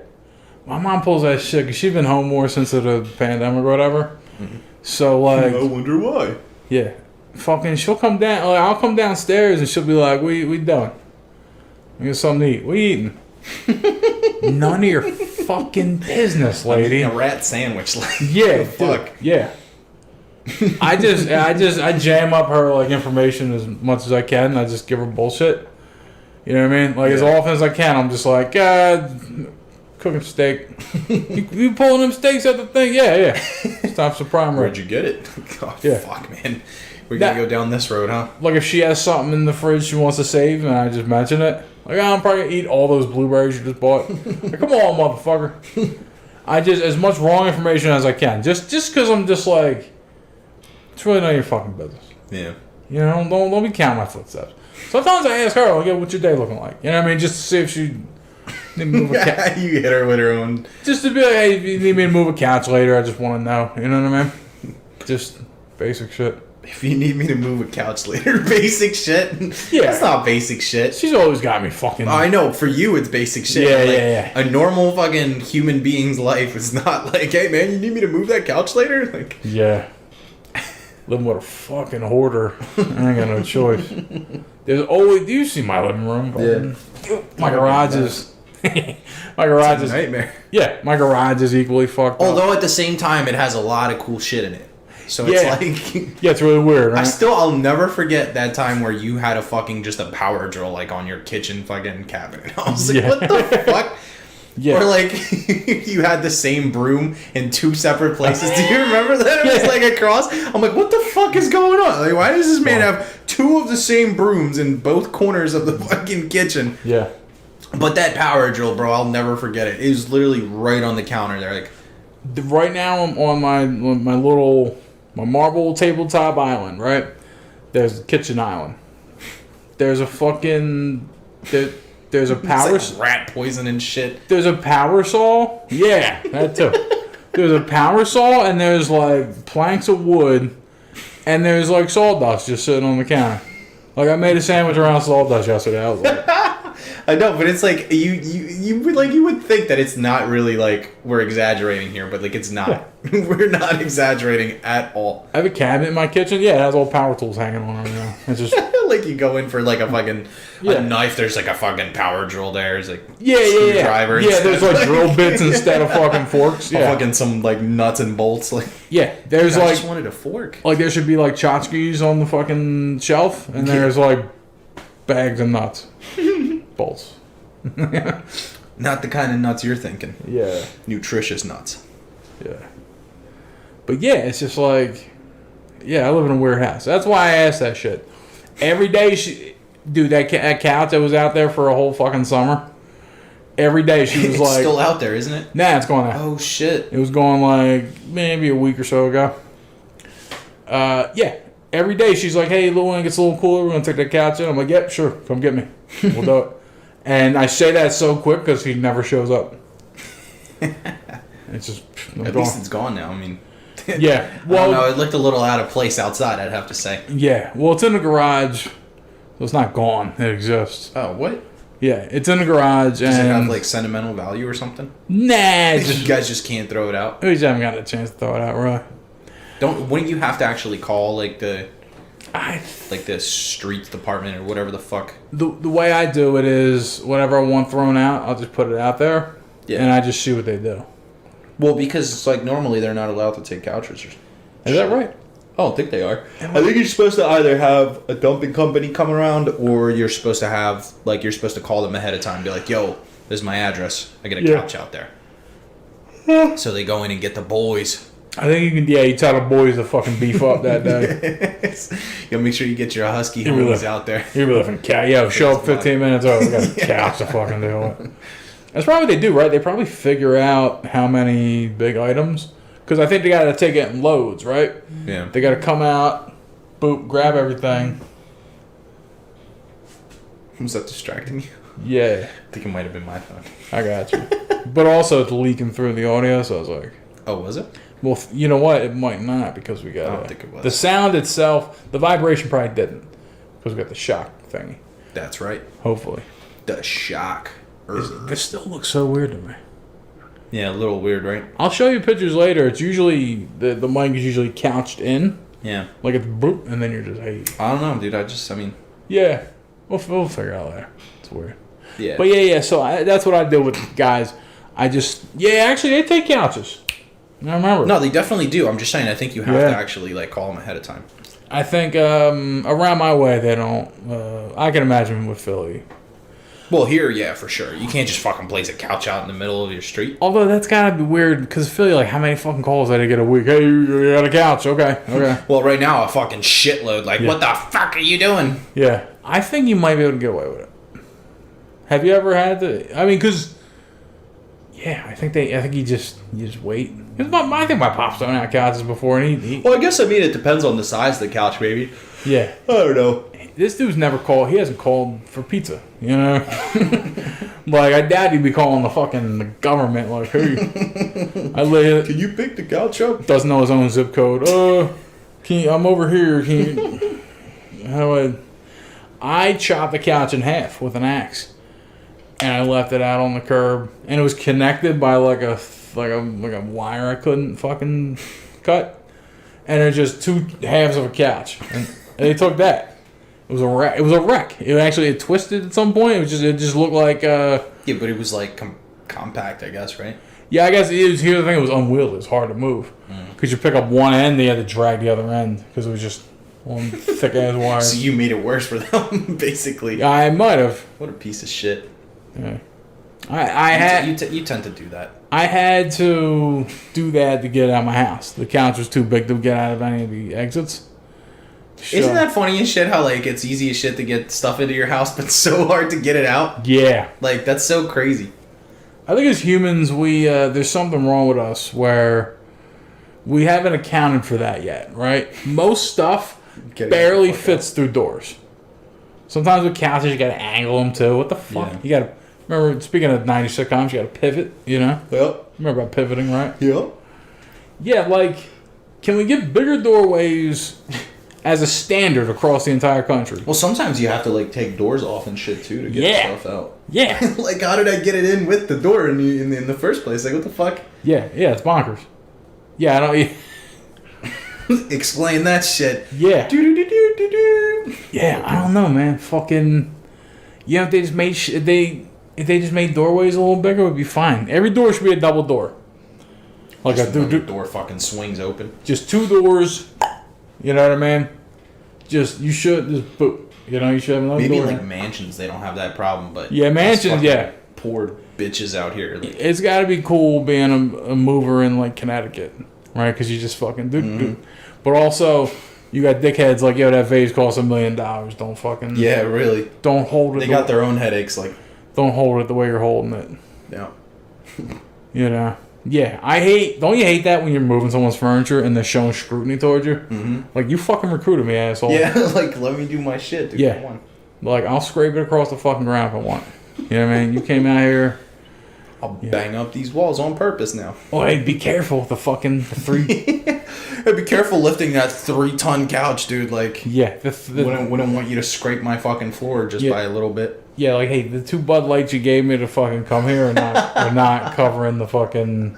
My mom pulls that shit because she's been home more since the pandemic or whatever. Mm-hmm. So, like... I wonder why. Yeah. Fucking, she'll come down... Like, I'll come downstairs and she'll be like, we doing? We got something to eat. What you eating? None of your fucking business, lady. I'm eating a rat sandwich. Like, yeah. Fuck. Dude, yeah. I jam up her like information as much as I can. I just give her bullshit. You know what I mean? Like as often as I can, I'm just like, cooking steak. you pulling them steaks at the thing? Yeah. Stops the prime rib. Where'd you get it? Oh, yeah. Fuck, man. We're gonna go down this road, huh? Like if she has something in the fridge she wants to save, and I just mention it, like I'm probably gonna eat all those blueberries you just bought. Like, come on, motherfucker. I just as much wrong information as I can, just because I'm just like. It's really not your fucking business. Yeah. You know, don't be counting my footsteps. Sometimes I ask her, like, what's your day looking like? You know what I mean? Just to see if she need me to move a couch. You hit her with her own. Just to be like, hey, if you need me to move a couch later, I just want to know. You know what I mean? Just basic shit. If you need me to move a couch later, basic shit? Yeah. That's not basic shit. She's always got me fucking... I know, for you it's basic shit. Yeah. A normal fucking human being's life is not like, hey man, you need me to move that couch later? Like, yeah. Living with a fucking hoarder. I ain't got no choice. There's always... Do you see my living room? Yeah. My garage is... my garage is... a nightmare. Yeah, my garage is equally fucked up. Although at the same time, it has a lot of cool shit in it. So it's like... Yeah, it's really weird, right? I'll never forget that time where you had just a power drill, like, on your kitchen fucking cabinet. I was like, what the fuck? Yeah. Or like you had the same broom in two separate places. Do you remember that? It was like across. I'm like, what the fuck is going on? Like, why does this man have two of the same brooms in both corners of the fucking kitchen? Yeah. But that power drill, bro, I'll never forget it. It was literally right on the counter there. Like, right now I'm on my marble tabletop island, right? There's a kitchen island. There's a fucking... There's a power... It's like rat poison and shit. There's a power saw. Yeah, that too. There's a power saw, and there's, like, planks of wood, and there's, like, sawdust just sitting on the counter. Like, I made a sandwich around sawdust yesterday. I was like... I know, but it's like, you would think that it's not really, like, we're exaggerating here, but, like, it's not. Yeah. We're not exaggerating at all. I have a cabinet in my kitchen. Yeah, it has all power tools hanging on it. Yeah. It's just... like, you go in for, like, a fucking a knife, there's, like, a fucking power drill there. It's, like, screwdriver. Yeah, there's, like, drill bits instead of fucking forks. Yeah. Fucking some, like, nuts and bolts. Like, yeah, there's, I like... I just wanted a fork. Like, there should be, like, tchotchkes on the fucking shelf, and there's, like, bags of nuts. Bolts. Not the kind of nuts you're thinking. Yeah. Nutritious nuts. Yeah. But yeah, it's just like, yeah, I live in a weird house. That's why I asked that shit. Every day, that couch that was out there for a whole fucking summer, every day she was like... It's still out there, isn't it? Nah, it's gone out. Oh, shit. It was gone like maybe a week or so ago. Yeah. Every day she's like, hey, when it gets a little cooler, we're going to take that couch in. I'm like, yep, sure, come get me. We'll do it. And I say that so quick because he never shows up. It's just... At least it's gone now. I mean... Yeah. Well, no, it looked a little out of place outside, I'd have to say. Yeah. Well, it's in the garage. So it's not gone. It exists. Oh, what? Yeah, it's in the garage. Does it have, like, sentimental value or something? Nah. You guys just can't throw it out? We just haven't gotten a chance to throw it out, really. Wouldn't you have to actually call, like, the Like the streets department or whatever the fuck. The way I do it is whatever I want thrown out, I'll just put it out there, and I just see what they do. Well, because it's like normally they're not allowed to take couches. Is that right? I don't think they are. I think you're supposed to either have a dumping company come around, or you're supposed to have you're supposed to call them ahead of time and be like, "Yo, this is my address. I get a couch out there." So they go in and get the boys. I think you can. Yeah, you tell the boys to fucking beef up that day. You make sure you get your husky homies out there. You really fucking couch. Yeah, show up 15 minutes. Oh, we got a couch to fucking do it. That's probably what they do, right? They probably figure out how many big items. Because I think they got to take it in loads, right? Yeah. They got to come out, boop, grab everything. Was that distracting you? Yeah. I think it might have been my phone. I got you. But also it's leaking through the audio, so I was like... Oh, was it? Well, you know what? It might not because we got... I don't think it was. The sound itself, the vibration probably didn't. Because we got the shock thingy. That's right. Hopefully. The shock. This still looks so weird to me. Yeah, a little weird, right? I'll show you pictures later. It's usually... The mic is usually couched in. Yeah. Like it's boop, and then you're just... Hey. I don't know, dude. Yeah. We'll figure it out later. It's weird. Yeah. But yeah. So that's what I do with guys. I just... Yeah, actually, they take couches. I remember. No, they definitely do. I'm just saying, I think you have to actually call them ahead of time. I think around my way, they don't... I can imagine with Philly. Well, here, yeah, for sure. You can't just fucking place a couch out in the middle of your street. Although that's gotta be weird, because Philly, like, how many fucking calls did I get a week? Hey, you got a couch. Okay. Well, right now, a fucking shitload. Like, what the fuck are you doing? Yeah. I think you might be able to get away with it. Have you ever had to... I mean, because... Yeah, I think you just wait. I think my pops done had couches before, and he... Well, I guess, it depends on the size of the couch, maybe. Yeah. I don't know. This dude's never called... He hasn't called for pizza, you know? Like, I doubt he'd be calling the government, like, hey... Can you pick the couch up? Doesn't know his own zip code. I'm over here. How do I chopped the couch in half with an axe. And I left it out on the curb, and it was connected by like a wire I couldn't fucking cut, and it's just two halves of a couch, and they took that. It was a wreck. It twisted at some point. It just looked like. Yeah, but it was like compact, I guess, right? Yeah, I guess here's the thing. It was unwieldy. It was hard to move because you pick up one end, you had to drag the other end because it was just one thick ass wire. So you made it worse for them, basically. I might have. What a piece of shit. Yeah. You tend to do that. I had to do that to get out of my house. The couch was too big to get out of any of the exits. Isn't that funny as shit how it's easy as shit to get stuff into your house but so hard to get it out? Yeah. That's so crazy. I think as humans we there's something wrong with us where we haven't accounted for that yet, right? Most stuff barely fits through doors. Sometimes with couches you gotta angle them too. What the fuck? Yeah. You gotta remember, speaking of 90s sitcoms, you gotta pivot, you know? Yep. Remember about pivoting, right? Yep. Yeah, can we get bigger doorways as a standard across the entire country? Well, sometimes you have to, take doors off and shit, too, to get stuff out. Yeah. How did I get it in with the door in the first place? What the fuck? Yeah, it's bonkers. Yeah, I don't... Explain that shit. Yeah. Yeah, I don't know, man. Fucking... Yeah, if they just made... If they just made doorways a little bigger, it would be fine. Every door should be a double door. The door fucking swings open. Just two doors. You know what I mean? You should just boop. You should have another door. Maybe mansions, they don't have that problem, but... Yeah, mansions, yeah. Poor bitches out here. It's got to be cool being a mover in, Connecticut. Right? Because you just fucking... Mm-hmm. But also... You got dickheads that vase costs $1 million. Don't fucking... Yeah, really. Don't hold it... They got their own headaches, Don't hold it the way you're holding it. Yeah. Yeah, don't you hate that when you're moving someone's furniture and they're showing scrutiny towards you? Mm-hmm. You fucking recruited me, asshole. Yeah, let me do my shit, dude. Yeah. Come on. I'll scrape it across the fucking ground if I want. You know what I mean? You came out here... I'll bang up these walls on purpose now. Oh, hey, be careful with the fucking three... Hey, be careful lifting that 3-ton couch, dude. Yeah. Wouldn't want you to scrape my fucking floor just by a little bit. Yeah, hey, the 2 Bud Lights you gave me to fucking come here are not covering the fucking...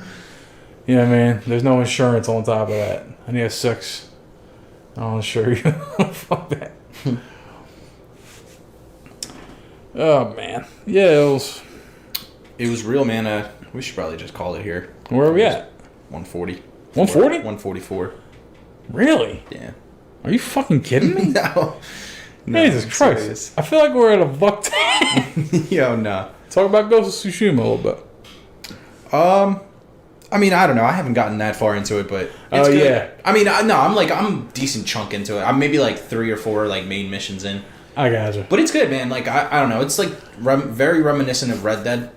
You know what I mean? There's no insurance on top of that. I need a 6. I'll assure you. Fuck that. Oh man, yeah, It was real, man. We should probably just call it here. Where are we at? 140. 140? 144. Really? Yeah. Are you fucking kidding me? No. Jesus Christ! Serious. I feel like we're at a buck 10. Yo, no. Talk about Ghost of Tsushima a little bit. I mean, I don't know. I haven't gotten that far into it, but it's good. Yeah. I mean, I'm decent chunk into it. I'm maybe like 3 or 4 like main missions in. I gotcha. But it's good, man. Like I don't know. It's like very reminiscent of Red Dead,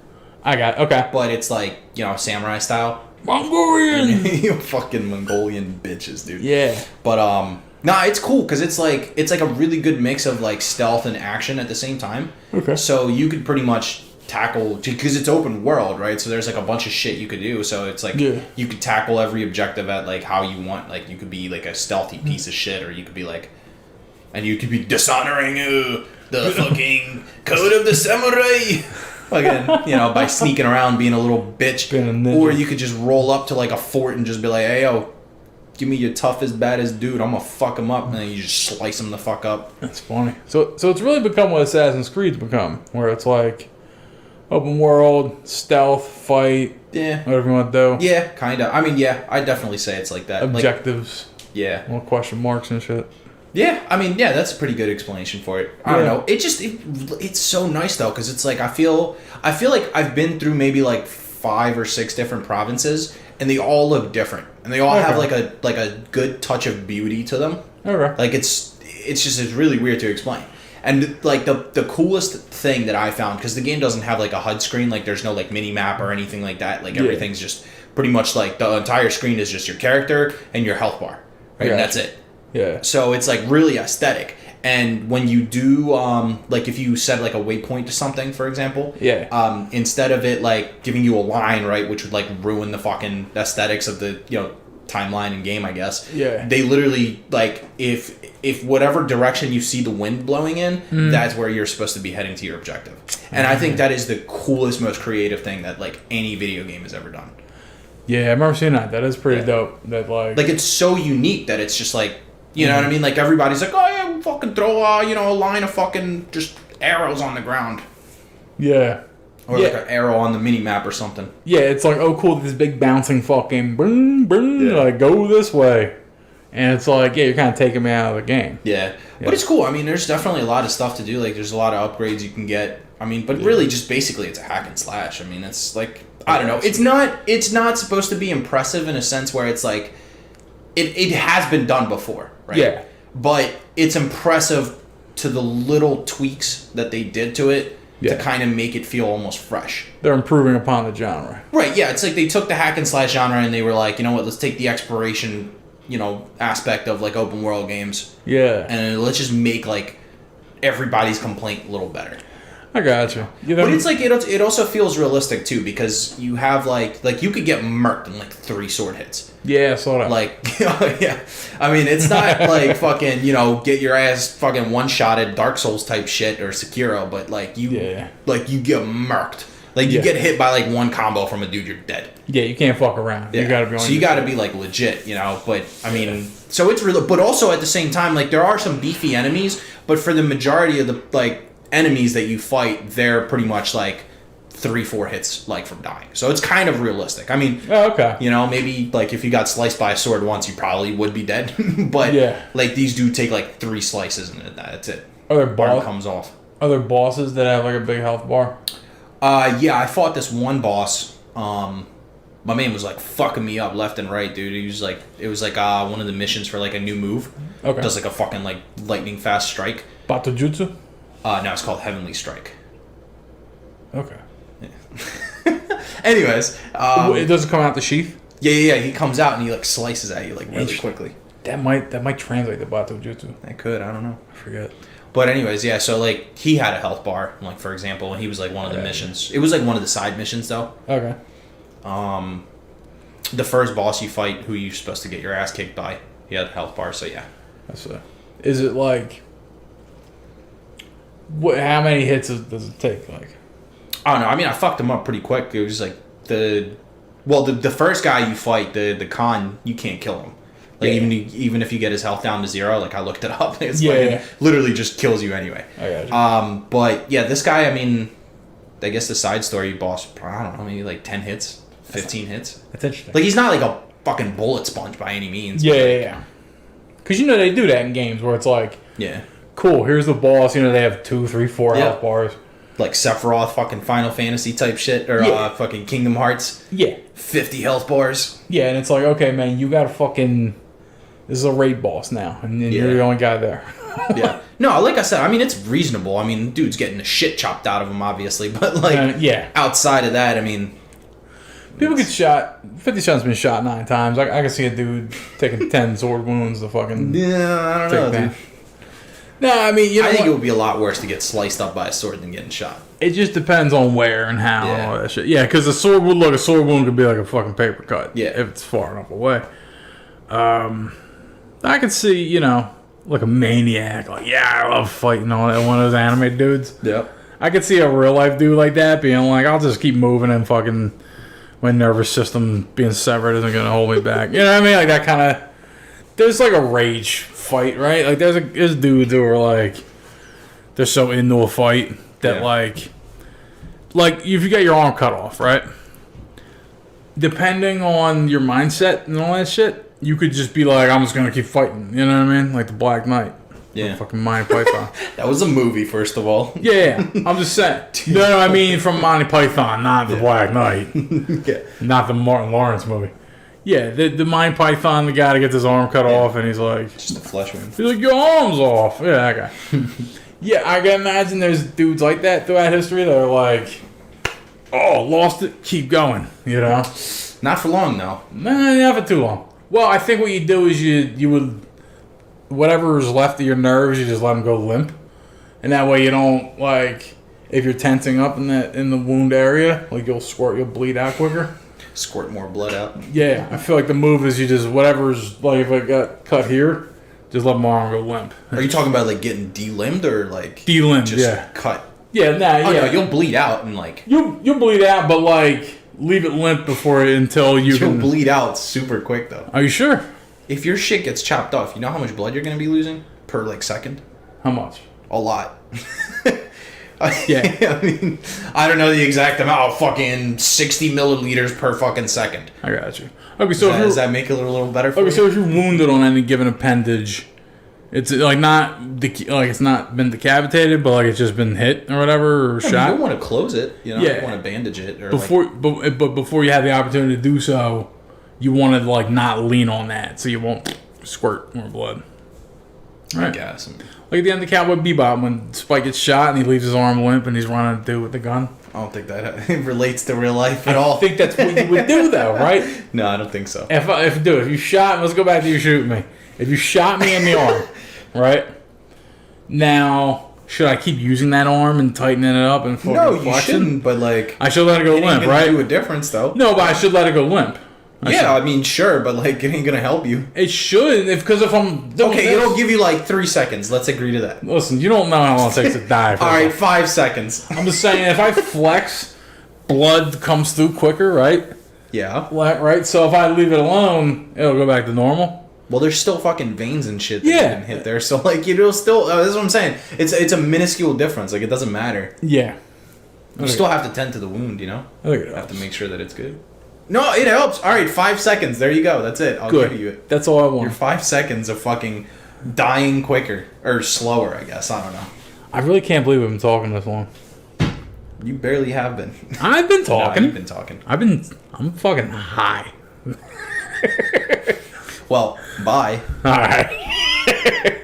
Okay. but it's like samurai style. Mongolian. You fucking Mongolian bitches, dude. Yeah. But nah, it's cool because it's like a really good mix of like stealth and action at the same time. Okay. So you could pretty much tackle because it's open world, right? So there's like a bunch of shit you could do. So it's like you could tackle every objective at like how you want. Like you could be like a stealthy piece of shit, or you could be like, and you could be dishonoring the fucking code of the samurai. Fucking, by sneaking around being a little bitch. Or you could just roll up to like a fort and just be like, hey, yo, give me your toughest, baddest dude. I'm gonna fuck him up. And then you just slice him the fuck up. That's funny. So it's really become what Assassin's Creed's become, where it's like open world, stealth, fight, whatever you want to do. Yeah, kind of. I mean, yeah, I'd definitely say it's like that. Objectives. Like, yeah. Little question marks and shit. Yeah, I mean, yeah, that's a pretty good explanation for it. I don't know. It's so nice though, because it's like I feel like I've been through maybe like 5 or 6 different provinces, and they all look different, and they all have like a good touch of beauty to them. Okay. Like it's really weird to explain. And like the coolest thing that I found, because the game doesn't have like a HUD screen, like there's no like mini map or anything like that. Like everything's just pretty much like the entire screen is just your character and your health bar, right? And that's it. Yeah. So it's like really aesthetic. And when you do, like if you set like a waypoint to something, for example, instead of it like giving you a line, right, which would like ruin the fucking aesthetics of the timeline and game, I guess. Yeah. They literally like if whatever direction you see the wind blowing in, that's where you're supposed to be heading to your objective. And I think that is the coolest, most creative thing that like any video game has ever done. Yeah, I remember seeing that. That is pretty dope. That like it's so unique that it's just like. You know what I mean? Like, everybody's like, oh, yeah, we'll fucking throw, a line of fucking just arrows on the ground. Yeah. Or like an arrow on the mini-map or something. Yeah, it's like, oh, cool, this big bouncing fucking, boom, boom, like, go this way. And it's like, yeah, you're kind of taking me out of the game. Yeah. But it's cool. I mean, there's definitely a lot of stuff to do. Like, there's a lot of upgrades you can get. I mean, but really, just basically, it's a hack and slash. I mean, it's like, I don't know. It's not supposed to be impressive in a sense where it's like, it has been done before, right? Yeah. But it's impressive to the little tweaks that they did to it to kind of make it feel almost fresh. They're improving upon the genre. Right, yeah. It's like they took the hack and slash genre and they were like, you know what, let's take the exploration, aspect of like open world games. Yeah. And let's just make like everybody's complaint a little better. I gotcha. But it's like it also feels realistic too, because you have like you could get murked in like 3 sword hits. Yeah, I saw that. Like, yeah. I mean, it's not like fucking, get your ass fucking one-shotted Dark Souls type shit or Sekiro, but like you get murked. Like you get hit by like one combo from a dude, you're dead. Yeah, you can't fuck around. Yeah. You gotta be on. So you gotta be like legit, But I mean, so it's really, but also at the same time, like there are some beefy enemies, but for the majority of the like enemies that you fight, they're pretty much like 3-4 hits like from dying. So it's kind of realistic. I mean, maybe like if you got sliced by a sword once, you probably would be dead. But like these do take like 3 slices and that's it. Arm comes off. Are there bosses that have like a big health bar? Yeah, I fought this one boss. My man was like fucking me up left and right, dude. He was like, it was like one of the missions for like a new move. Okay. Does like a fucking like lightning fast strike. Batojutsu? No, it's called Heavenly Strike. Okay. Anyways, it doesn't come out the sheath. Yeah. He comes out and he like slices at you like really quickly. That might translate to Batojutsu. That could. I don't know. I forget. But anyways, yeah. So like he had a health bar, like for example, and he was like one of the missions. It was like one of the side missions though. Okay. The first boss you fight, who you're supposed to get your ass kicked by, he had a health bar. So yeah. That's it. Is it like? How many hits does it take? Like, I don't know. I mean, I fucked him up pretty quick. It was like the first guy you fight, the Khan, you can't kill him Like Yeah. even if you get his health down to 0, like I looked it up, it's Yeah, fucking yeah. literally just kills you anyway. I got you. But yeah, this guy, I mean, I guess the side story boss, I don't know, maybe like 10 hits, 15 hits. That's interesting. Like he's not like a fucking bullet sponge by any means. Yeah, but, like, yeah. Because you know they do that in games where it's like, yeah. cool, here's the boss. You know they have 2, 3, 4 Yeah. health bars. Like Sephiroth, fucking Final Fantasy type shit, or Yeah. fucking Kingdom Hearts, Yeah, 50 health bars. yeah, and it's like, okay, man, you got to fucking. This is a raid boss now, and then you're Yeah. the only guy there. Yeah. No, like I said, I mean, it's reasonable. I mean, dude's getting the shit chopped out of him, obviously, but like, Yeah. outside of that, I mean, People get shot. 50 Cent's been shot 9 times. I can see a dude taking 10 sword wounds to fucking. yeah, I don't know, take that. dude. No, I mean, you know I think what? it would be a lot worse to get sliced up by a sword than getting shot. It just depends on where and how and Yeah. all that shit. Yeah, because a sword wound could be like a fucking paper cut. Yeah. If it's far enough away. I could see, you know, like a maniac, like, yeah, I love fighting all that, one of those anime dudes. Yep. I could see a real life dude like that being like, I'll just keep moving and fucking my nervous system being severed isn't gonna hold me back. You know what I mean? Like that kind of. There's like a rage fight, right? Like there's dudes who are like, they're so into a fight that Yeah. like if you get your arm cut off, right? Depending on your mindset and all that shit, you could just be like, I'm just gonna keep fighting. You know what I mean? Like the Black Knight. Yeah. Fucking Monty Python. That was a movie, first of all. Yeah, I'm just saying. No, I mean from Monty Python, not the Black Knight. Yeah. Not the Martin Lawrence movie. Yeah, the Monty Python, the guy that gets his arm cut off, and he's like, Just a flesh wound. he's like, your arm's off. Yeah, that guy. Yeah, I can imagine there's dudes like that throughout history that are like, oh, lost it, keep going. You know? Not for long, though. Nah, not for too long. Well, I think what you do is you would, whatever's left of your nerves, you just let them go limp, and that way you don't like, if you're tensing up in the wound area, like you'll bleed out quicker. Squirt more blood out. Yeah, I feel like the move is you just whatever's like if I got cut here, just let my arm go limp. Are you talking about like getting delimbed or like De-limbed, just yeah. cut? Yeah, nah, Oh yeah. no, you'll bleed out and like You'll bleed out, but like leave it limp until you you'll can. bleed out super quick though. Are you sure? If your shit gets chopped off, you know how much blood you're gonna be losing per like second? How much? A lot. Yeah. I mean, I don't know the exact amount. Fucking 60 milliliters per fucking second. I got you. Okay, so if Does you're that make it a little better for okay, you? so if you're wounded on any given appendage, it's like like it's not been decapitated, but like it's just been hit or whatever or You shot. don't want to close it. You know, Yeah. you want to bandage it or But before you have the opportunity to do so, you want to like not lean on that, so you won't squirt more blood. I guess. Like at the end of Cowboy Bebop, when Spike gets shot and he leaves his arm limp and he's running to do with the gun. I don't think that relates to real life at all. I think that's what you would do, though, right? No, I don't think so. If you shot, let's go back to you shooting me. If you shot me in the arm, right? Now, should I keep using that arm and tightening it up and fucking No, you flexing? shouldn't. But like, I should let it go it ain't limp, gonna right? do a difference though. No, but I should let it go limp. I mean, sure, but like, it ain't gonna help you. It should, because if I'm doing Okay, this- it'll give you like 3 seconds. Let's agree to that. Listen, you don't know how long it takes to die. All right, 5 seconds. I'm just saying, if I flex, blood comes through quicker, right? Yeah. Right. So if I leave it alone, it'll go back to normal. Well, there's still fucking veins and shit that Yeah. you can hit there. So like, it'll still. That's what I'm saying. It's a minuscule difference. Like, it doesn't matter. Yeah. You still have to tend to the wound. You know. I think it You have to helps. make sure that it's good. No, it helps. All right, 5 seconds. There you go. That's it. I'll Good. give you it. That's all I Your want. 5 seconds of fucking dying quicker or slower. I guess I don't know. I really can't believe we've been talking this long. You barely have been. I've been No, talking. you've been talking. I'm fucking high. Well, bye. All right.